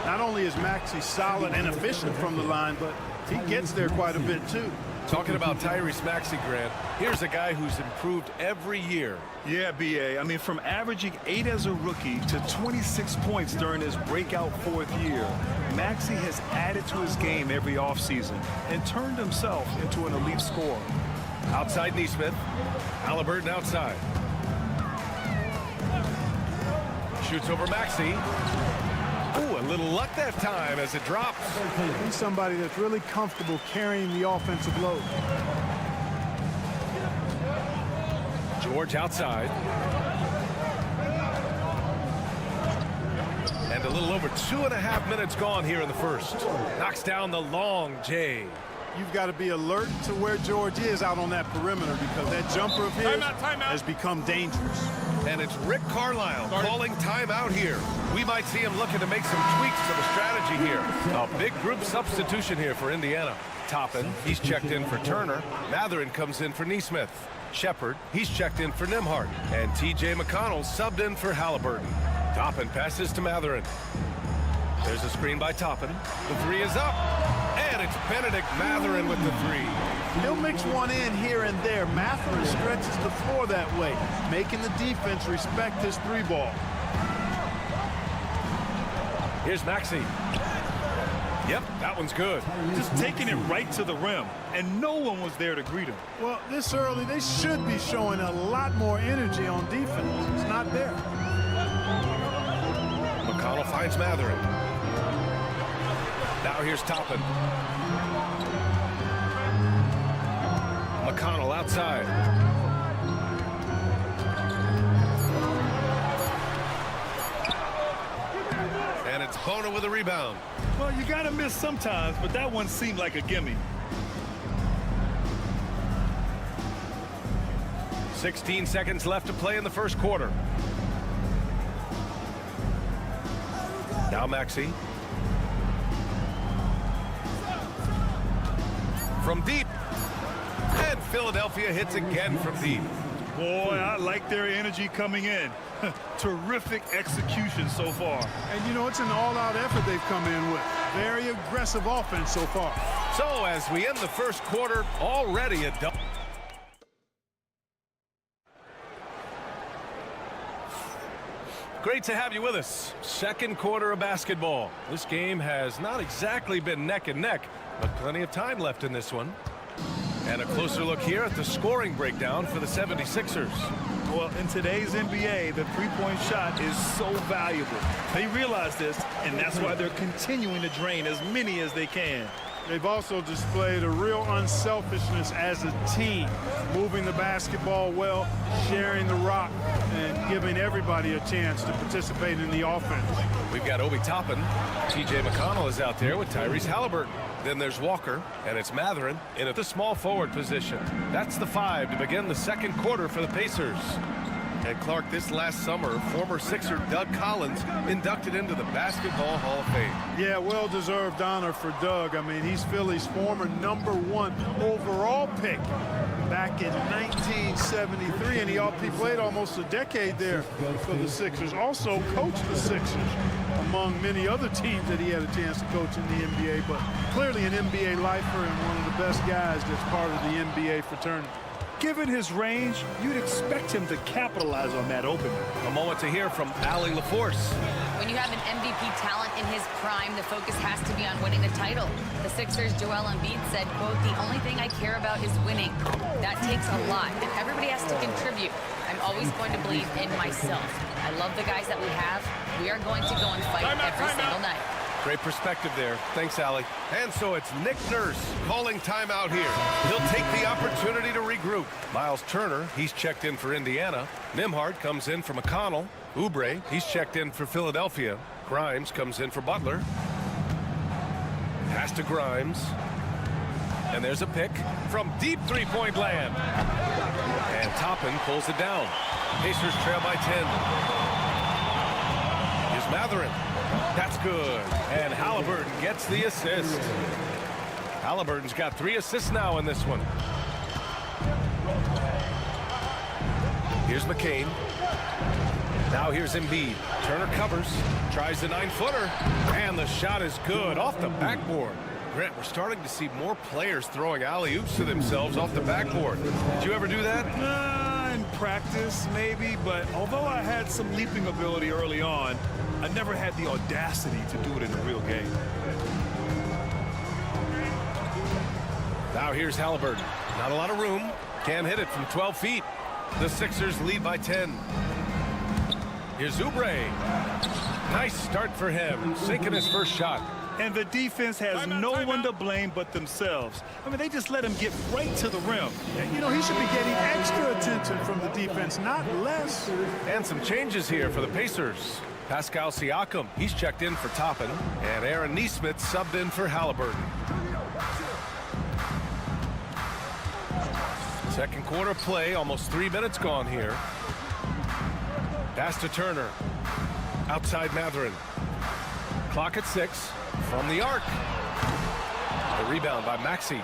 Not only is Maxey solid and efficient from the line, but he gets there quite a bit too. Talking about Tyrese Maxey, Grant, here's a guy who's improved every year. Yeah, B.A. I mean, from averaging 8 as a rookie to 26 points during his breakout 4th year, Maxey has added to his game every offseason and turned himself into an elite scorer. Outside Neesmith. Halliburton outside. Shoots over Maxey. Ooh, a little luck that time as it drops. He's somebody that's really comfortable carrying the offensive load. George outside. And a little over 2.5 minutes gone here in the first. Knocks down the long J. You've got to be alert to where George is out on that perimeter because that jumper of his has become dangerous. And it's Rick Carlisle calling timeout here. We might see him looking to make some tweaks to the strategy here. A big group substitution here for Indiana. Toppin, he's checked in for Turner. Mathurin comes in for Neesmith. Shepard, he's checked in for Nembhard. And T.J. McConnell subbed in for Halliburton. Toppin passes to Mathurin. There's a screen by Toppin. The three is up. And it's Benedict Mathurin with the three. He'll mix one in here and there. Mathurin stretches the floor that way, making the defense respect his 3-ball. Here's Maxey. Yep, that one's good. Just taking it right to the rim, and no one was there to greet him. Well, this early, they should be showing a lot more energy on defense. It's not there. McConnell finds Mathurin. Now here's Toppin. McConnell outside. And it's Bona with a rebound. Well, you got to miss sometimes, but that one seemed like a gimme. 16 seconds left to play in the first quarter. Now Maxey. From deep. And Philadelphia hits again from deep. Boy, I like their energy coming in. Terrific execution so far. And, you know, it's an all-out effort they've come in with. Very aggressive offense so far. So as we end the first quarter, already a double. Great to have you with us. Second quarter of basketball. This game has not exactly been neck and neck, but plenty of time left in this one. And a closer look here at the scoring breakdown for the 76ers. Well, in today's NBA, the three-point shot is so valuable. They realize this, and that's why they're continuing to drain as many as they can. They've also displayed a real unselfishness as a team, moving the basketball well, sharing the rock, and giving everybody a chance to participate in the offense. We've got Obi Toppin. T.J. McConnell is out there with Tyrese Halliburton. Then there's Walker, and it's Mathurin in at the small forward position. That's the 5 to begin the second quarter for the Pacers. And Clark, this last summer, former Sixer Doug Collins inducted into the Basketball Hall of Fame. Yeah, well-deserved honor for Doug. I mean, he's Philly's former #1 overall pick back in 1973, and he played almost a decade there for the Sixers. Also coached the Sixers, among many other teams that he had a chance to coach in the NBA, but clearly an NBA lifer and one of the best guys that's part of the NBA fraternity. Given his range, you'd expect him to capitalize on that opening. A moment to hear from Allie LaForce. When you have an MVP talent in his prime, the focus has to be on winning the title. The Sixers' Joel Embiid said, quote, "The only thing I care about is winning." That takes a lot, and everybody has to contribute. I'm always going to believe in myself. I love the guys that we have. We are going to go and fight every single night. Great perspective there. Thanks, Allie. And so it's Nick Nurse calling timeout here. He'll take the opportunity to regroup. Miles Turner, he's checked in for Indiana. Nembhard comes in for McConnell. Oubre, he's checked in for Philadelphia. Grimes comes in for Butler. Pass to Grimes. And there's a pick from deep three-point land. And Toppin pulls it down. Pacers trail by 10. Here's Mathurin. That's good. And Halliburton gets the assist. Halliburton's got 3 assists now in this one. Here's McCain. Now here's Embiid. Turner covers. Tries the 9-footer. And the shot is good off the backboard. Grant, we're starting to see more players throwing alley-oops to themselves off the backboard. Did you ever do that? In practice, maybe, but although I had some leaping ability early on, I never had the audacity to do it in a real game. Now here's Halliburton. Not a lot of room. Can't hit it from 12 feet. The Sixers lead by 10. Here's Oubre. Nice start for him, sinking his first shot. And the defense has no one to blame but themselves. I mean, they just let him get right to the rim. And, you know, he should be getting extra attention from the defense, not less. And some changes here for the Pacers. Pascal Siakam, he's checked in for Toppin. And Aaron Nesmith subbed in for Halliburton. Second quarter play, almost 3 minutes gone here. Pass to Turner. Outside Mathurin. Clock at 6. From the arc. The rebound by Maxey.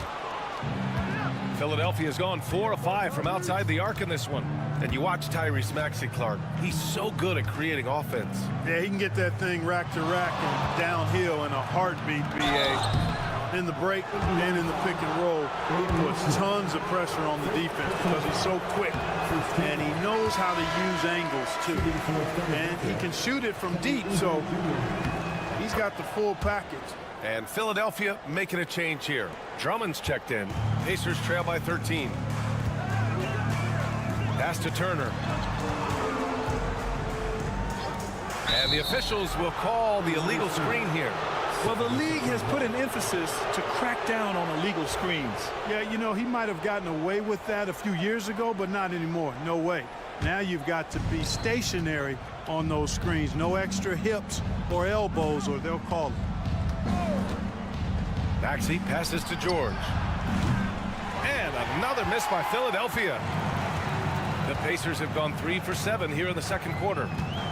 Philadelphia's gone 4 of 5 from outside the arc in this one. And you watch Tyrese Maxey, Clark. He's so good at creating offense. Yeah, he can get that thing rack to rack and downhill in a heartbeat, BA. In the break and in the pick and roll, he puts tons of pressure on the defense because he's so quick. And he knows how to use angles, too. And he can shoot it from deep, so he's got the full package. And Philadelphia making a change here. Drummond's checked in. Pacers trail by 13. Pass to Turner. And the officials will call the illegal screen here. Well, the league has put an emphasis to crack down on illegal screens. Yeah, you know, he might have gotten away with that a few years ago, but not anymore. No way. Now you've got to be stationary on those screens. No extra hips or elbows, or they'll call it. Maxey passes to George. And another miss by Philadelphia. The Pacers have gone 3 for 7 here in the second quarter.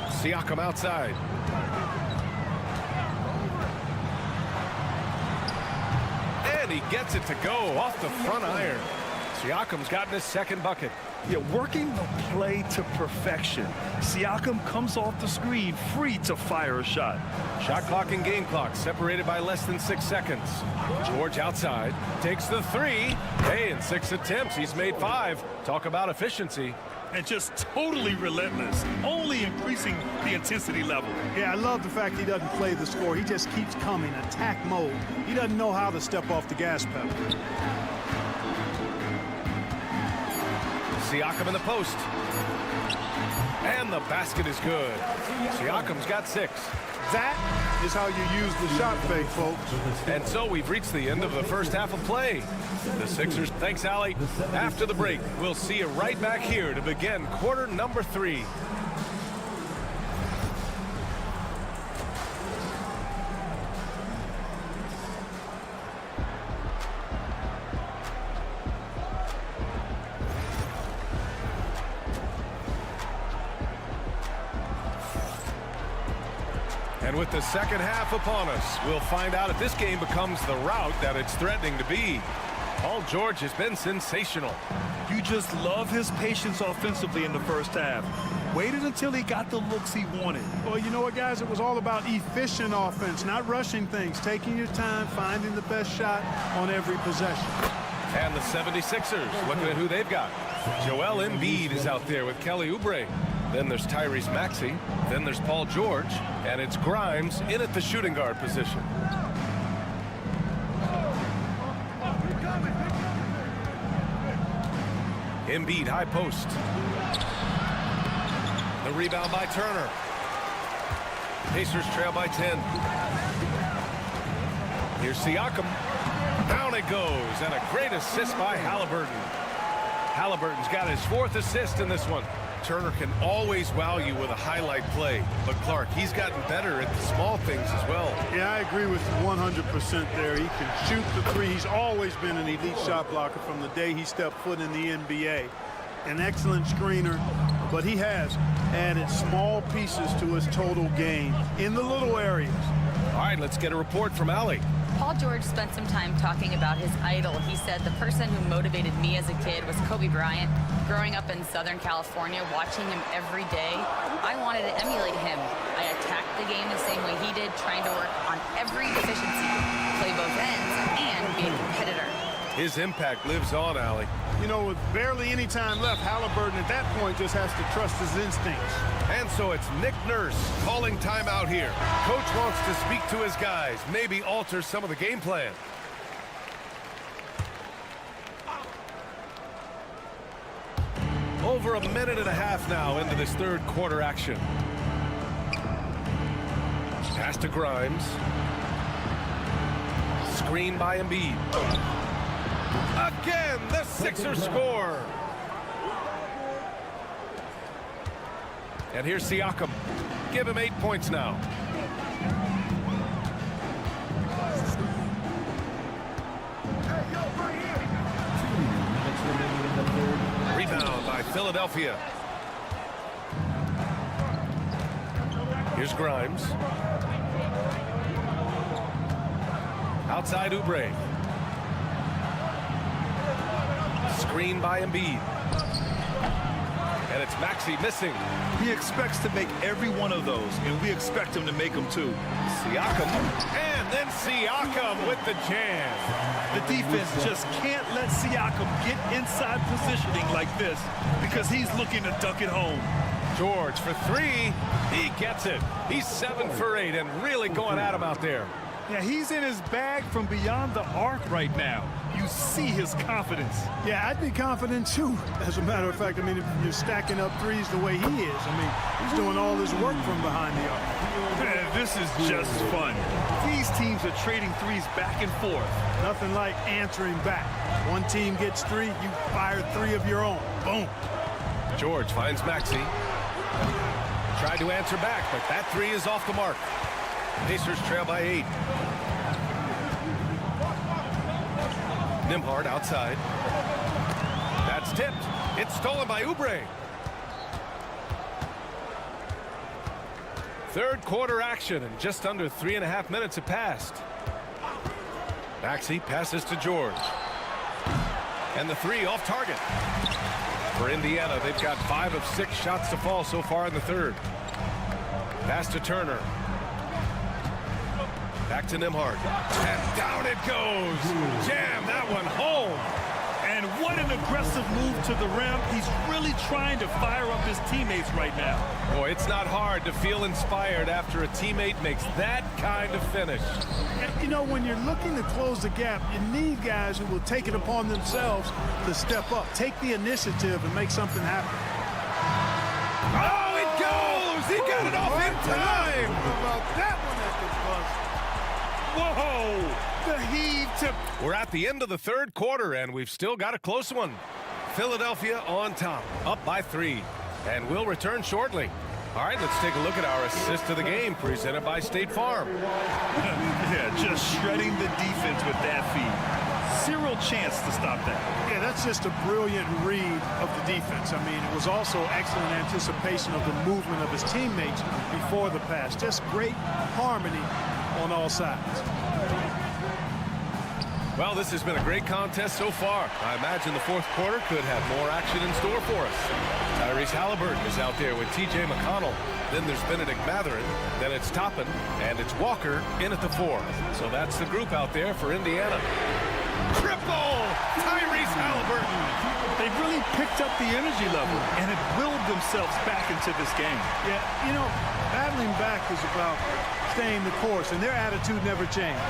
Siakam outside. And he gets it to go off the front iron. Siakam's gotten his second bucket. Yeah, working the play to perfection. Siakam comes off the screen free to fire a shot. Shot clock and game clock separated by less than 6 seconds. George outside takes the 3. Hey, in 6 attempts, he's made 5. Talk about efficiency. And just totally relentless, only increasing the intensity level. Yeah, I love the fact he doesn't play the score. He just keeps coming, attack mode. He doesn't know how to step off the gas pedal. Siakam in the post. And the basket is good. Siakam's got 6. That is how you use the shot fake, folks. And so we've reached the end of the first half of play. The Sixers, thanks, Allie. After the break, we'll see you right back here to begin quarter number 3. And with the second half upon us, we'll find out if this game becomes the rout that it's threatening to be. Paul George has been sensational. You just love his patience offensively in the first half. Waited until he got the looks he wanted. Well, you know what, guys? It was all about efficient offense, not rushing things, taking your time, finding the best shot on every possession. And the 76ers, looking at who they've got. Joel Embiid is out there with Kelly Oubre. Then there's Tyrese Maxey. Then there's Paul George. And it's Grimes in at the shooting guard position. Embiid high post. The rebound by Turner. Pacers trail by 10. Here's Siakam. Down it goes. And a great assist by Halliburton. Halliburton's got his 4th assist in this one. Turner can always wow you with a highlight play. But Clark, he's gotten better at the small things as well. Yeah, I agree with you 100% there. He can shoot the 3. He's always been an elite shot blocker from the day he stepped foot in the NBA. An excellent screener, but he has added small pieces to his total game in the little areas. All right, let's get a report from Allie. Paul George spent some time talking about his idol. He said, the person who motivated me as a kid was Kobe Bryant. Growing up in Southern California, watching him every day, I wanted to emulate him. I attack the game the same way he did, trying to work on every deficiency, play both ends, and be a competitor. His impact lives on, Allie. You know, with barely any time left, Halliburton at that point just has to trust his instincts. And so it's Nick Nurse calling timeout here. Coach wants to speak to his guys, maybe alter some of the game plan. Over a minute and a half now into this third quarter action. Pass to Grimes. Screen by Embiid. Again, the Sixers score. And here's Siakam. Give him 8 points now. Rebound by Philadelphia. Here's Grimes. Outside Oubre. Screen by Embiid. And it's Maxey missing. He expects to make every one of those, and we expect him to make them too. Siakam. And then Siakam with the jam. The defense just can't let Siakam get inside positioning like this because he's looking to dunk it home. George for three. He gets it. He's 7 for 8 and really going at him out there. Yeah, he's in his bag from beyond the arc right now. You see his confidence. Yeah, I'd be confident too. As a matter of fact, I mean, if you're stacking up threes the way he is, I mean, he's doing all his work from behind the arc. Man, this is just fun. These teams are trading threes back and forth. Nothing like answering back. One team gets 3, you fire 3 of your own. Boom. George finds Maxey. Tried to answer back, but that 3 is off the mark. Pacers trail by 8. Nembhard outside. That's tipped. It's stolen by Oubre. Third quarter action, and just under 3.5 minutes have passed. Maxey passes to George. And the 3 off target. For Indiana, they've got 5 of 6 shots to fall so far in the third. Pass to Turner. Back to Nembhard. And down it goes. Jam that one home. And what an aggressive move to the rim. He's really trying to fire up his teammates right now. Boy, it's not hard to feel inspired after a teammate makes that kind of finish. And, you know, when you're looking to close the gap, you need guys who will take it upon themselves to step up, take the initiative, and make something happen. Oh, it goes! He got it off in time! How about that one at the buzzer? Whoa! The heave to... We're at the end of the third quarter, and we've still got a close one. Philadelphia on top, up by 3. And we'll return shortly. All right, let's take a look at our assist of the game presented by State Farm. Yeah, just shredding the defense with that feed. Zero chance to stop that. Yeah, that's just a brilliant read of the defense. I mean, it was also excellent anticipation of the movement of his teammates before the pass. Just great harmony on all sides. Well, this has been a great contest so far. I imagine the fourth quarter could have more action in store for us. Tyrese Halliburton is out there with T.J. McConnell. Then there's Benedict Mathurin. Then it's Toppin. And it's Walker in at the 4. So that's the group out there for Indiana. Triple! Tyrese Halliburton. They've really picked up the energy level and have willed themselves back into this game. Yeah, you know, battling back is about staying the course, and their attitude never changed.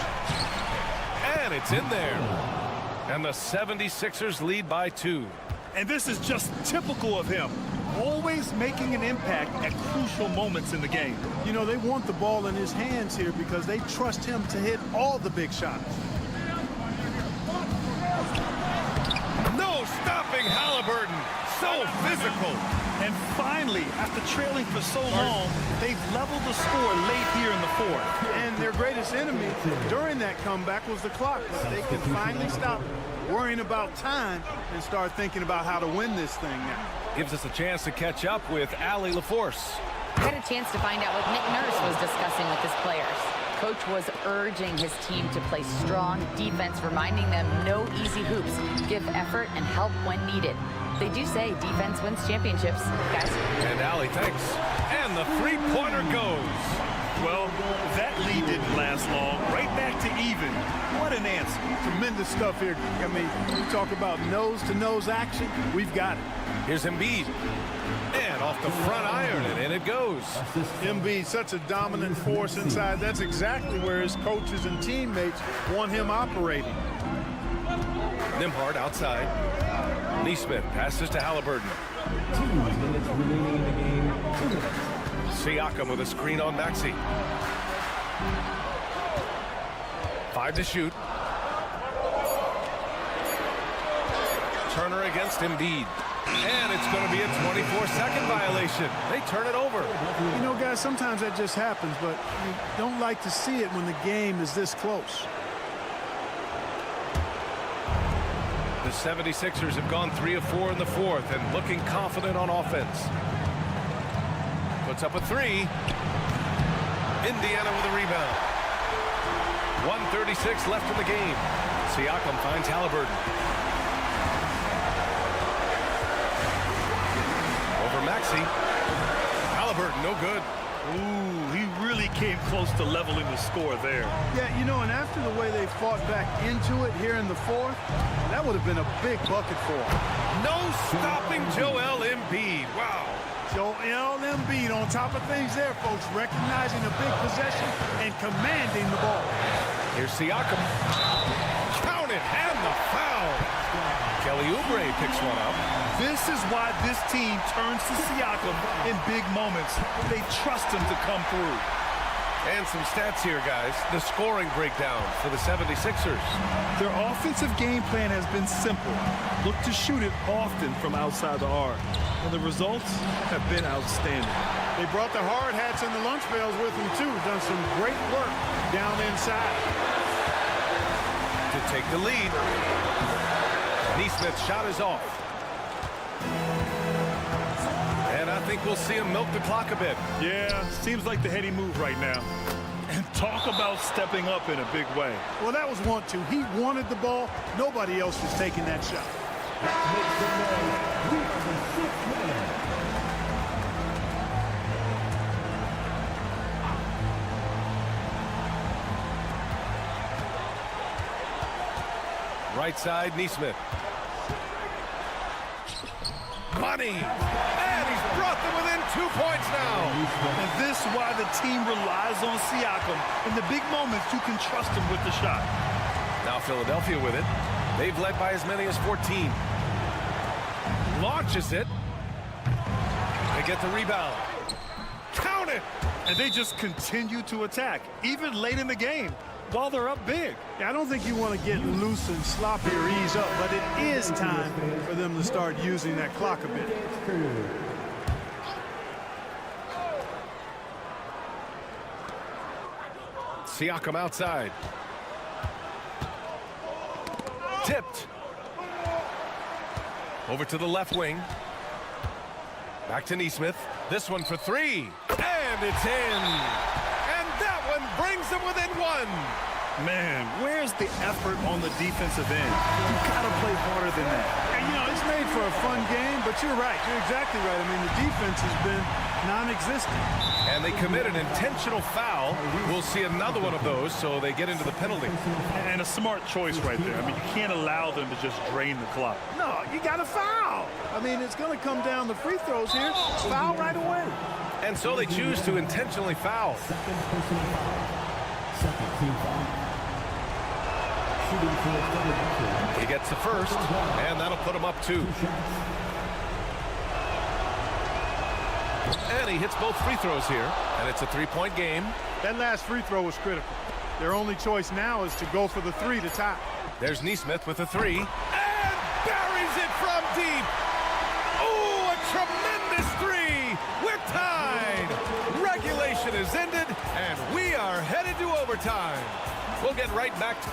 And it's in there. And the 76ers lead by 2. And this is just typical of him. Always making an impact at crucial moments in the game. You know, they want the ball in his hands here because they trust him to hit all the big shots. No stopping Halliburton. So physical. And finally, after trailing for so long, they've leveled the score late here in the fourth. And their greatest enemy during that comeback was the clock. But they can finally stop worrying about time and start thinking about how to win this thing now. Gives us a chance to catch up with Allie LaForce. I had a chance to find out what Nick Nurse was discussing with his players. Coach was urging his team to play strong defense, reminding them no easy hoops, give effort and help when needed. They do say defense wins championships, guys. And Allie, thanks. And the three-pointer goes. Well, that lead didn't last long. Right back to even. What an answer. Tremendous stuff here. I mean, you talk about nose-to-nose action. We've got it. Here's Embiid. And off the front iron, and in it goes. Embiid, such a dominant force inside. That's exactly where his coaches and teammates want him operating. Nembhard outside. Neesmith passes to Halliburton. 2 minutes remaining in the game. 2 minutes. Siakam with a screen on Maxey. 5 to shoot. Turner against Embiid. And it's going to be a 24-second violation. They turn it over. You know, guys, sometimes that just happens, but you don't like to see it when the game is this close. The 76ers have gone 3 of 4 in the fourth and looking confident on offense. Puts up a 3. Indiana with a rebound. 1:36 left in the game. Siakam finds Halliburton. Over Maxey. Halliburton, no good. Ooh, he really came close to leveling the score there. Yeah, you know, and after the way they fought back into it here in the fourth, that would have been a big bucket for him. No stopping Joel Embiid. Wow. Joel Embiid on top of things there, folks, recognizing a big possession and commanding the ball. Here's Siakam. Count it, and the foul. Kelly Oubre picks one up. This is why this team turns to Siakam in big moments. They trust him to come through. And some stats here, guys. The scoring breakdown for the 76ers. Their offensive game plan has been simple. Look to shoot it often from outside the arc. And the results have been outstanding. They brought the hard hats and the lunch pails with them, too. Done some great work down inside. To take the lead. Neesmith's shot is off. And I think we'll see him milk the clock a bit. Yeah, seems like the heady move right now. And talk about stepping up in a big way. Well, that was want to. He wanted the ball. Nobody else was taking that shot. Right side, Neesmith. Money! And he's brought them within 2 points now. And this is why the team relies on Siakam. In the big moments, you can trust him with the shot. Now Philadelphia with it. They've led by as many as 14. Launches it. They get the rebound. Count it! And they just continue to attack, even late in the game, while they're up big. I don't think you want to get loose and sloppy or ease up, but it is time for them to start using that clock a bit. Siakam outside. Tipped. Over to the left wing. Back to Neesmith. This one for 3. And it's in. And that one brings them within 1. Man, where's the effort on the defensive end? You gotta play harder than that. And, you know, it's made for a fun game, but you're right. You're exactly right. I mean, the defense has been non-existent. And they commit an intentional foul. We'll see another one of those, so they get into the penalty. And a smart choice right there. I mean, you can't allow them to just drain the clock. No, you got to foul. I mean, it's going to come down to free throws here. Foul right away. And so they choose to intentionally foul. Second team foul. Shooting for He gets the first, and that'll put him up 2. And he hits both free throws here, and it's a 3-point game. That last free throw was critical. Their only choice now is to go for the 3 to tie. There's Neesmith with a 3, and buries it from deep. Oh, a tremendous 3. We're tied. Regulation is ended, and we are headed to overtime. We'll get right back to...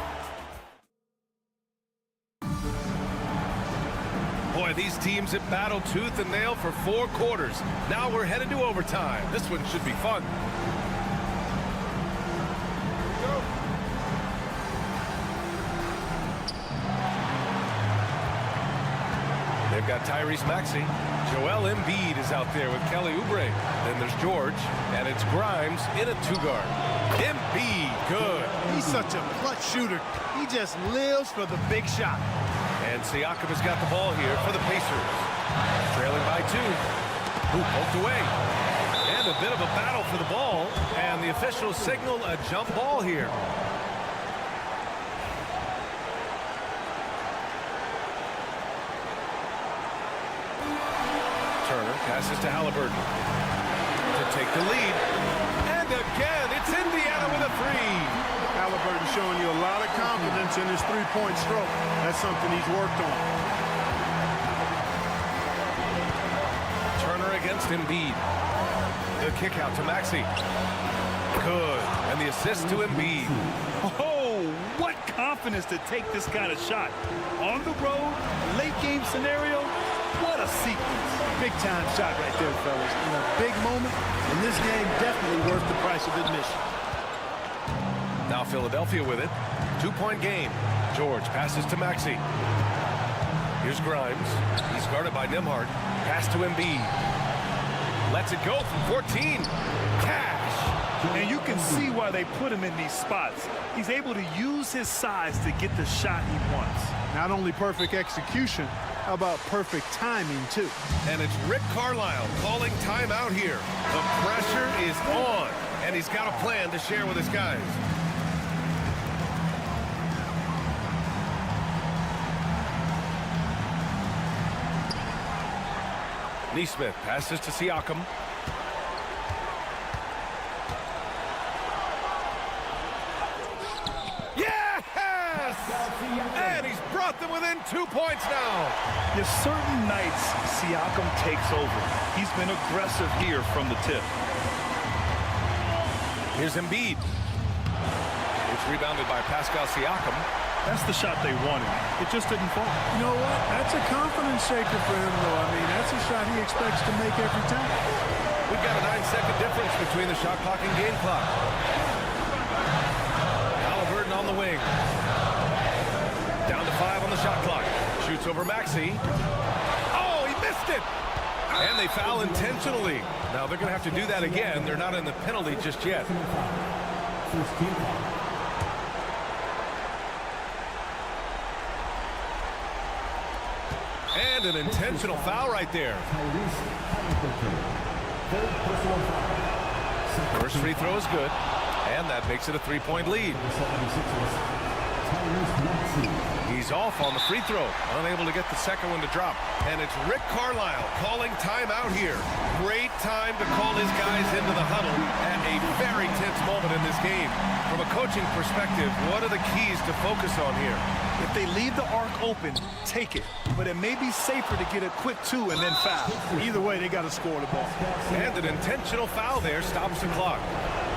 Boy, these teams have battled tooth and nail for 4 quarters. Now we're headed to overtime. This one should be fun. They've got Tyrese Maxey. Joel Embiid is out there with Kelly Oubre. Then there's George, and it's Grimes in a two-guard. Embiid, good. He's such a clutch shooter. He just lives for the big shot. And Siakam has got the ball here for the Pacers. Trailing by 2. Hoop poked away. And a bit of a battle for the ball. And the officials signal a jump ball here. Turner passes to Halliburton to take the lead. And again, it's Indiana with a 3. Halliburton showing you a lot of confidence in his three-point stroke. That's something he's worked on. Turner against Embiid. The kick out to Maxey. Good. And the assist to Embiid. Oh, what confidence to take this kind of shot. On the road, late game scenario, what a sequence. Big time shot right there, fellas. In a big moment, and this game definitely worth the price of admission. Now Philadelphia with it. 2-point game. George passes to Maxey. Here's Grimes. He's guarded by Nembhard. Pass to Embiid. Lets it go from 14. Cash. And you can see why they put him in these spots. He's able to use his size to get the shot he wants. Not only perfect execution, how about perfect timing, too? And it's Rick Carlisle calling timeout here. The pressure is on, and he's got a plan to share with his guys. Neesmith passes to Siakam. Yes! And he's brought them within 2 points now. There's certain nights Siakam takes over. He's been aggressive here from the tip. Here's Embiid. It's rebounded by Pascal Siakam. That's the shot they wanted. It just didn't fall. You know what? That's a confidence shaker for him, though. I mean, that's a shot he expects to make every time. We've got a 9-second difference between the shot clock and game clock. Halliburton on the wing. Down to 5 on the shot clock. Shoots over Maxey. Oh, he missed it! And they foul intentionally. Now they're going to have to do that again. They're not in the penalty just yet. And an intentional foul right there. First free throw is good. And that makes it a 3-point lead. He's off on the free throw. Unable to get the second one to drop. And it's Rick Carlisle calling timeout here. Great time to call his guys into the huddle at a very tense moment in this game. From a coaching perspective, what are the keys to focus on here? If they leave the arc open, take it. But it may be safer to get a quick 2 and then foul. Either way, they got to score the ball. And an intentional foul there stops the clock.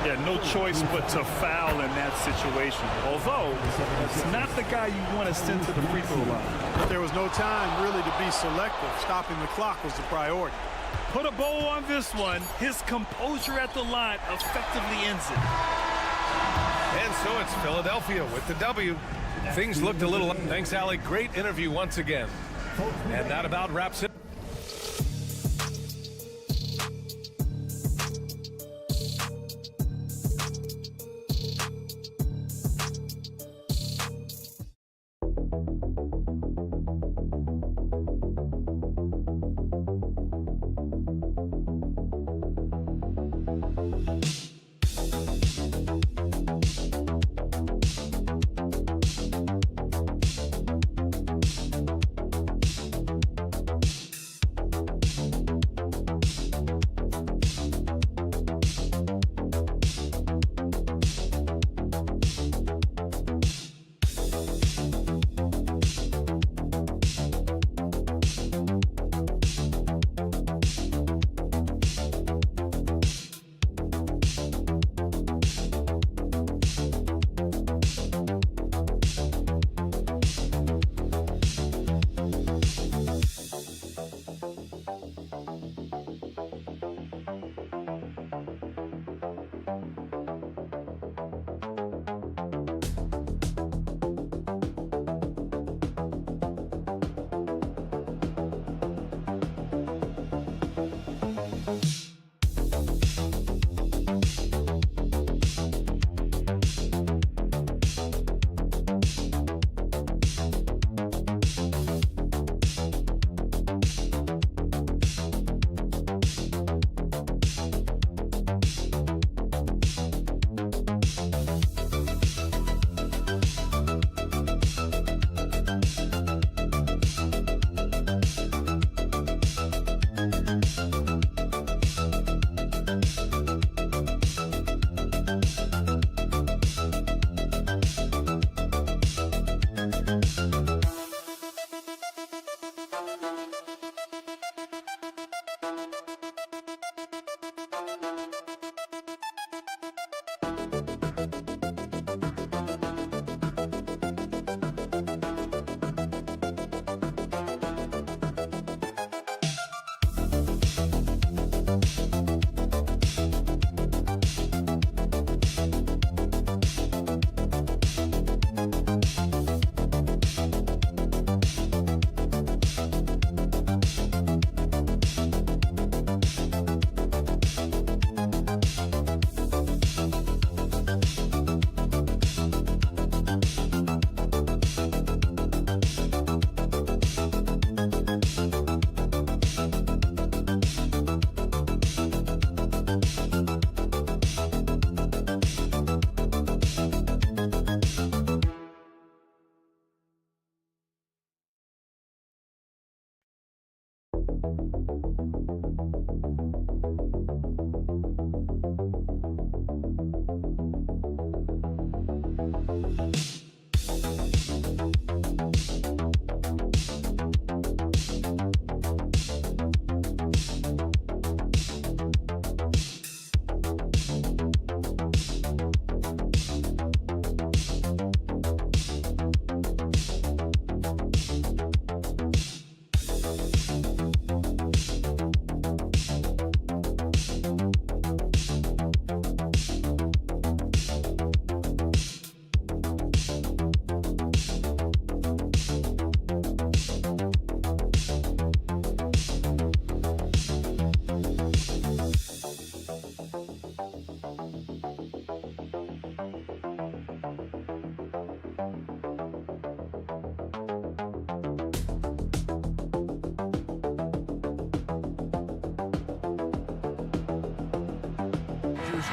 Yeah, no choice but to foul in that situation. Although, it's not the guy you want to send to the free throw line. There was no time really to be selective. Stopping the clock was the priority. Put a bow on this one. His composure at the line effectively ends it. And so it's Philadelphia with the W. Things looked a little... Thanks, Allie. Great interview once again. And that about wraps it.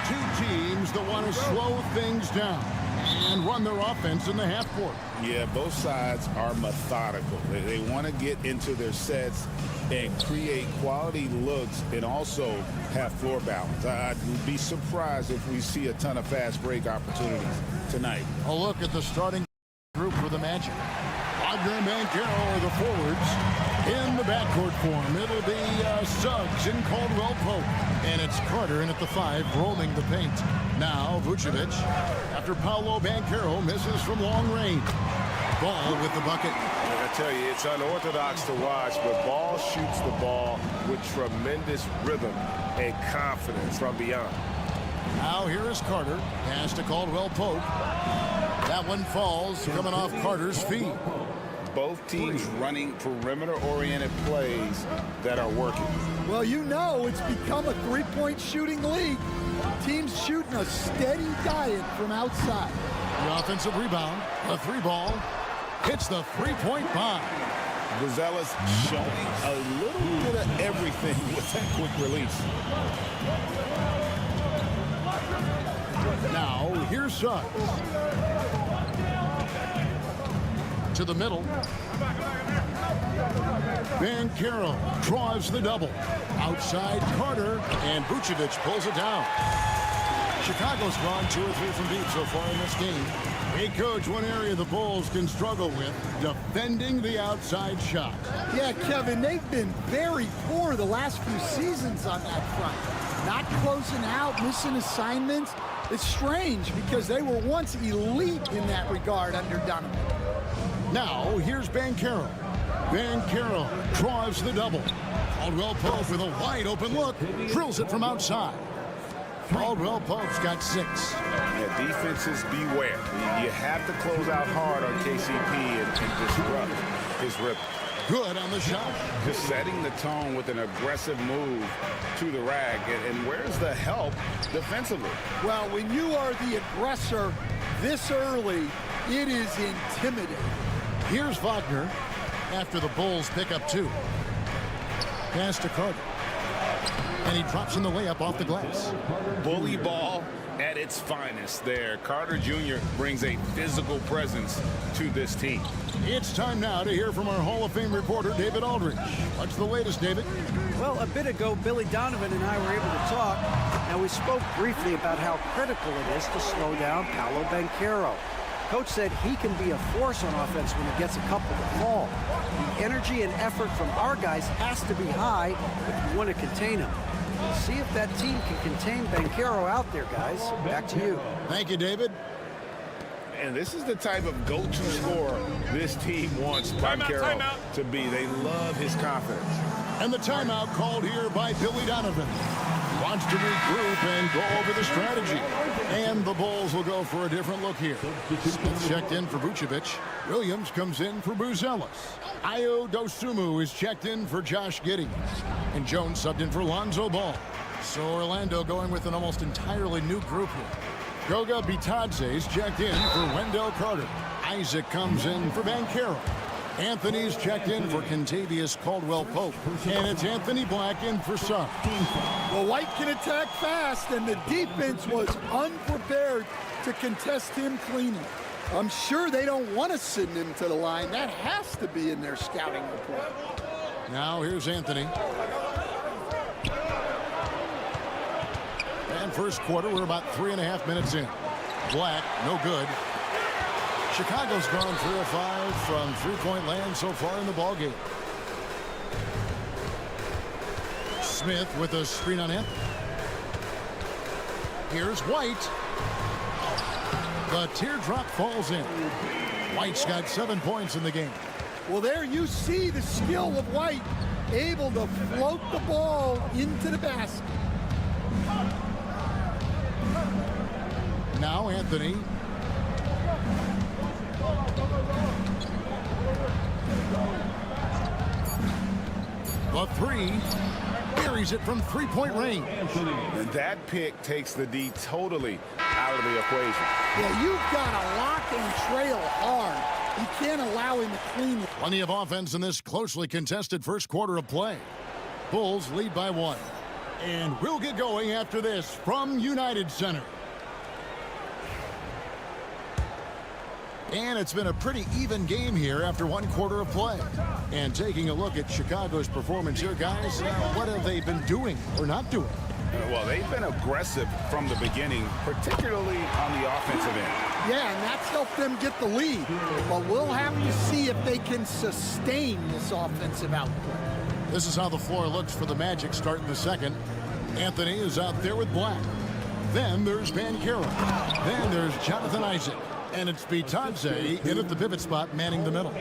Two teams that want to slow things down and run their offense in the half court. Yeah, both sides are methodical. They want to get into their sets and create quality looks and also have floor balance. I'd be surprised if we see a ton of fast break opportunities tonight. A look at the starting group for the Magic. Wagner and Banchero are the forwards. In the backcourt form, it'll be Suggs and Caldwell Pope. And it's Carter in at the 5, roaming the paint. Now Vucevic, after Paolo Banchero misses from long range. Ball with the bucket. I tell you, it's unorthodox to watch, but Ball shoots the ball with tremendous rhythm and confidence from beyond. Now here is Carter. Pass to Caldwell Pope. That one falls, coming off Carter's feet. Both teams running perimeter-oriented plays that are working. Well, you know it's become a three-point shooting league. Teams shooting a steady diet from outside. The offensive rebound, a 3-ball, hits the three-point bomb. Buzelis showing a little bit of everything with that quick release. Now, here's Suggs. To the middle. Banchero draws the double. Outside Carter, and Vucevic pulls it down. Chicago's gone 2 or 3 from deep so far in this game. Hey, Coach, one area the Bulls can struggle with, defending the outside shot. Yeah, Kevin, they've been very poor the last few seasons on that front. Not closing out, missing assignments. It's strange because they were once elite in that regard under Donovan. Now, here's Banchero. Banchero draws the double. Caldwell Pope with a wide-open look, drills it from outside. Caldwell Pope's got 6. Yeah, defenses beware. You have to close out hard on KCP and disrupt his rhythm. Good on the shot. Just setting the tone with an aggressive move to the rack. And where's the help defensively? Well, when you are the aggressor this early, it is intimidating. Here's Wagner after the Bulls pick up 2. Pass to Carter. And he drops in the layup off the glass. Bully ball at its finest there. Carter Jr. brings a physical presence to this team. It's time now to hear from our Hall of Fame reporter, David Aldridge. What's the latest, David? Well, a bit ago, Billy Donovan and I were able to talk, and we spoke briefly about how critical it is to slow down Paolo Banchero. Coach said he can be a force on offense when he gets a couple to fall. The energy and effort from our guys has to be high if you want to contain him. See if that team can contain Banchero out there, guys. Back to you. Thank you, David. And this is the type of go-to scorer this team wants Banchero to be. They love his confidence. And the timeout called here by Billy Donovan. Wants to regroup and go over the strategy. And the Bulls will go for a different look here. Smith checked in for Vucevic. Williams comes in for Buzelis. Ayo Dosunmu is checked in for Josh Giddey. And Jones subbed in for Lonzo Ball. So Orlando going with an almost entirely new group here. Goga Bitadze is checked in for Wendell Carter. Isaac comes in for Banchero. Anthony's checked in for Kentavious Caldwell-Pope. And it's Anthony Black in for Suggs. Well, White can attack fast, and the defense was unprepared to contest him cleanly. I'm sure they don't want to send him to the line. That has to be in their scouting report. Now here's Anthony. And first quarter, we're about 3.5 minutes in. Black, no good. Chicago's gone 3 of 5 from three-point land so far in the ballgame. Smith with a screen on Anthony. Here's White. The teardrop falls in. White's got 7 points in the game. Well, there you see the skill of White, able to float the ball into the basket. Now Anthony. The three. Buries it from three-point range. And that pick takes the D totally out of the equation. Yeah, you've got to lock and trail hard. You can't allow him to clean. Plenty of offense in this closely contested first quarter of play. Bulls lead by 1. And we'll get going after this from United Center. And it's been a pretty even game here after 1 quarter of play. And taking a look at Chicago's performance here, guys, what have they been doing or not doing? Well, they've been aggressive from the beginning, particularly on the offensive end. Yeah, and that's helped them get the lead. But we'll have to see if they can sustain this offensive output. This is how the floor looks for the Magic starting the second. Anthony is out there with Black. Then there's Banchero. Then there's Jonathan Isaac. And it's Bitadze in at the pivot spot, manning the middle.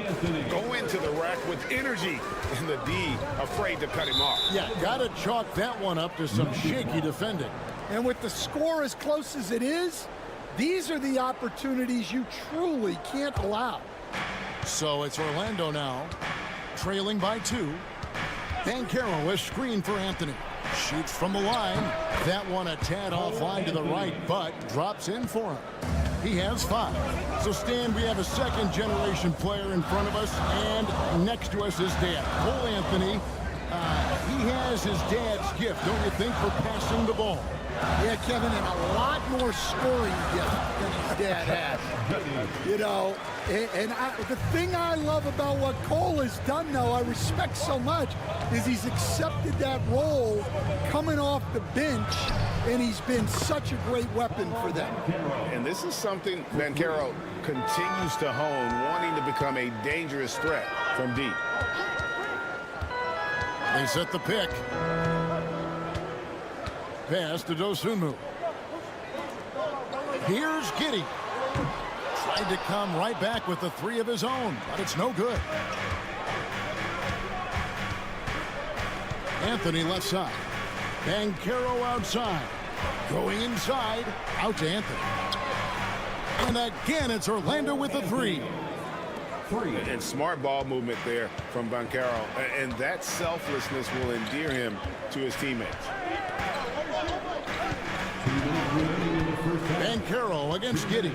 Go into the rack with energy, and the D afraid to cut him off. Yeah, got to chalk that one up to some shaky defending. And with the score as close as it is, these are the opportunities you truly can't allow. So it's Orlando now, trailing by 2. Banchero is screened for Anthony. Shoots from the line. That one a tad offline to the right, but drops in for him. He has 5. So, Stan, we have a second-generation player in front of us, and next to us is Dad. Cole Anthony, he has his dad's gift, don't you think, for passing the ball? Yeah, Kevin, and a lot more scoring gift than his dad has. You know, and the thing I love about what Cole has done, though, I respect so much, is he's accepted that role coming off the bench, and he's been such a great weapon for them. And this is something Banchero continues to hone, wanting to become a dangerous threat from deep. They set the pick. Pass to Dosunmu. Here's Giddey. Tried to come right back with the 3 of his own, but it's no good. Anthony left side. Banchero outside. Going inside. Out to Anthony. And again, it's Orlando with the 3. And smart ball movement there from Banchero. And that selflessness will endear him to his teammates. Banchero against Giddey.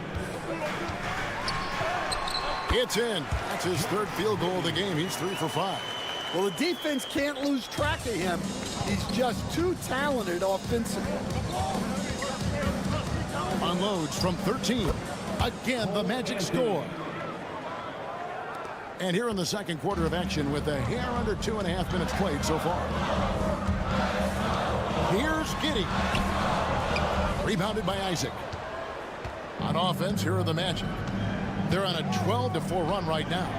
It's in. That's his 3rd field goal of the game. He's 3 for 5. Well, the defense can't lose track of him. He's just too talented offensively. Unloads from 13. Again, the Magic score. And here in the second quarter of action with a hair under 2.5 minutes played so far. Here's Giddey. Rebounded by Isaac. On offense, here are the Magic. They're on a 12-4 run right now.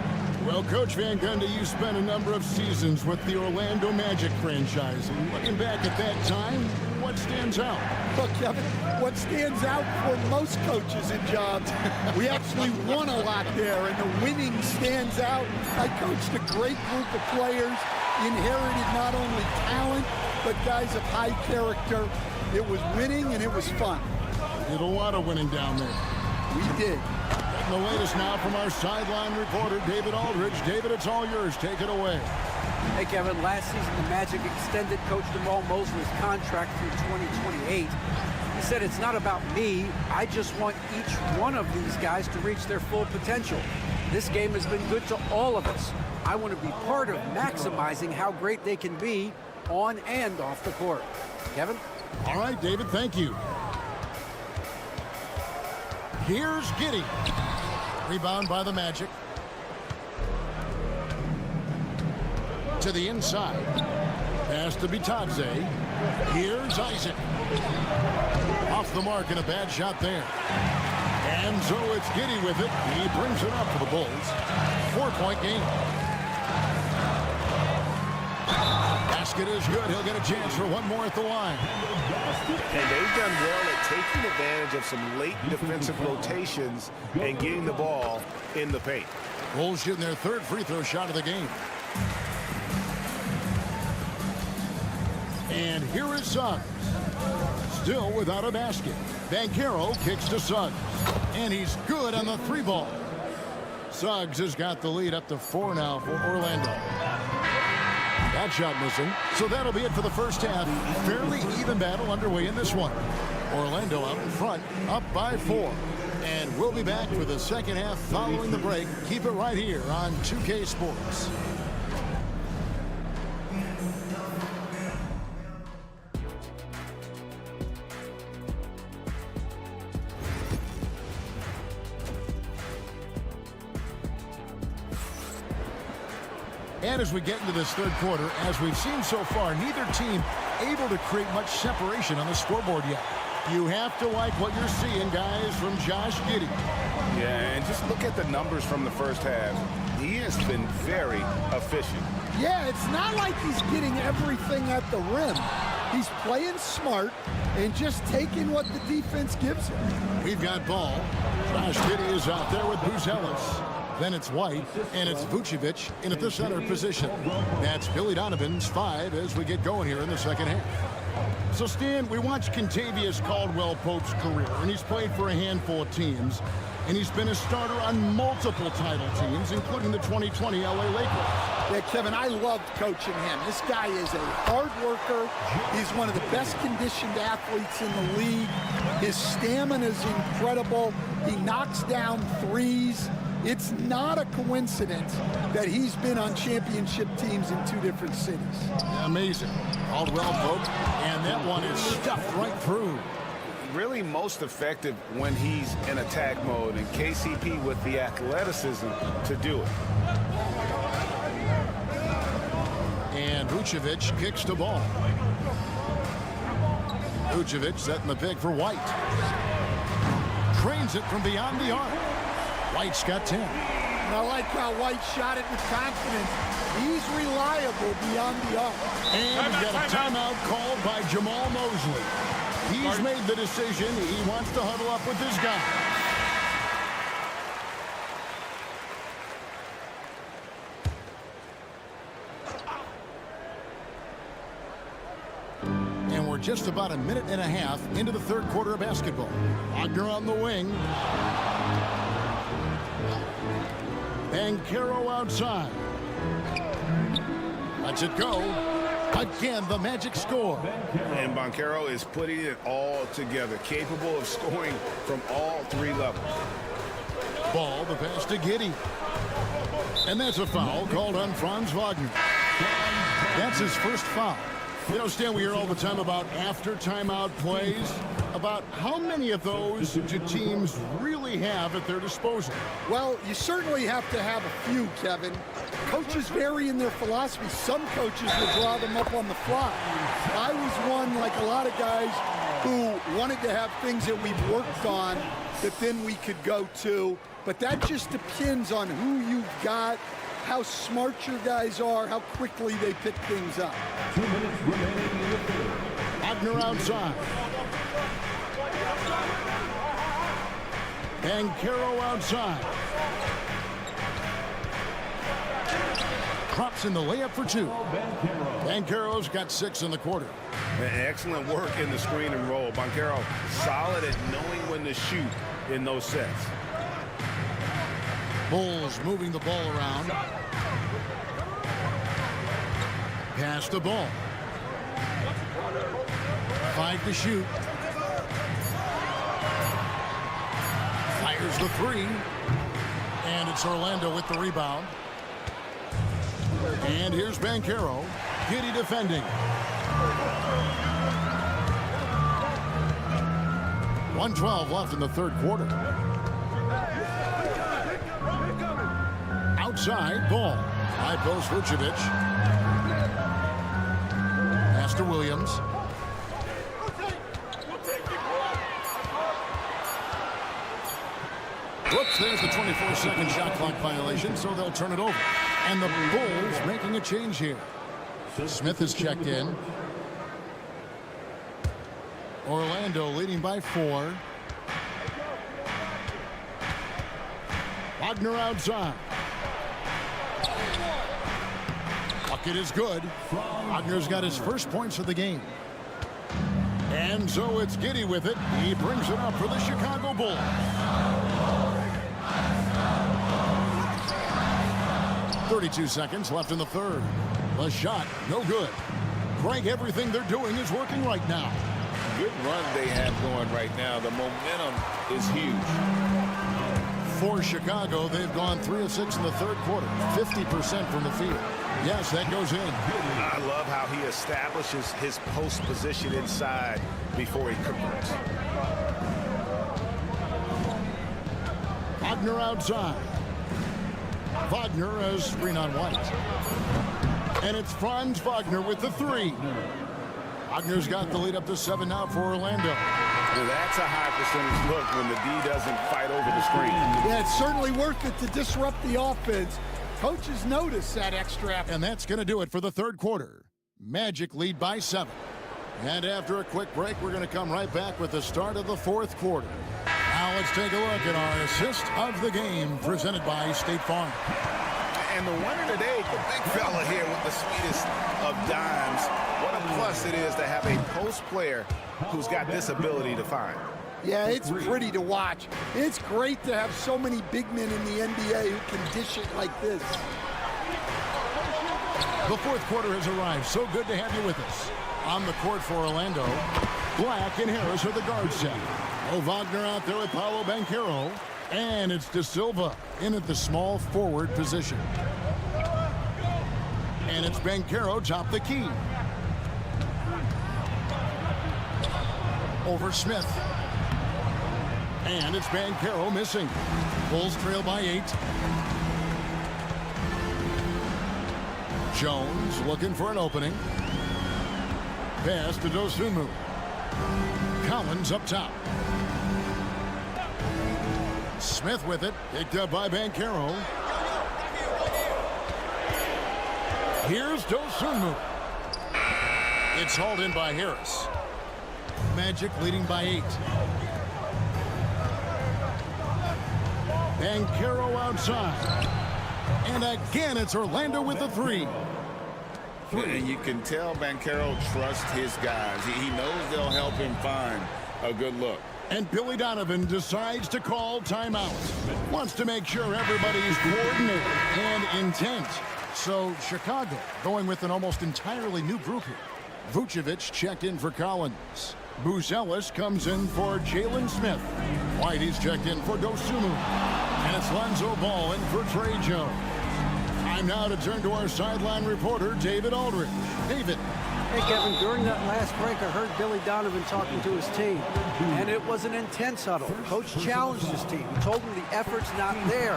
Well, Coach Van Gundy, you spent a number of seasons with the Orlando Magic franchise. And looking back at that time, what stands out? Look, Kevin, what stands out for most coaches in jobs, we actually won a lot there, and the winning stands out. I coached a great group of players, inherited not only talent, but guys of high character. It was winning, and it was fun. Did a lot of winning down there. We did. The latest now from our sideline reporter, David Aldridge. David, it's all yours. Take it away. Hey, Kevin, last season the Magic extended Coach Jamal Mosley's contract through 2028. He said, it's not about me. I just want each one of these guys to reach their full potential. This game has been good to all of us. I want to be part of maximizing how great they can be on and off the court. Kevin? All right, David, thank you. Here's Giddey. Rebound by the Magic. to the inside. Pass to Bitadze. Here's Isaac. Off the mark and a bad shot there. And so it's Giddy with it. He brings it up for the Bulls. 4-point game. Basket is good. He'll get a chance for one more at the line. And they've done well at taking advantage of some late defensive rotations and getting the ball in the paint. Bulls shooting their third free throw shot of the game. And here is Suggs. Still without a basket. Banchero kicks to Suggs. And he's good on the three ball. Suggs has got the lead up to 4 now for Orlando. That shot missing. So that'll be it for the first half. Fairly even battle underway in this one. Orlando out in front, up by 4. And we'll be back for the second half following the break. Keep it right here on 2K Sports. And as we get into this third quarter, as we've seen so far, neither team able to create much separation on the scoreboard yet. You have to like what you're seeing, guys, from Josh Giddey. Yeah, and just look at the numbers from the first half. He has been very efficient. Yeah, it's not like he's getting everything at the rim. He's playing smart and just taking what the defense gives him. We've got ball. Josh Giddey is out there with Buzelis. Then it's White, and it's Vucevic in at the center position. That's Billy Donovan's 5 as we get going here in the second half. So, Stan, we watched Kentavious Caldwell-Pope's career, and he's played for a handful of teams, and he's been a starter on multiple title teams, including the 2020 LA Lakers. Yeah, Kevin, I loved coaching him. This guy is a hard worker. He's one of the best conditioned athletes in the league. His stamina is incredible. He knocks down threes. It's not a coincidence that he's been on championship teams in 2 different cities. Amazing. Caldwell-Pope, and that one is stuffed right through. Really most effective when he's in attack mode, and KCP with the athleticism to do it. And Vucevic kicks the ball. Vucevic setting the pick for White. Trains it from beyond the arc. White's got 10. And I like how White shot it with confidence. He's reliable beyond the arc. And we've got a timeout called by Jamal Mosley. He's made the decision. He wants to huddle up with his guy. And we're just about a minute and a half into the third quarter of basketball. Wagner on the wing. Banchero outside. Lets it go. Again, the magic score. And Banchero is putting it all together, capable of scoring from all 3 levels. Ball, the pass to Giddey. And that's a foul called on Franz Wagner. That's his first foul. You know, Stan, we hear all the time about after timeout plays. About how many of those do teams really have at their disposal? Well, you certainly have to have a few, Kevin. Coaches vary in their philosophy. Some coaches will draw them up on the fly. I was one, like a lot of guys, who wanted to have things that we've worked on that then we could go to. But that just depends on who you've got, how smart your guys are, how quickly they pick things up. 2 minutes remaining in the third. Wagner outside. Banchero outside. Drops in the layup for 2. Banchero's got 6 in the quarter. Excellent work in the screen and roll. Banchero solid at knowing when to shoot in those sets. Bulls moving the ball around. Pass the ball. 5 to shoot. Fires the 3. And it's Orlando with the rebound. And here's Banchero. Giddey defending. 1:12 left in the third quarter. Outside ball. High post Vucevic. to Williams. Whoops, there's the 24-second shot clock violation, so they'll turn it over. And the Bulls making a change here. Smith is checked in. Orlando leading by 4. Wagner outside. Bucket is good. Wagner's got his first points of the game. And so it's Giddey with it. He brings it up for the Chicago Bulls. 32 seconds left in the third. The shot, no good. Greg, everything they're doing is working right now. Good run they have going right now. The momentum is huge. For Chicago, they've gone 3 of 6 in the third quarter. 50% from the field. Yes, that goes in. I love how he establishes his post position inside before he converts. Wagner outside. Wagner has screen on White. And it's Franz Wagner with the 3. Wagner's got the lead up to 7 now for Orlando. Well, that's a high percentage look when the D doesn't fight over the screen. Yeah, it's certainly worth it to disrupt the offense. Coaches notice that extra effort. And that's going to do it for the third quarter. Magic lead by 7. And after a quick break, we're going to come right back with the start of the fourth quarter. Now let's take a look at our assist of the game presented by State Farm. And the winner today, the big fella here with the sweetest of dimes. What a plus it is to have a post player who's got this ability to find. Yeah, it's pretty to watch. It's great to have so many big men in the NBA who can dish it like this. The fourth quarter has arrived. So good to have you with us. On the court for Orlando, Black and Harris are the guard set. Wagner out there with Paolo Banchero. And it's De Silva in at the small forward position. And it's Banchero top the key. Over Smith. And it's Banchero missing. Bulls trail by 8. Jones looking for an opening. Pass to Dosunmu. Collins up top. Smith with it, picked up by Banchero. Here's Dosunmu. It's hauled in by Harris. Magic leading by 8. Banchero outside. And again, it's Orlando with the 3. And you can tell Banchero trusts his guys. He knows they'll help him find a good look. And Billy Donovan decides to call timeout. Wants to make sure everybody's coordinated and intent. So Chicago going with an almost entirely new group here. Vucevic checked in for Collins. Buzelis comes in for Jalen Smith. Whitey's checked in for Dosunmu. And it's Lonzo Ball in for Trey Jones. Time now to turn to our sideline reporter, David Aldridge. David. Hey, Kevin, during that last break, I heard Billy Donovan talking to his team, and it was an intense huddle. Coach challenged his team. He told them the effort's not there.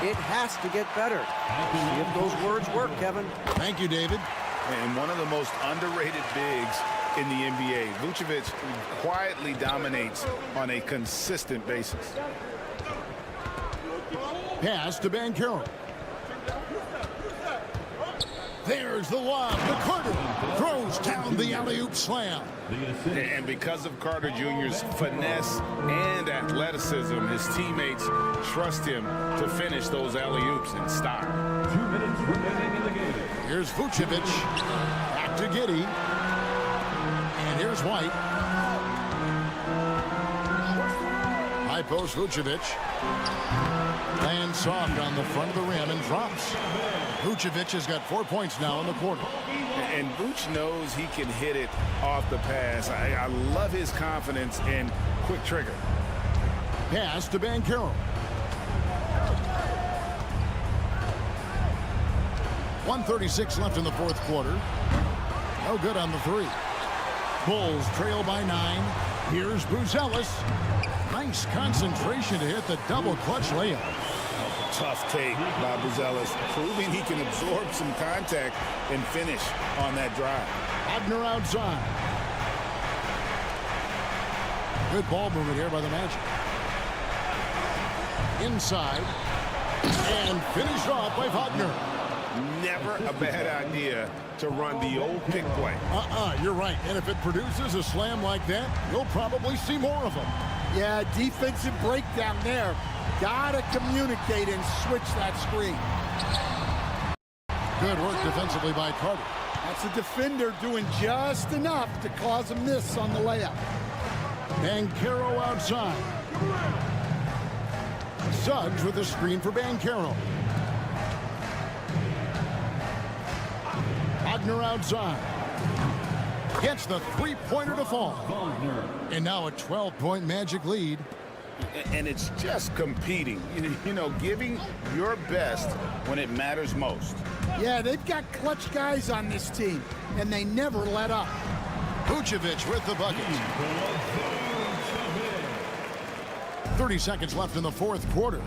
It has to get better. See if those words work, Kevin. Thank you, David. And one of the most underrated bigs in the NBA. Vucevic quietly dominates on a consistent basis. Pass to Banchero. There's the lob to Carter. Throws down the alley-oop slam. And because of Carter Jr.'s finesse and athleticism, his teammates trust him to finish those alley-oops in style. 2 minutes remaining in the game. Here's Vucevic. Back to Giddey. And here's White. High post Vucevic. Lands soft on the front of the rim and drops. Vucevic has got 4 points now in the quarter. And Vooch knows he can hit it off the pass. I love his confidence and quick trigger. Pass to Banchero. 1:36 left in the fourth quarter. No good on the 3. Bulls trail by 9. Here's Buzelis. Nice concentration to hit the double clutch layup. Tough take by Buzelis, proving he can absorb some contact and finish on that drive. Wagner outside. Good ball movement here by the Magic. Inside. And finished off by Wagner. Never a bad idea to run the old pick play. You're right. And if it produces a slam like that, you'll probably see more of them. Yeah, defensive breakdown there. Gotta communicate and switch that screen. Good work defensively by Carter. That's a defender doing just enough to cause a miss on the layup. Banchero outside. Suggs with a screen for Banchero. Wagner outside. Gets the three-pointer to fall. And now a 12-point Magic lead. And it's just competing, you know, giving your best when it matters most. Yeah, they've got clutch guys on this team, and they never let up. Vucevic with the bucket. 30 seconds left in the fourth quarter.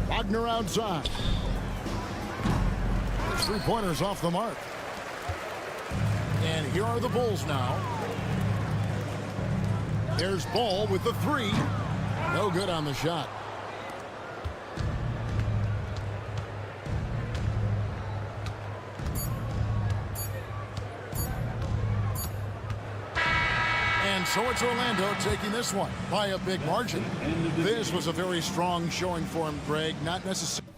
Wagner outside. The three-pointers off the mark. And here are the Bulls now. There's Ball with the three. No good on the shot. And so it's Orlando taking this one by a big margin. This was a very strong showing for him, Greg. Not necessarily.